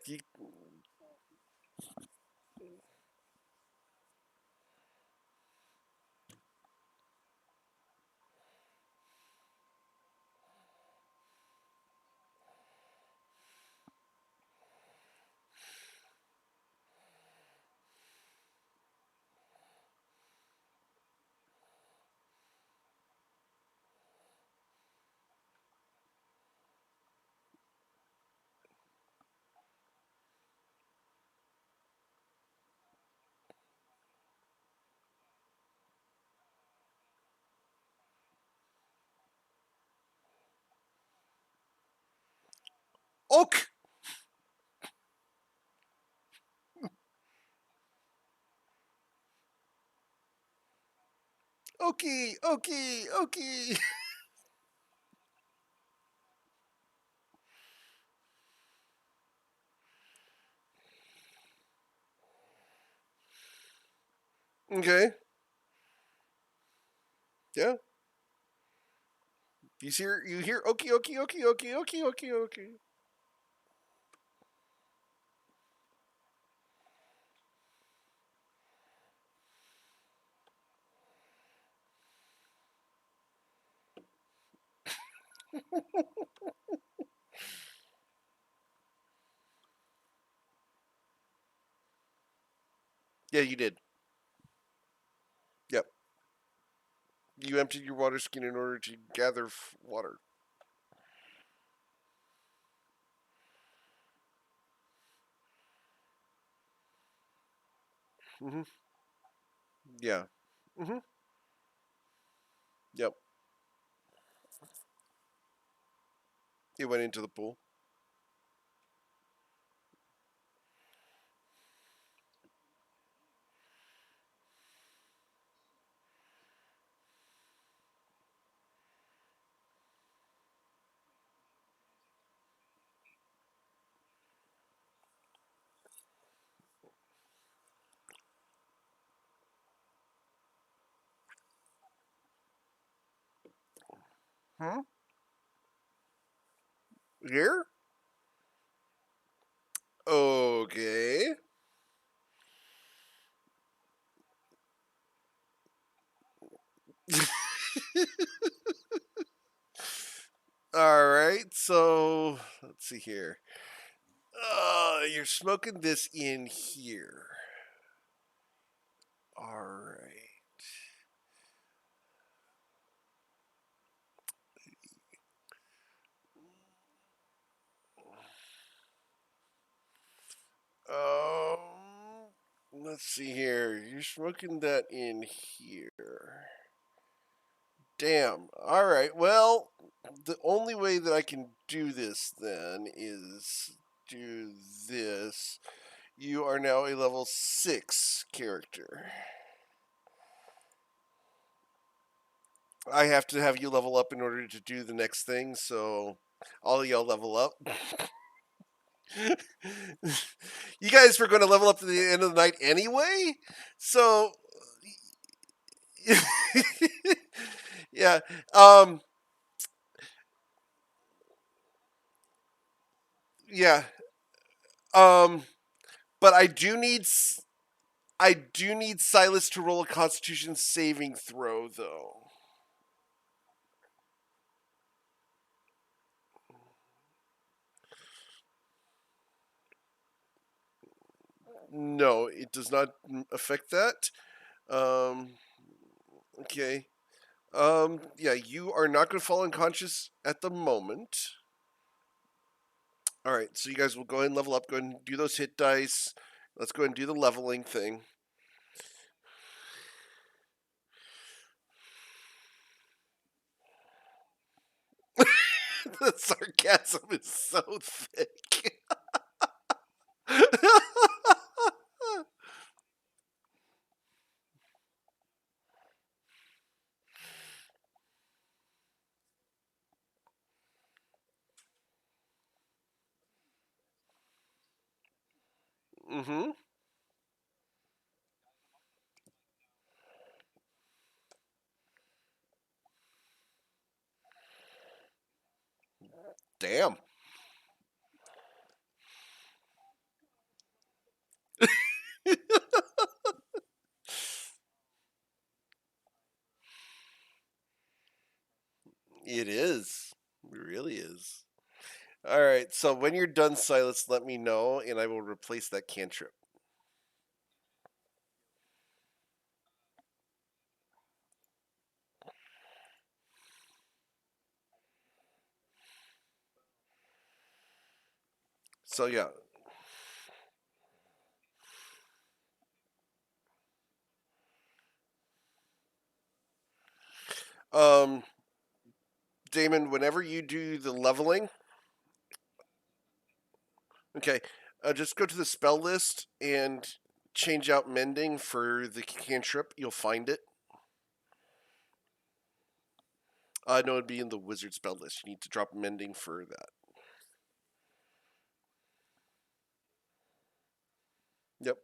Okay. Okay. Okay. Okay. Okay. Yeah. You hear? You hear? Okay. Okay. Okay. Okay. Okay. Okay. Okay. Yeah, you did. Yep. You emptied your water skin in order to gather water. Hmm. Yeah. Hmm. Yep. It went into the pool. Huh? Here? Okay. All right. So let's see here. You're smoking this in here. All right. Let's see here. You're smoking that in here. Damn. All right. Well, the only way that I can do this then is do this. You are now a level 6 character. I have to have you level up in order to do the next thing, so I'll yell level up. You guys were going to level up to the end of the night anyway, so yeah. Um, yeah. Um, but I do need Silas to roll a Constitution saving throw, though. No, it does not affect that. Um, okay. Yeah, you are not going to fall unconscious at the moment. All right, so you guys will go ahead and level up. Go ahead and do those hit dice. Let's go ahead and do the leveling thing. The sarcasm is so thick. Mm-hmm. Damn. It is. It really is. All right. So when you're done, Silas, let me know, and I will replace that cantrip. So yeah. Um, Damon, whenever you do the leveling, okay, just go to the spell list and change out mending for the cantrip. You'll find it. No, it'd be in the wizard spell list. You need to drop mending for that. Yep.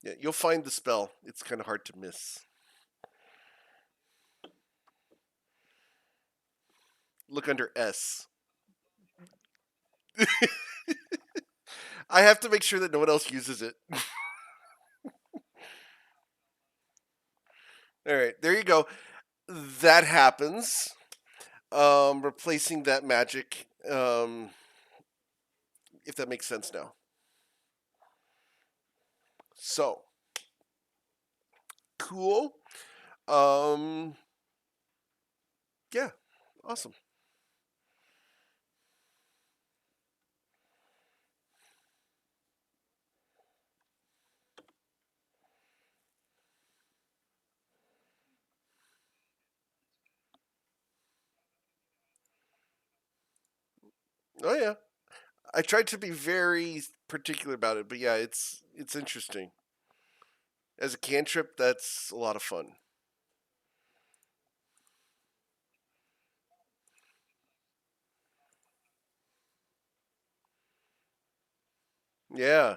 Yeah, you'll find the spell. It's kind of hard to miss. Look under S. I have to make sure that no one else uses it. All right, there you go. That happens. Replacing that magic. If that makes sense now. So cool. Um, yeah, awesome. Oh yeah, I tried to be very particular about it, but yeah, it's interesting. As a cantrip, that's a lot of fun. Yeah,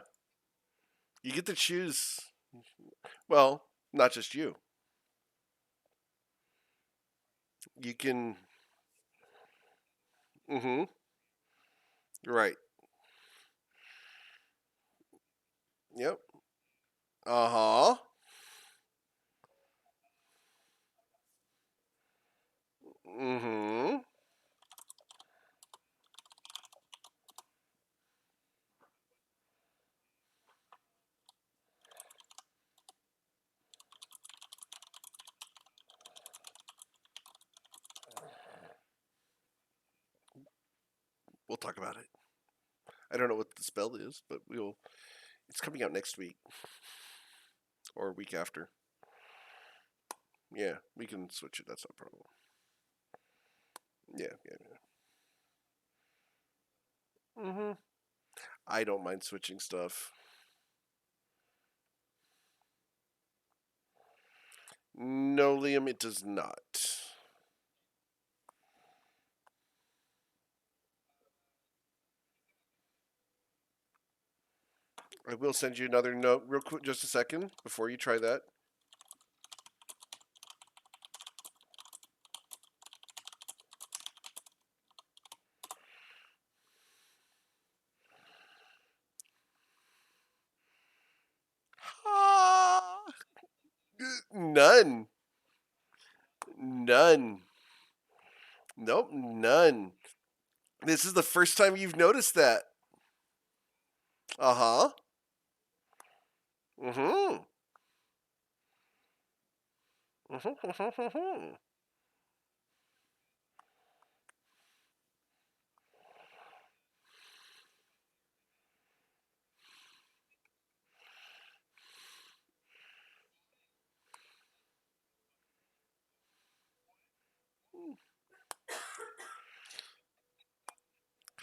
you get to choose. Well, not just you. You can. Mm-hmm. Right. Yep. Uh huh. Mm-hmm. We'll talk about it. I don't know what the spell is, but we'll. It's coming out next week or a week after. Yeah, we can switch it. That's no problem. Yeah, yeah. Mm-hmm. I don't mind switching stuff. No, Liam, it does not. I will send you another note real quick, just a second, before you try that. Ah, none. None. Nope, none. This is the first time you've noticed that. Uh huh. Mm hmm. Mm-hmm.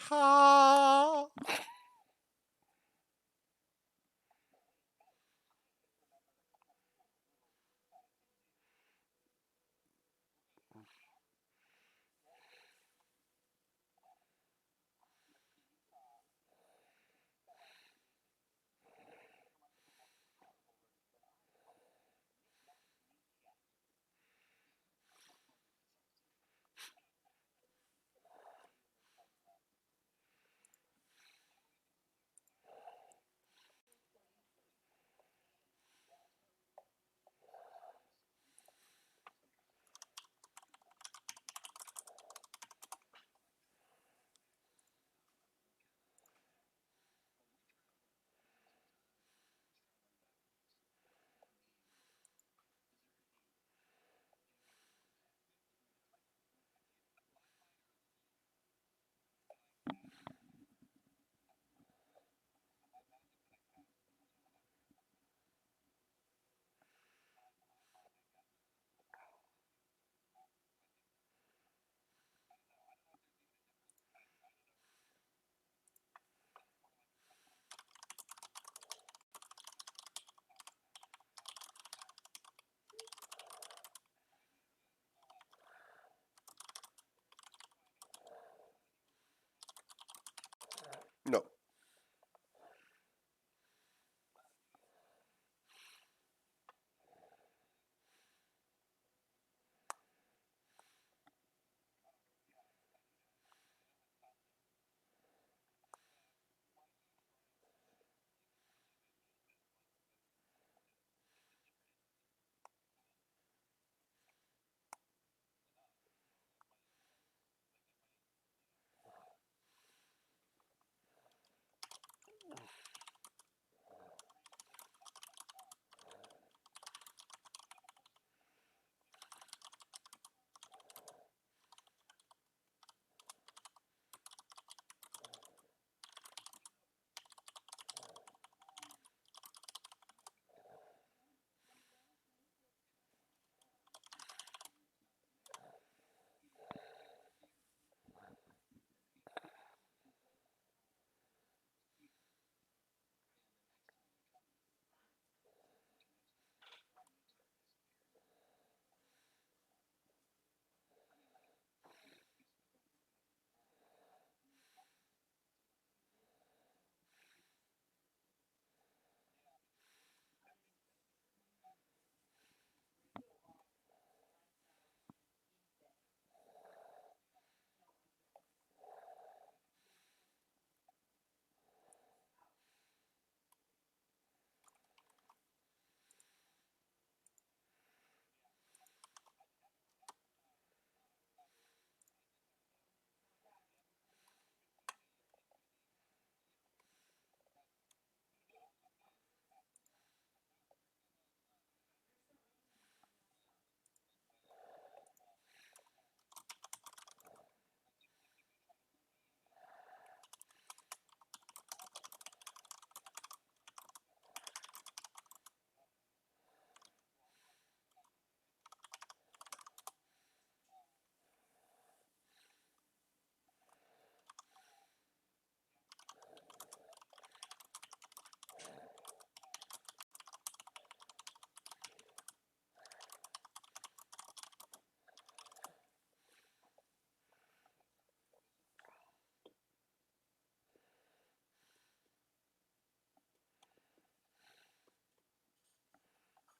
Ha.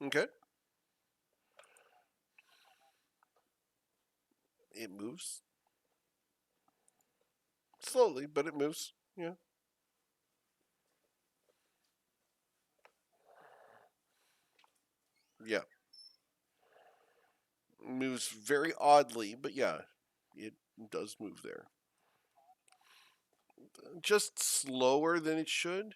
Okay. It moves slowly, but it moves. Yeah. Yeah. It moves very oddly, but yeah, it does move there. Just slower than it should.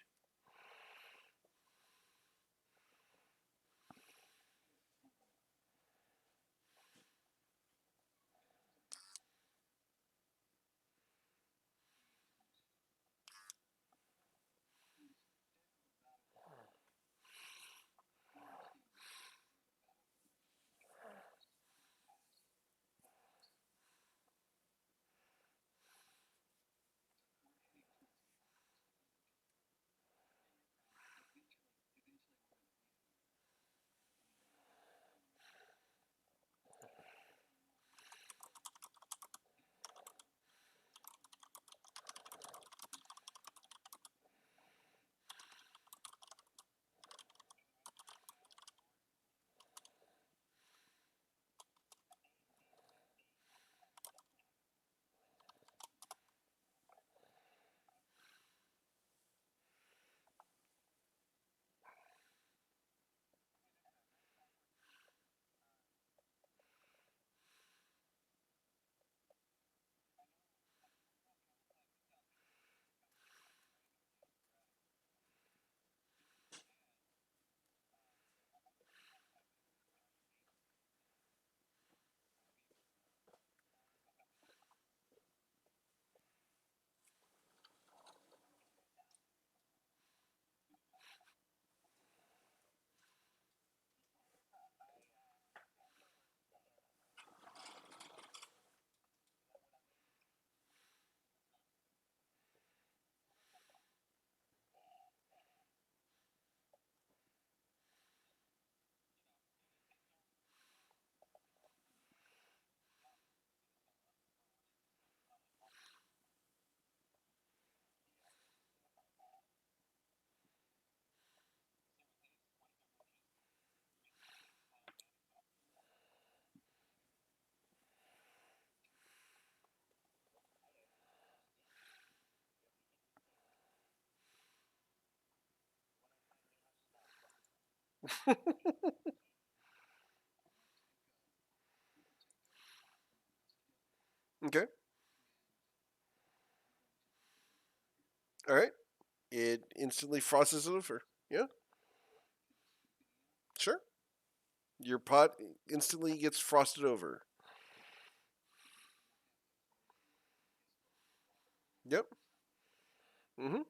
Okay. All right. It instantly frosts it over. Yeah. Sure. Your pot instantly gets frosted over. Yep. Mm-hmm.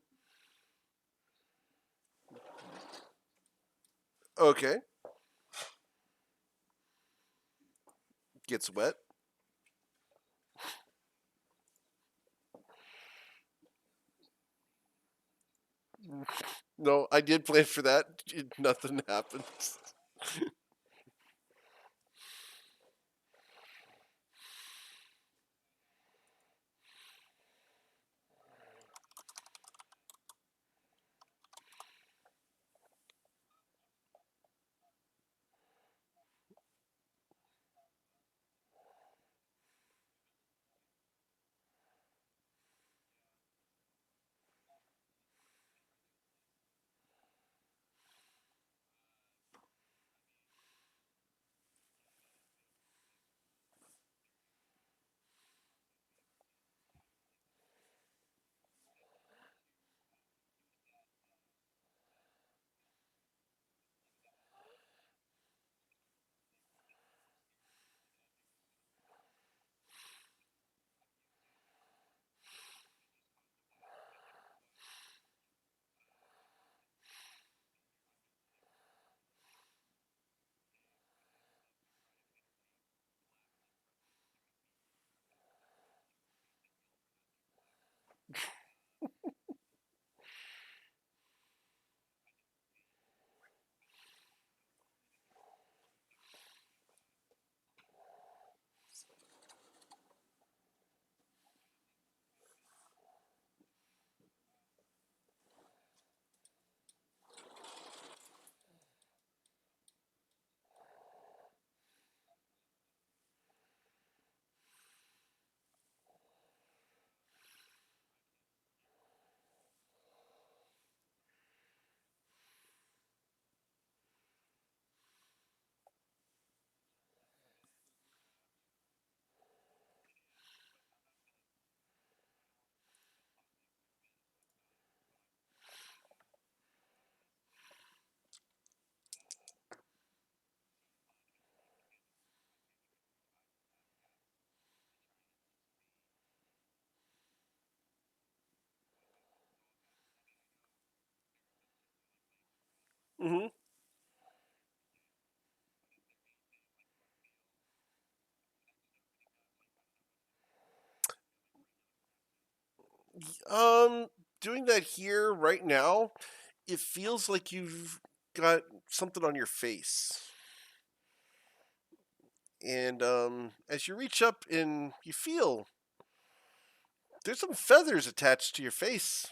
Okay. Gets wet. No, I did plan for that. Nothing happens. Um, doing that here right now, it feels like you've got something on your face. And as you reach up and you feel there's some feathers attached to your face.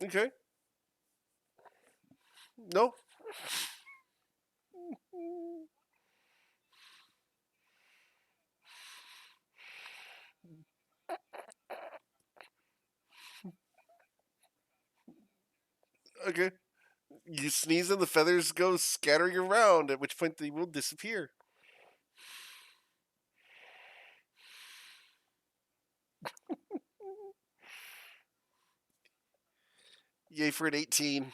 Okay. No. Okay. You sneeze and the feathers go scattering around, at which point they will disappear. Yay for an 18.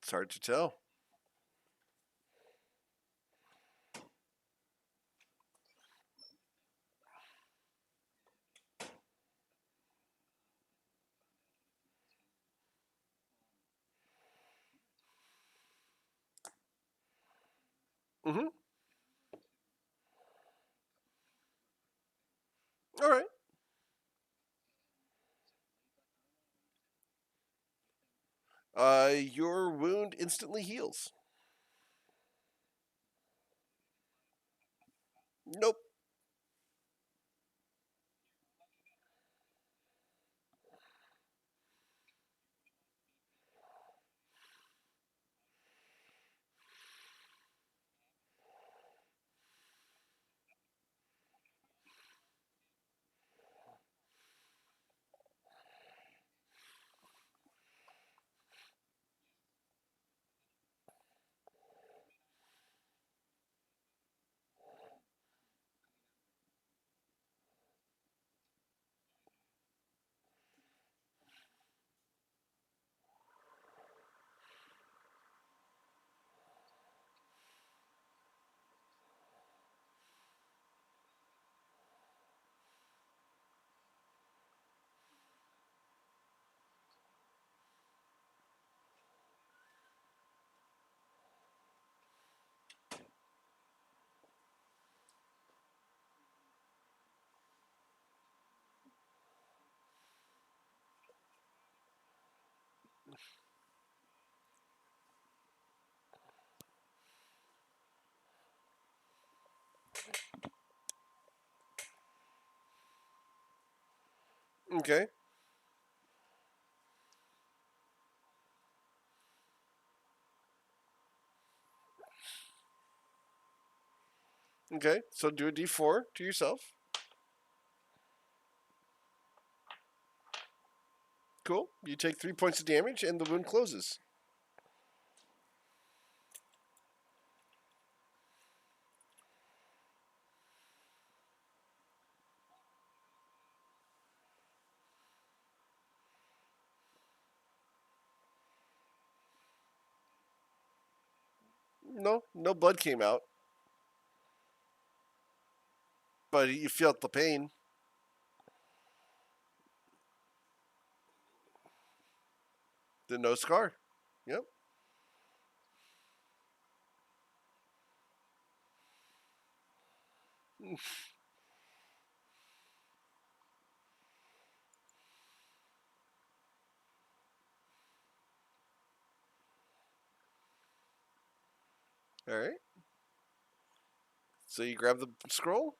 It's hard to tell. Mm-hmm. All right. Your wound instantly heals. Nope. Okay. Okay. So do a d4 to yourself. Cool. You take 3 points of damage and the wound closes. No, no blood came out, but you felt the pain. The no scar. Yep. All right. So you grab the scroll.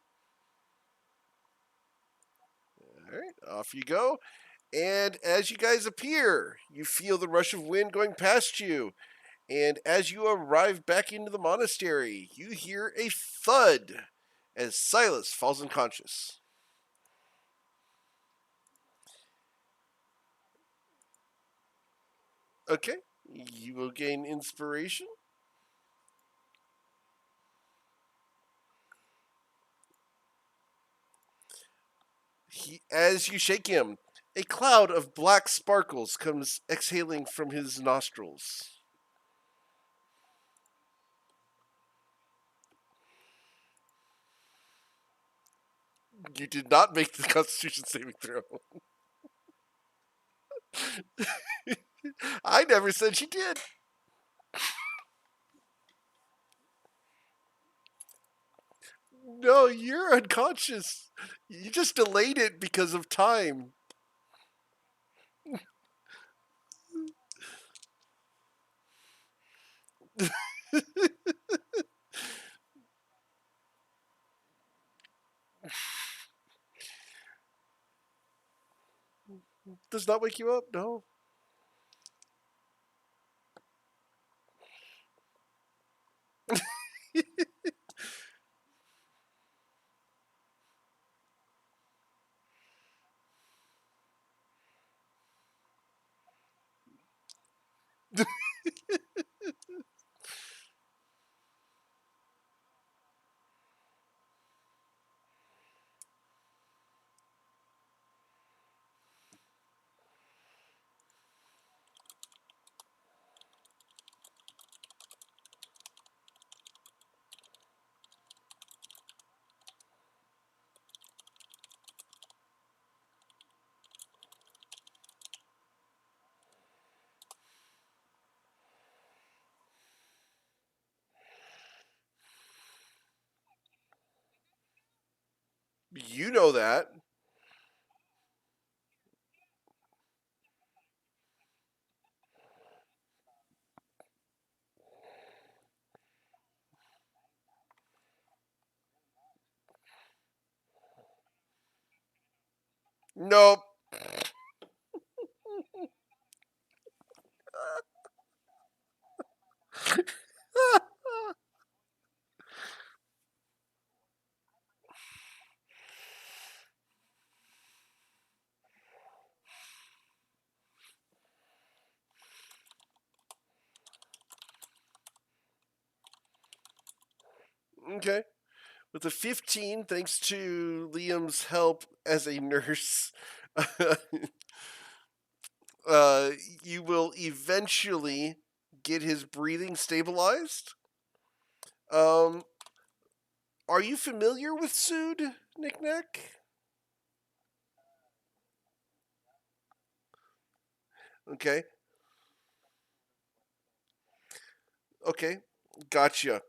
All right. Off you go. And as you guys appear, you feel the rush of wind going past you. And as you arrive back into the monastery, you hear a thud as Silas falls unconscious. Okay. You will gain inspiration. As you shake him, a cloud of black sparkles comes exhaling from his nostrils. You did not make the Constitution saving throw. I never said you did. No, you're unconscious. You just delayed it because of time. Does not wake you up? No. You know that. Nope. Okay. With a 15, thanks to Liam's help as a nurse, uh, you will eventually get his breathing stabilized. Um, are you familiar with Sood, Knick-Knack? Okay. Okay. Gotcha.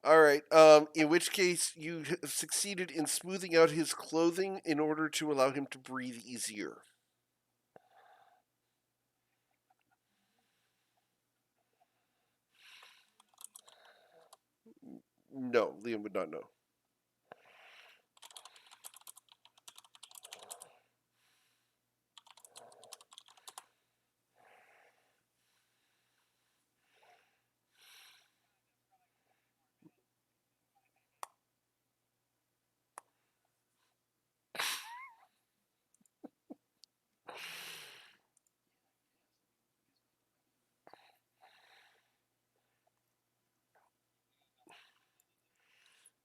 All right. In which case, you have succeeded in smoothing out his clothing in order to allow him to breathe easier. No, Liam would not know.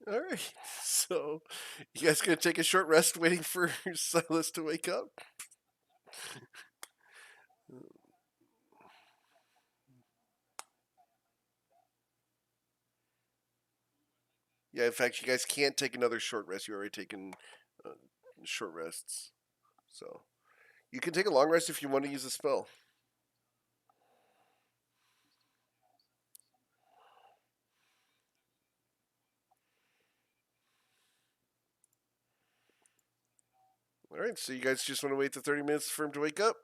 All right. So, you guys gonna take a short rest, waiting for Silas to wake up? Yeah. In fact, you guys can't take another short rest. You already taken uh, short rests. So you can take a long rest if you want to use a spell. All right. So you guys just want to wait the 30 minutes for him to wake up?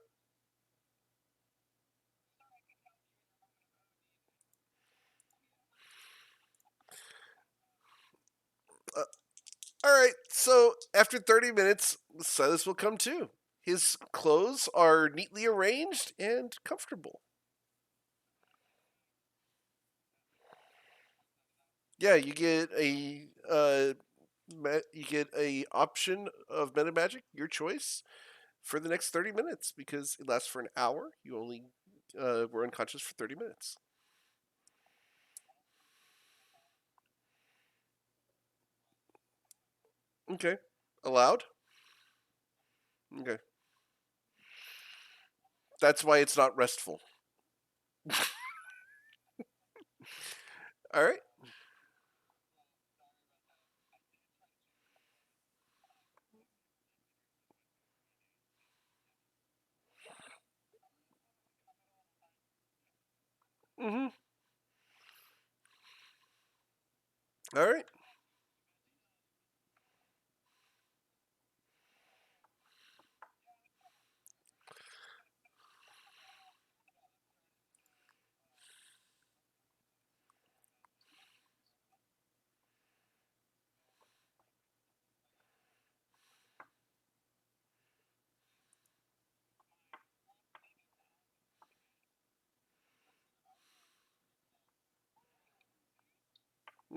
Uh, all right. So after 30 minutes, Silas will come to. His clothes are neatly arranged and comfortable. Yeah, you get a option of meta magic, your choice, for the next 30 minutes because it lasts for an hour. You only were unconscious for 30 minutes. Okay. Allowed? Okay. That's why it's not restful. All right. Mm-hmm. All right.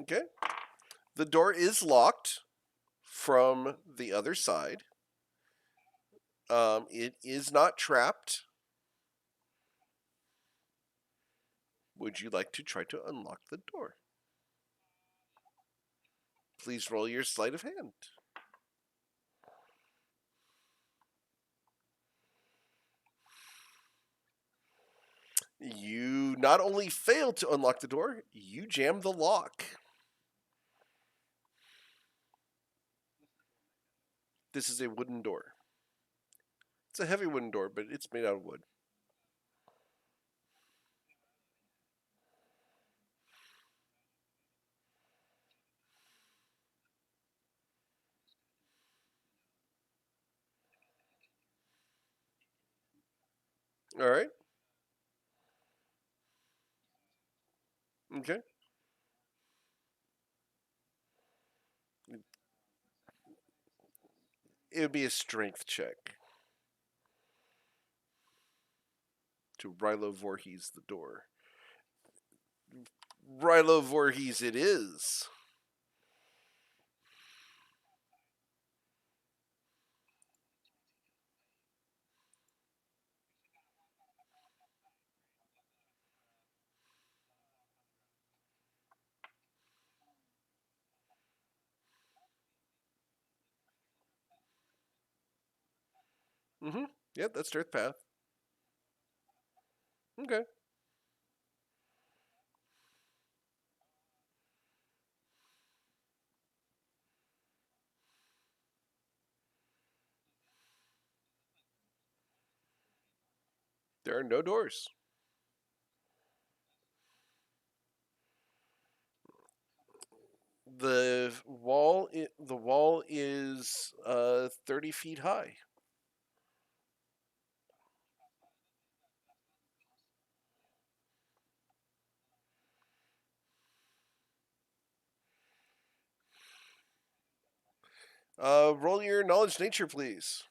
Okay. The door is locked from the other side. It is not trapped. Would you like to try to unlock the door? Please roll your sleight of hand. You not only fail to unlock the door, you jam the lock. This is a wooden door. It's a heavy wooden door, but it's made out of wood. All right. Okay. It would be a strength check to Rilo Voorhees the door. Rilo Voorhees it is. Mm-hmm. Yep, that's Earth Path. Okay. There are no doors. The wall is 30 feet high. Roll your knowledge nature, please.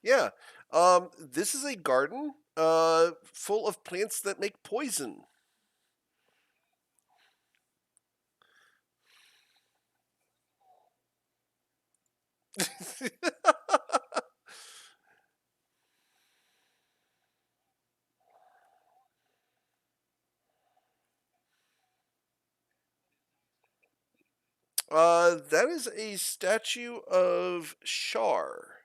Yeah. This is a garden full of plants that make poison. That is a statue of Shar.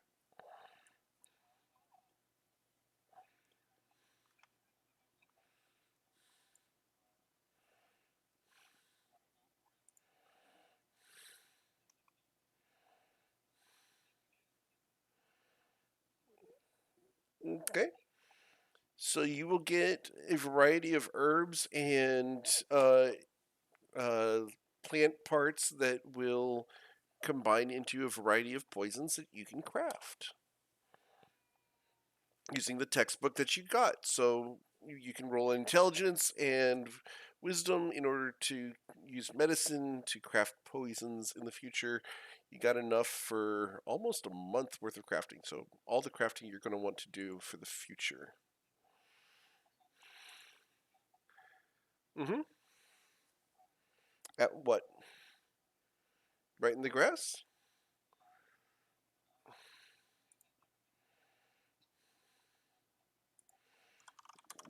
Okay. So you will get a variety of herbs and uh, plant parts that will combine into a variety of poisons that you can craft using the textbook that you got. So you can roll intelligence and wisdom in order to use medicine to craft poisons in the future. You got enough for almost a month worth of crafting. So all the crafting you're going to want to do for the future. Mm-hmm. At what? Right in the grass?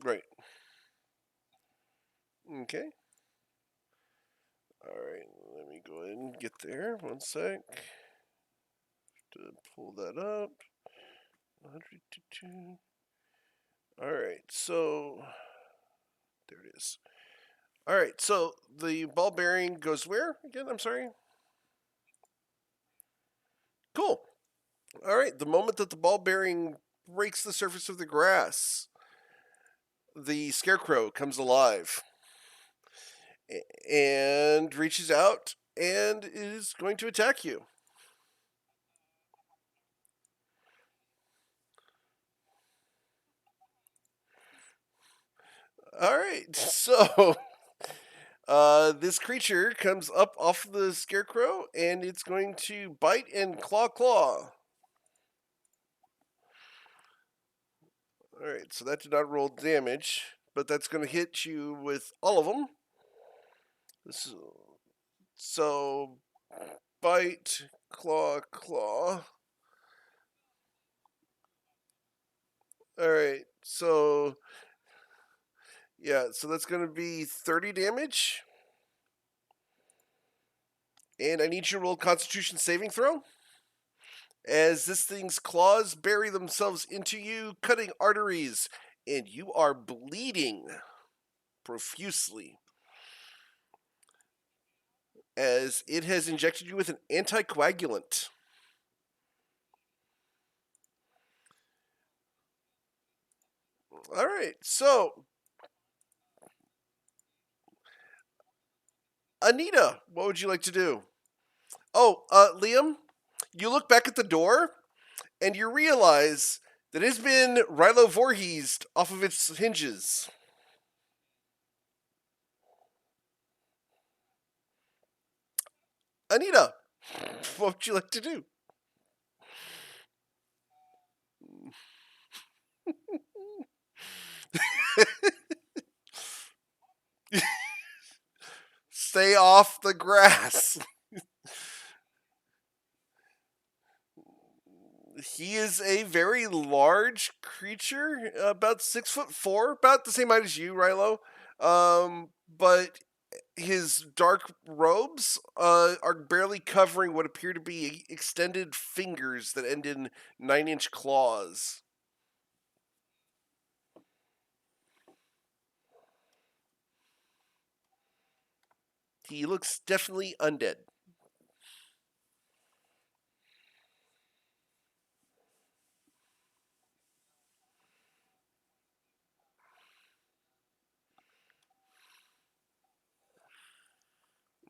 Right. Okay. Alright, let me go ahead and get there. One sec. To pull that up. 102. Alright, so there it is. Alright, so the ball bearing goes where again? I'm sorry. Cool. Alright, the moment that the ball bearing breaks the surface of the grass, the scarecrow comes alive and reaches out and is going to attack you. All right, so this creature comes up off the scarecrow and it's going to bite and claw. All right, so that did not roll damage, but that's going to hit you with all of them. So bite, claw. All right, so yeah, so that's going to be 30 damage. And I need you to roll Constitution saving throw. As this thing's claws bury themselves into you, cutting arteries, and you are bleeding profusely. As it has injected you with an anticoagulant. All right, so Anita, what would you like to do? Oh, Liam, you look back at the door and you realize that it's been Rilo Voorhees off of its hinges. Anita, what would you like to do? Stay off the grass. He is a very large creature, about 6'4", about the same height as you, Rilo. But his dark robes are barely covering what appear to be extended fingers that end in 9-inch claws. He looks definitely undead.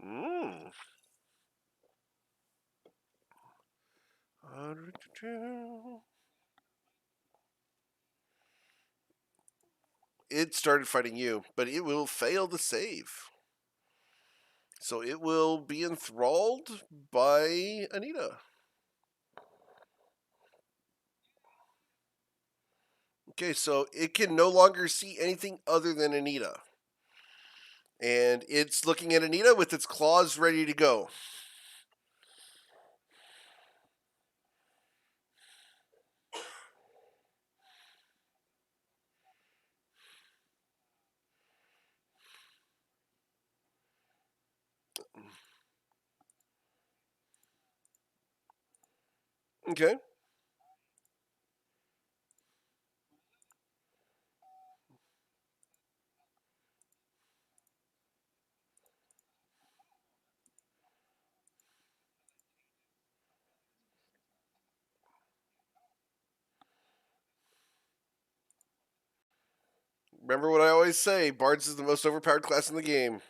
Mm. It started fighting you, but it will fail to save. So it will be enthralled by Anita. Okay, so it can no longer see anything other than Anita. And it's looking at Anita with its claws ready to go. Okay. Remember what I always say, Bards is the most overpowered class in the game.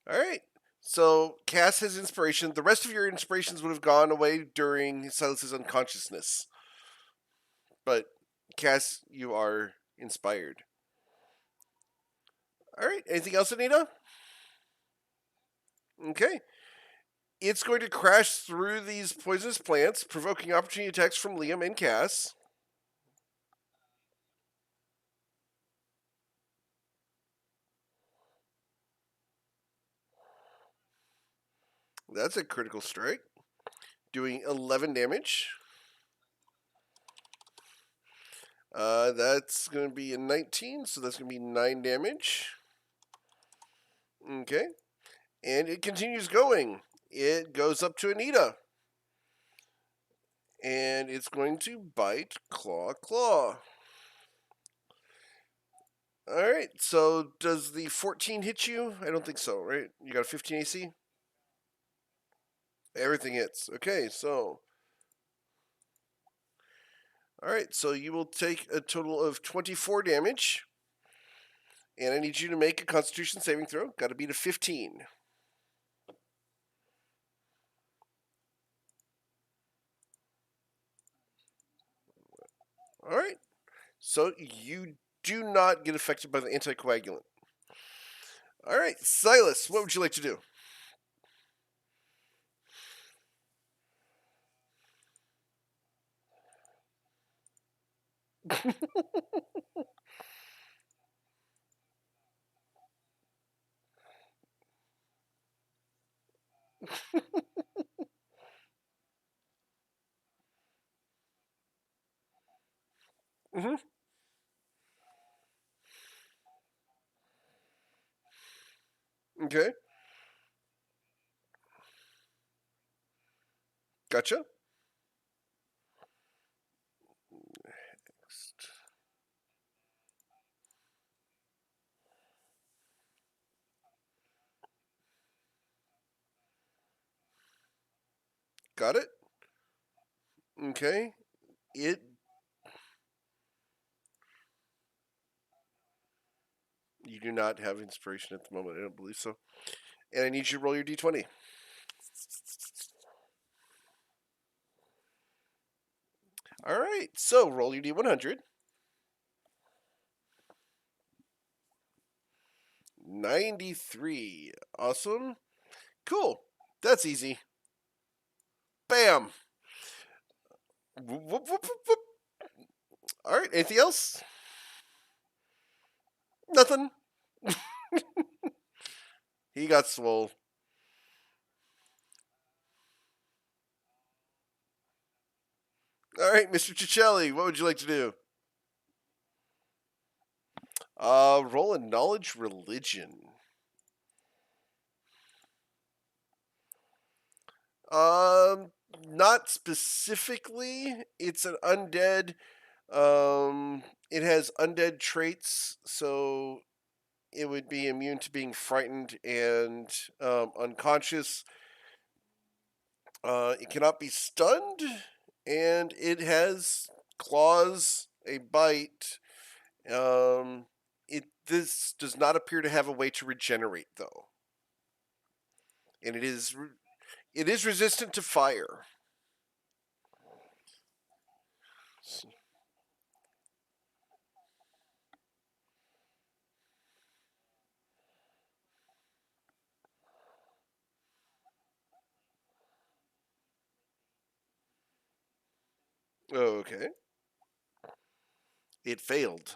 All right. So Cass has inspiration. The rest of your inspirations would have gone away during Silas's unconsciousness. But Cass, you are inspired. All right. Anything else, Anita? Okay. It's going to crash through these poisonous plants, provoking opportunity attacks from Liam and Cass. That's a critical strike, doing 11 damage. That's going to be a 19, so that's going to be 9 damage. Okay. And it continues going. It goes up to Anita. And it's going to bite, claw, claw. Alright, so does the 14 hit you? I don't think so, right? You got a 15 AC? Everything hits. Okay, so. Alright, so you will take a total of 24 damage. And I need you to make a Constitution saving throw. Got to beat a 15. Alright, so you do not get affected by the anticoagulant. Alright, Silas, what would you like to do? Mm-hmm. Okay, gotcha. Next. Got it. Okay, it. You do not have inspiration at the moment. I don't believe so. And I need you to roll your d20. All right, so roll your d100. 93. Awesome. Cool. That's easy. Bam. Whoop, whoop, whoop, whoop. All right, anything else? Nothing. He got swole. All right, Mr. Cicelli, what would you like to do? Roll a knowledge religion. Um, Not specifically. It's an undead. It has undead traits, so it would be immune to being frightened and unconscious. It cannot be stunned, and it has claws, a bite. This does not appear to have a way to regenerate, though, and it is resistant to fire. Okay, it failed.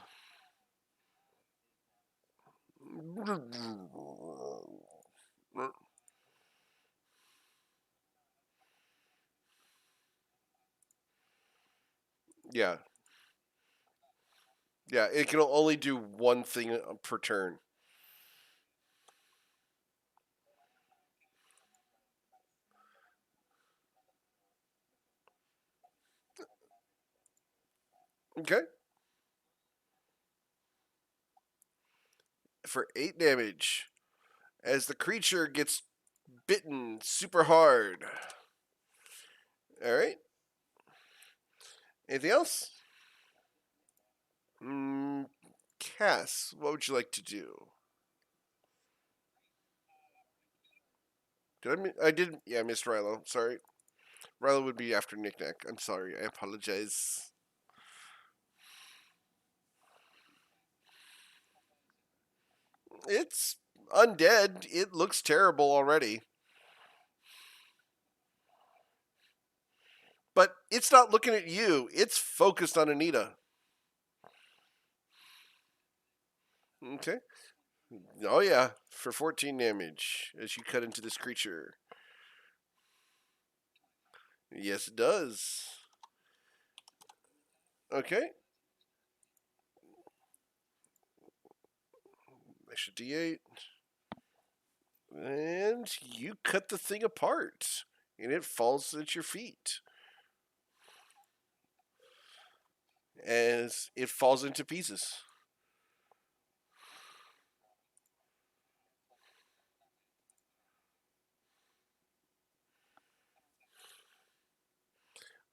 Yeah, yeah. It can only do one thing per turn. Okay, for 8 damage, as the creature gets bitten super hard. All right. Anything else? Cass, what would you like to do? I did. Yeah, I missed Rilo. Sorry. Rilo would be after Nick Nack. I'm sorry. I apologize. It's undead. It looks terrible already. But it's not looking at you. It's focused on Anita. Okay. Oh yeah, for 14 damage as you cut into this creature. Yes, it does. Okay. Extra D8. And you cut the thing apart. And it falls at your feet. As it falls into pieces.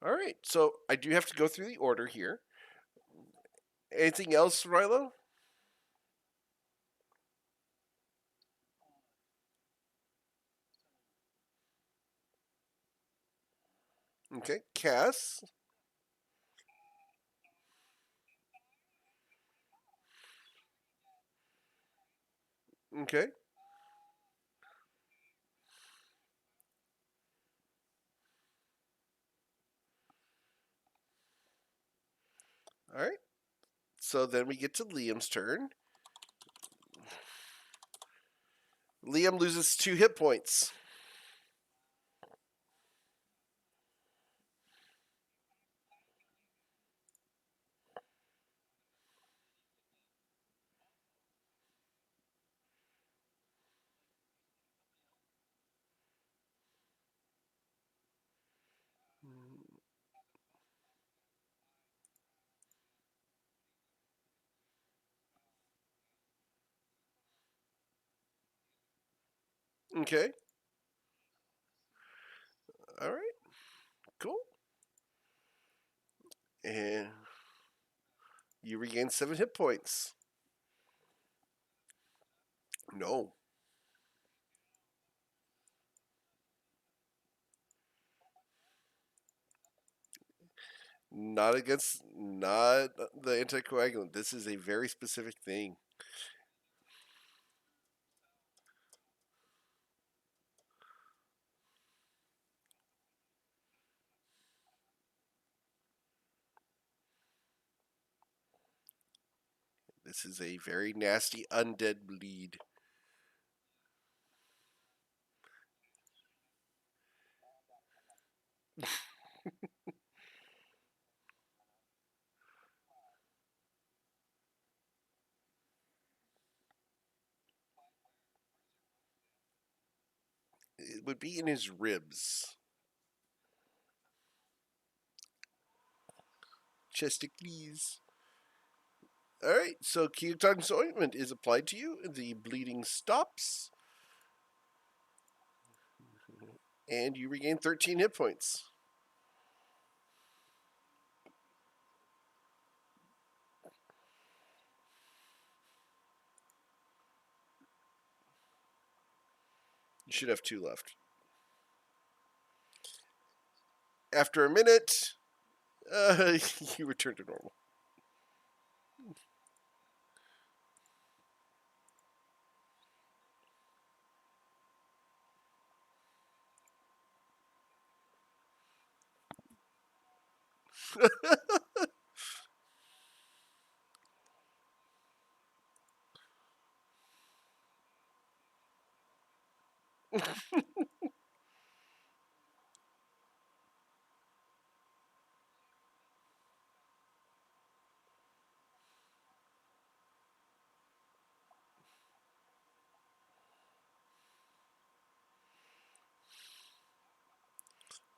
All right, so I do have to go through the order here. Anything else, Rilo? Okay, Cass. Okay, all right. So then we get to Liam's turn. Liam loses 2 hit points. Okay, all right, cool. And you regain 7 hit points. No, not the anticoagulant. This is a very specific thing. This is a very nasty undead bleed. It would be in his ribs. Chesticles. All right, so Keoton's ointment is applied to you. The bleeding stops, and you regain 13 hit points. You should have 2 left. After a minute, you return to normal.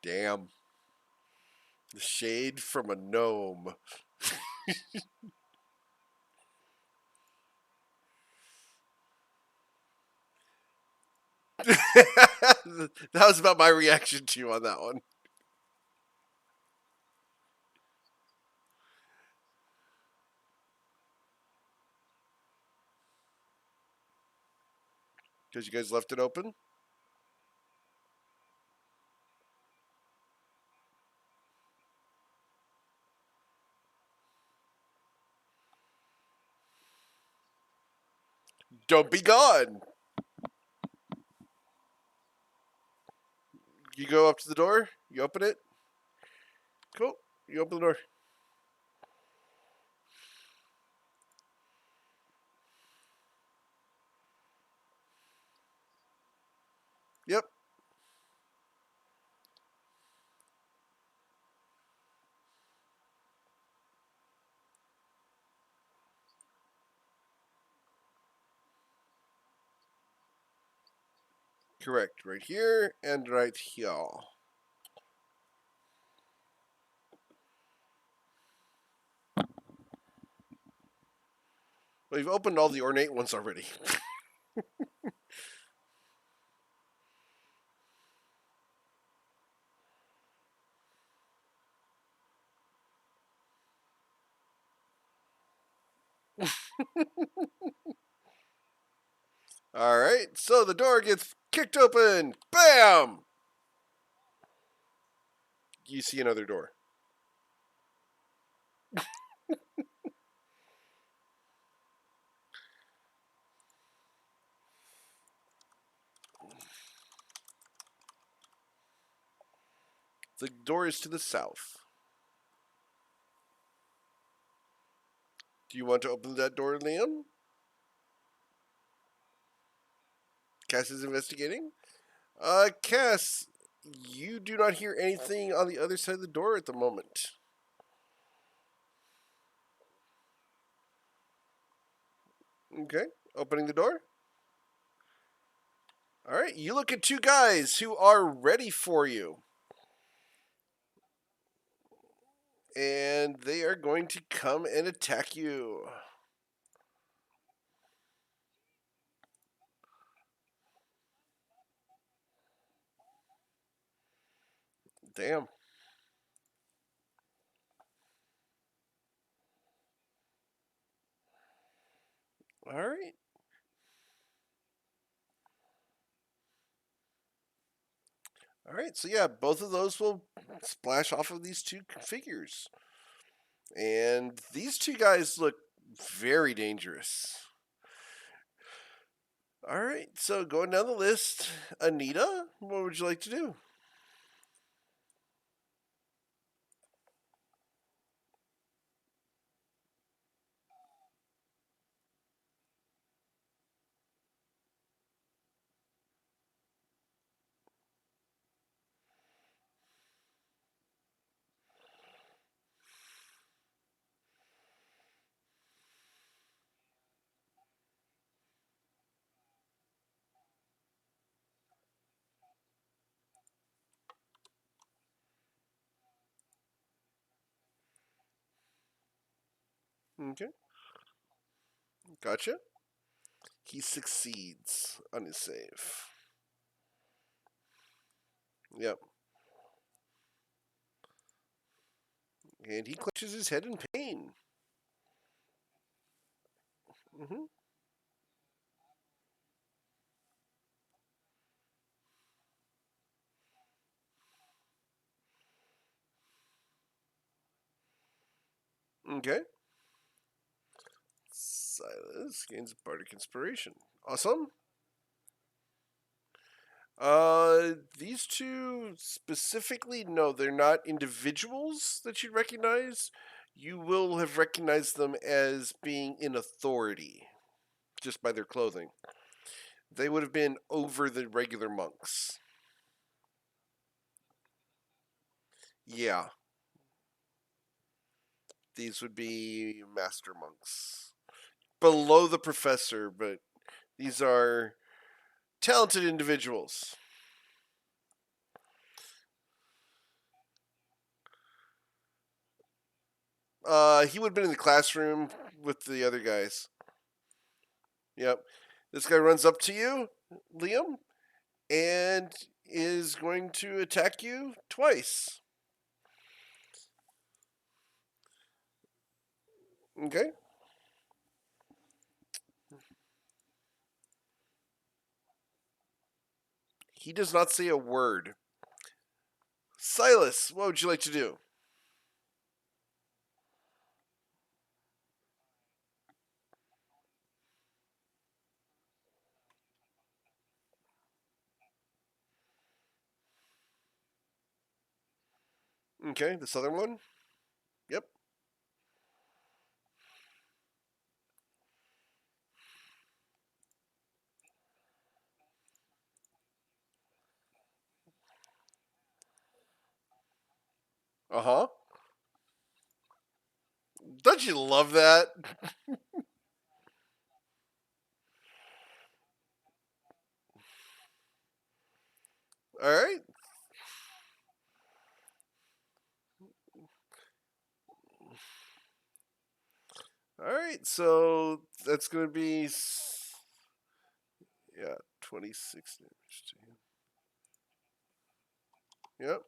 Damn. The shade from a gnome. That was about my reaction to you on that one. Because you guys left it open? Don't be gone. You go up to the door. You open it. Cool. You open the door. Yep. Correct. Right here and right here. We've opened all the ornate ones already. All right, so the door gets kicked open. Bam! You see another door. The door is to the south. Do you want to open that door, Liam? Cass is investigating. Cass, you do not hear anything on the other side of the door at the moment. Okay, opening the door. All right, you look at two guys who are ready for you. And they are going to come and attack you. Damn. All right. All right. So yeah, both of those will splash off of these two figures. And these two guys look very dangerous. All right. So going down the list, Anita, what would you like to do? Okay. Gotcha. He succeeds on his save. Yep. And he clenches his head in pain. Mm-hmm. Okay. Silas gains bardic inspiration. Awesome. These two specifically, no, they're not individuals that you'd recognize. You will have recognized them as being in authority just by their clothing. They would have been over the regular monks. Yeah, these would be master monks. Below the professor, but these are talented individuals. He would have been in the classroom with the other guys. Yep. This guy runs up to you, Liam, and is going to attack you twice. Okay. He does not say a word. Silas, what would you like to do? Okay, the southern one? Yep. Uh huh. Don't you love that? All right. All right. So that's going to be, yeah, 26 damage to him. Yep.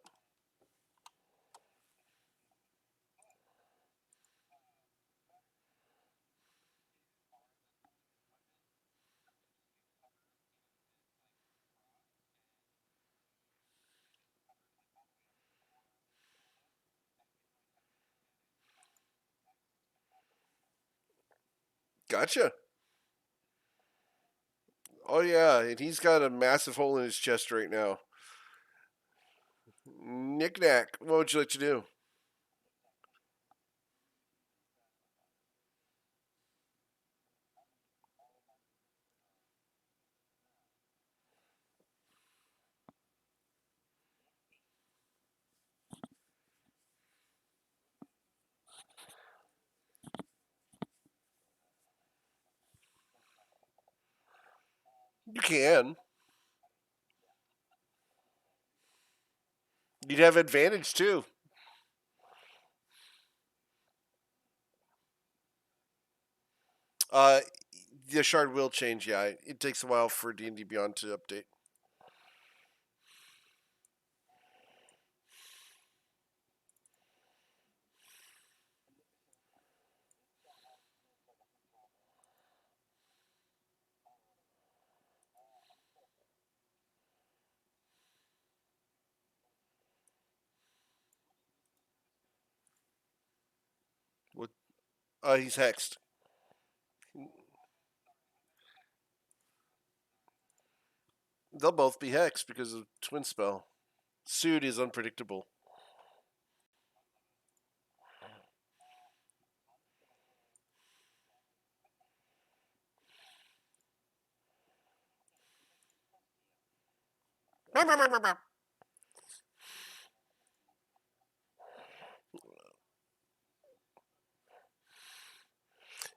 Gotcha. Oh, yeah. And he's got a massive hole in his chest right now. Knick knack. What would you like to do? You can. You'd have advantage too. Uh, the shard will change. Yeah, it takes a while for D&D Beyond to update. What? He's hexed. They'll both be hexed because of twin spell. Suit is unpredictable.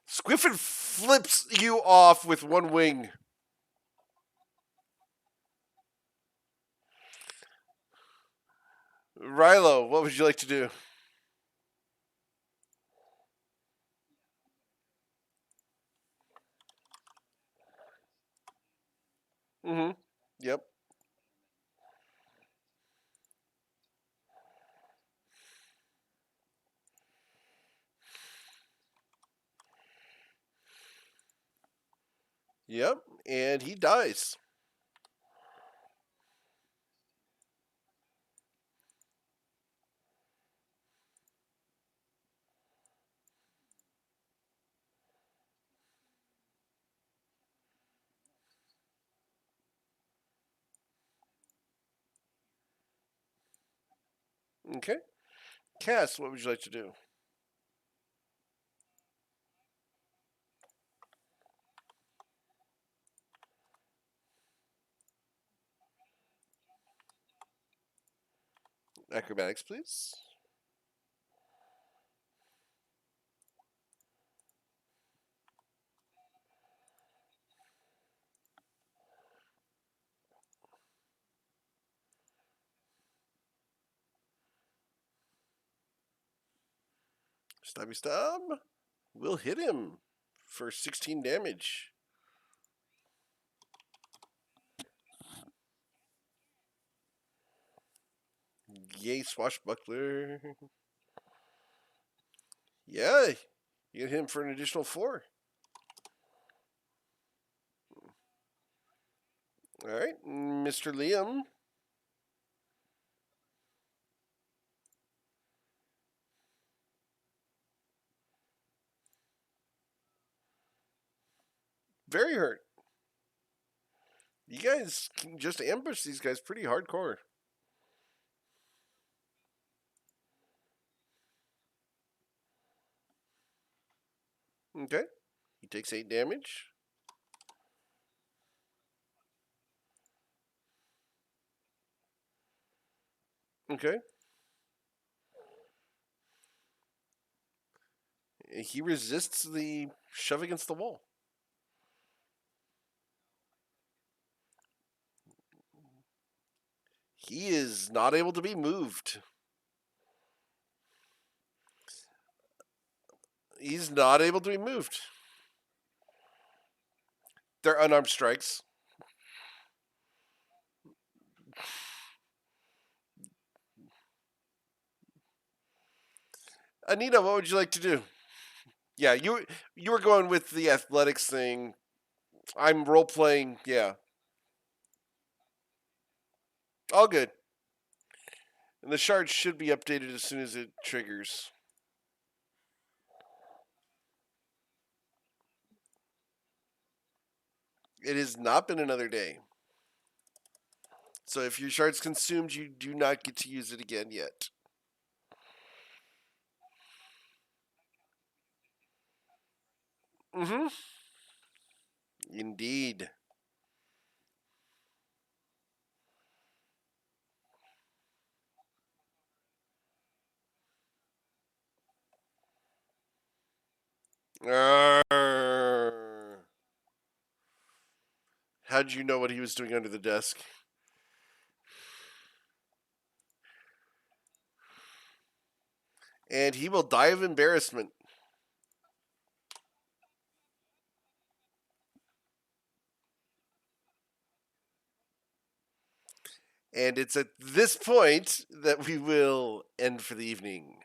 Squiffin flips you off with one wing. Rilo, what would you like to do? Mm-hmm. Yep. Yep. And he dies. Okay. Cass, what would you like to do? Acrobatics, please. Stabby stab. We'll hit him for 16 damage. Yay, swashbuckler. Yeah, you get him for an additional 4. All right, Mr. Liam. Very hurt. You guys can just ambush these guys pretty hardcore. Okay. He takes 8 damage. Okay. He resists the shove against the wall. He is not able to be moved. He's not able to be moved. They're unarmed strikes. Anita, what would you like to do? Yeah, you were going with the athletics thing. I'm role playing. Yeah, all good. And the shard should be updated as soon as it triggers. It has not been another day. So if your shard's consumed, you do not get to use it again yet. Mm-hmm. Indeed. Arrgh. How'd you know what he was doing under the desk? And he will die of embarrassment. And it's at this point that we will end for the evening.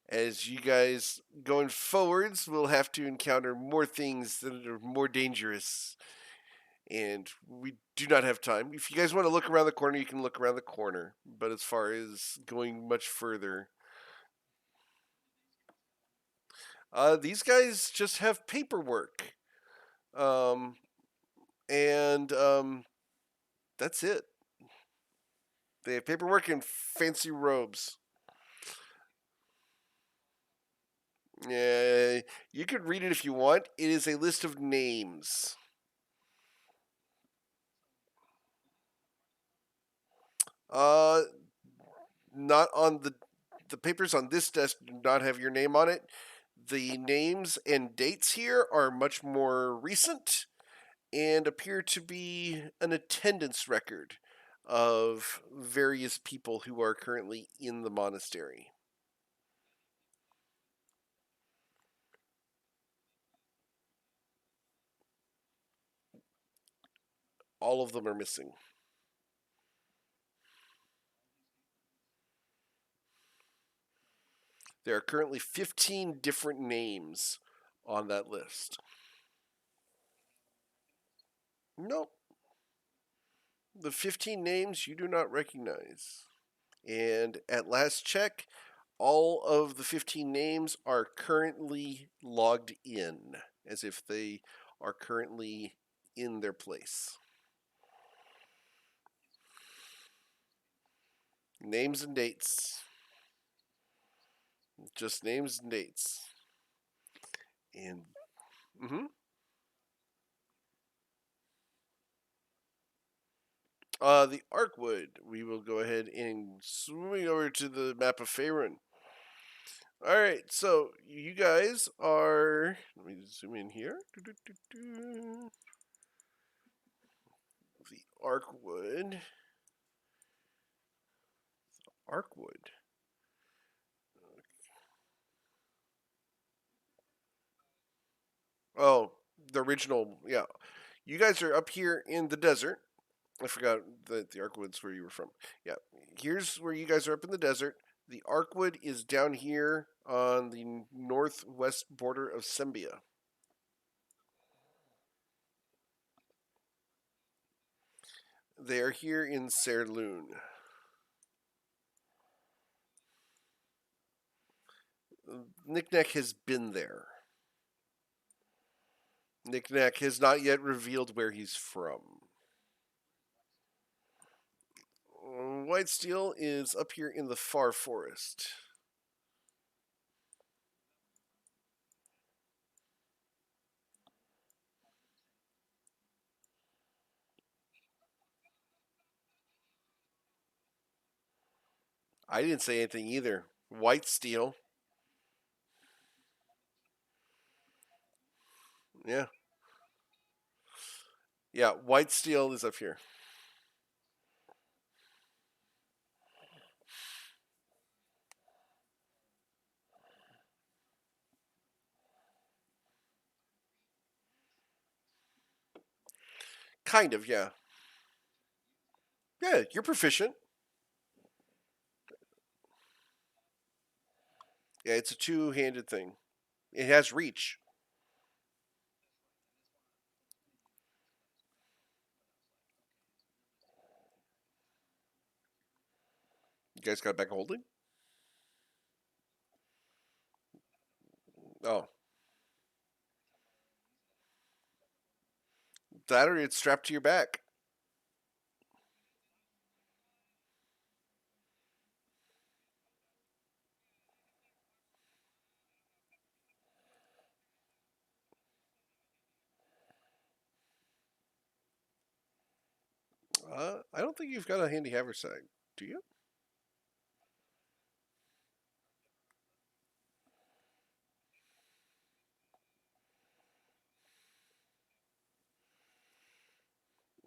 As you guys going forwards will have to encounter more things that are more dangerous. And we do not have time. If you guys want to look around the corner, you can look around the corner. But as far as going much further, these guys just have paperwork. Um, and that's it. They have paperwork and fancy robes. Yeah, you could read it if you want. It is a list of names. Uh, not on the papers on this desk do not have your name on it. The names and dates here are much more recent and appear to be an attendance record of various people who are currently in the monastery. All of them are missing. There are currently 15 different names on that list. Nope. The 15 names you do not recognize. And at last check, all of the 15 names are currently logged in as if they are currently in their place. Names and dates. Just names and dates. And the Arkwood. We will go ahead and swing over to the map of Faerun. All right, so you guys are. Let me zoom in here. The Arkwood. Arkwood. Oh, the original. Yeah, you guys are up here in the desert. I forgot that the Arkwood's where you were from. Yeah, here's where you guys are up in the desert. The Arkwood is down here on the northwest border of Sembia. They are here in Serloon. Knickknack has been there. Knickknack has not yet revealed where he's from. White Steel is up here in the far forest. I didn't say anything either. White Steel. Yeah. Yeah, White Steel is up here. Kind of, yeah. Yeah, you're proficient. Yeah, it's a two-handed thing. It has reach. You guys got back holding? Oh, that or it's strapped to your back. I don't think you've got a handy haversack, do you?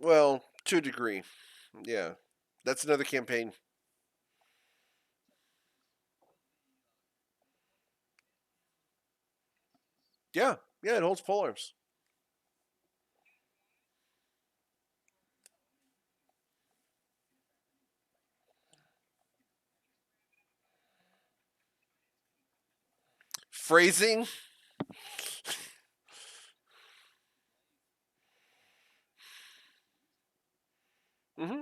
Well, to a degree. Yeah. That's another campaign. Yeah. Yeah, it holds polearms. Phrasing? Hmm.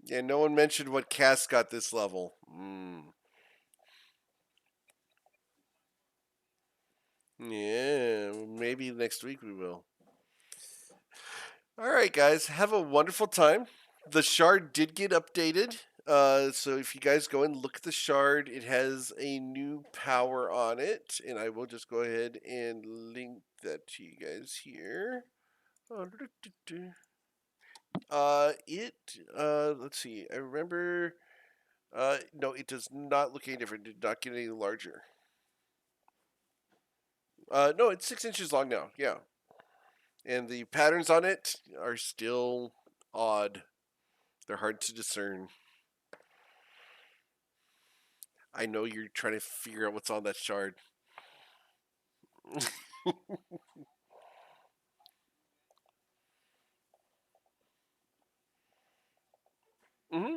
Yeah, no one mentioned what Cass got this level. Yeah, maybe next week we will. All right, guys, have a wonderful time. The shard did get updated. So if you guys go and look at the shard, it has a new power on it, and I will just go ahead and link that to you guys here. Let's see. I remember. No, it does not look any different. It did not get any larger. No, it's 6 inches long now. Yeah, and the patterns on it are still odd. They're hard to discern. I know you're trying to figure out what's on that shard. Hmm.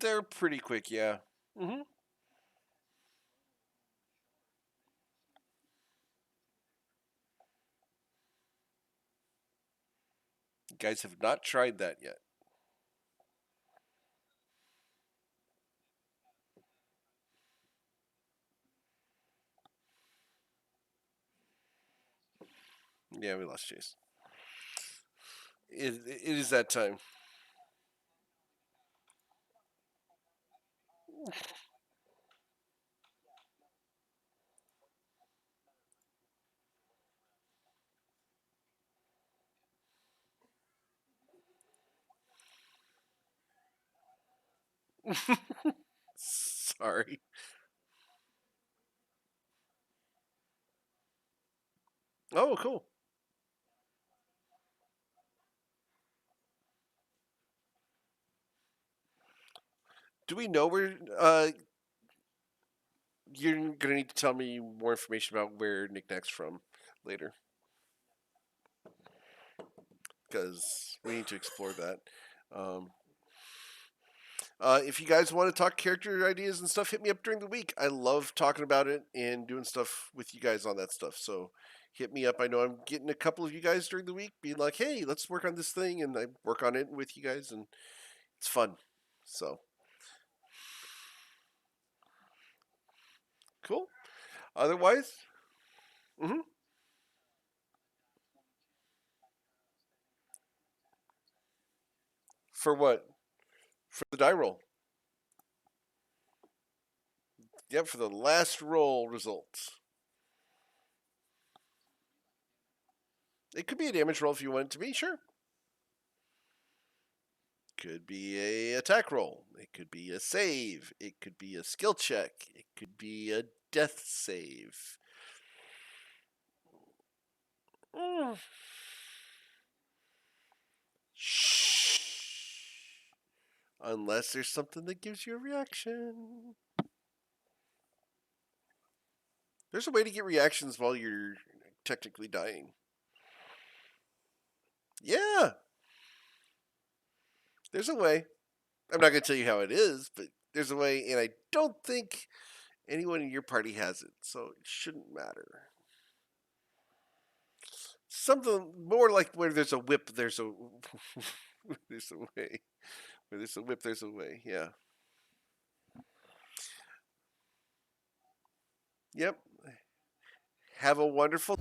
They're pretty quick, yeah. Hmm. You guys have not tried that yet. Yeah, we lost Chase. It is that time. Sorry. Oh, cool. Do we know where? You're gonna need to tell me more information about where Nick Nack's from later, because we need to explore that. Um, if you guys want to talk character ideas and stuff, hit me up during the week. I love talking about it and doing stuff with you guys on that stuff. So hit me up. I know I'm getting a couple of you guys during the week being like, hey, let's work on this thing. And I work on it with you guys, and it's fun. So cool. Otherwise, hmm, for what? For the die roll. Yep, for the last roll results. It could be a damage roll if you want it to be, sure. could be a attack roll. It could be a save. It could be a skill check. It could be a death save. Shh. Unless there's something that gives you a reaction. There's a way to get reactions while you're technically dying. Yeah. There's a way. I'm not going to tell you how it is, but there's a way, and I don't think anyone in your party has it, so it shouldn't matter. Something more like where there's a whip, there's a there's a way. Where there's a whip, there's a way. Yeah. Yep. Have a wonderful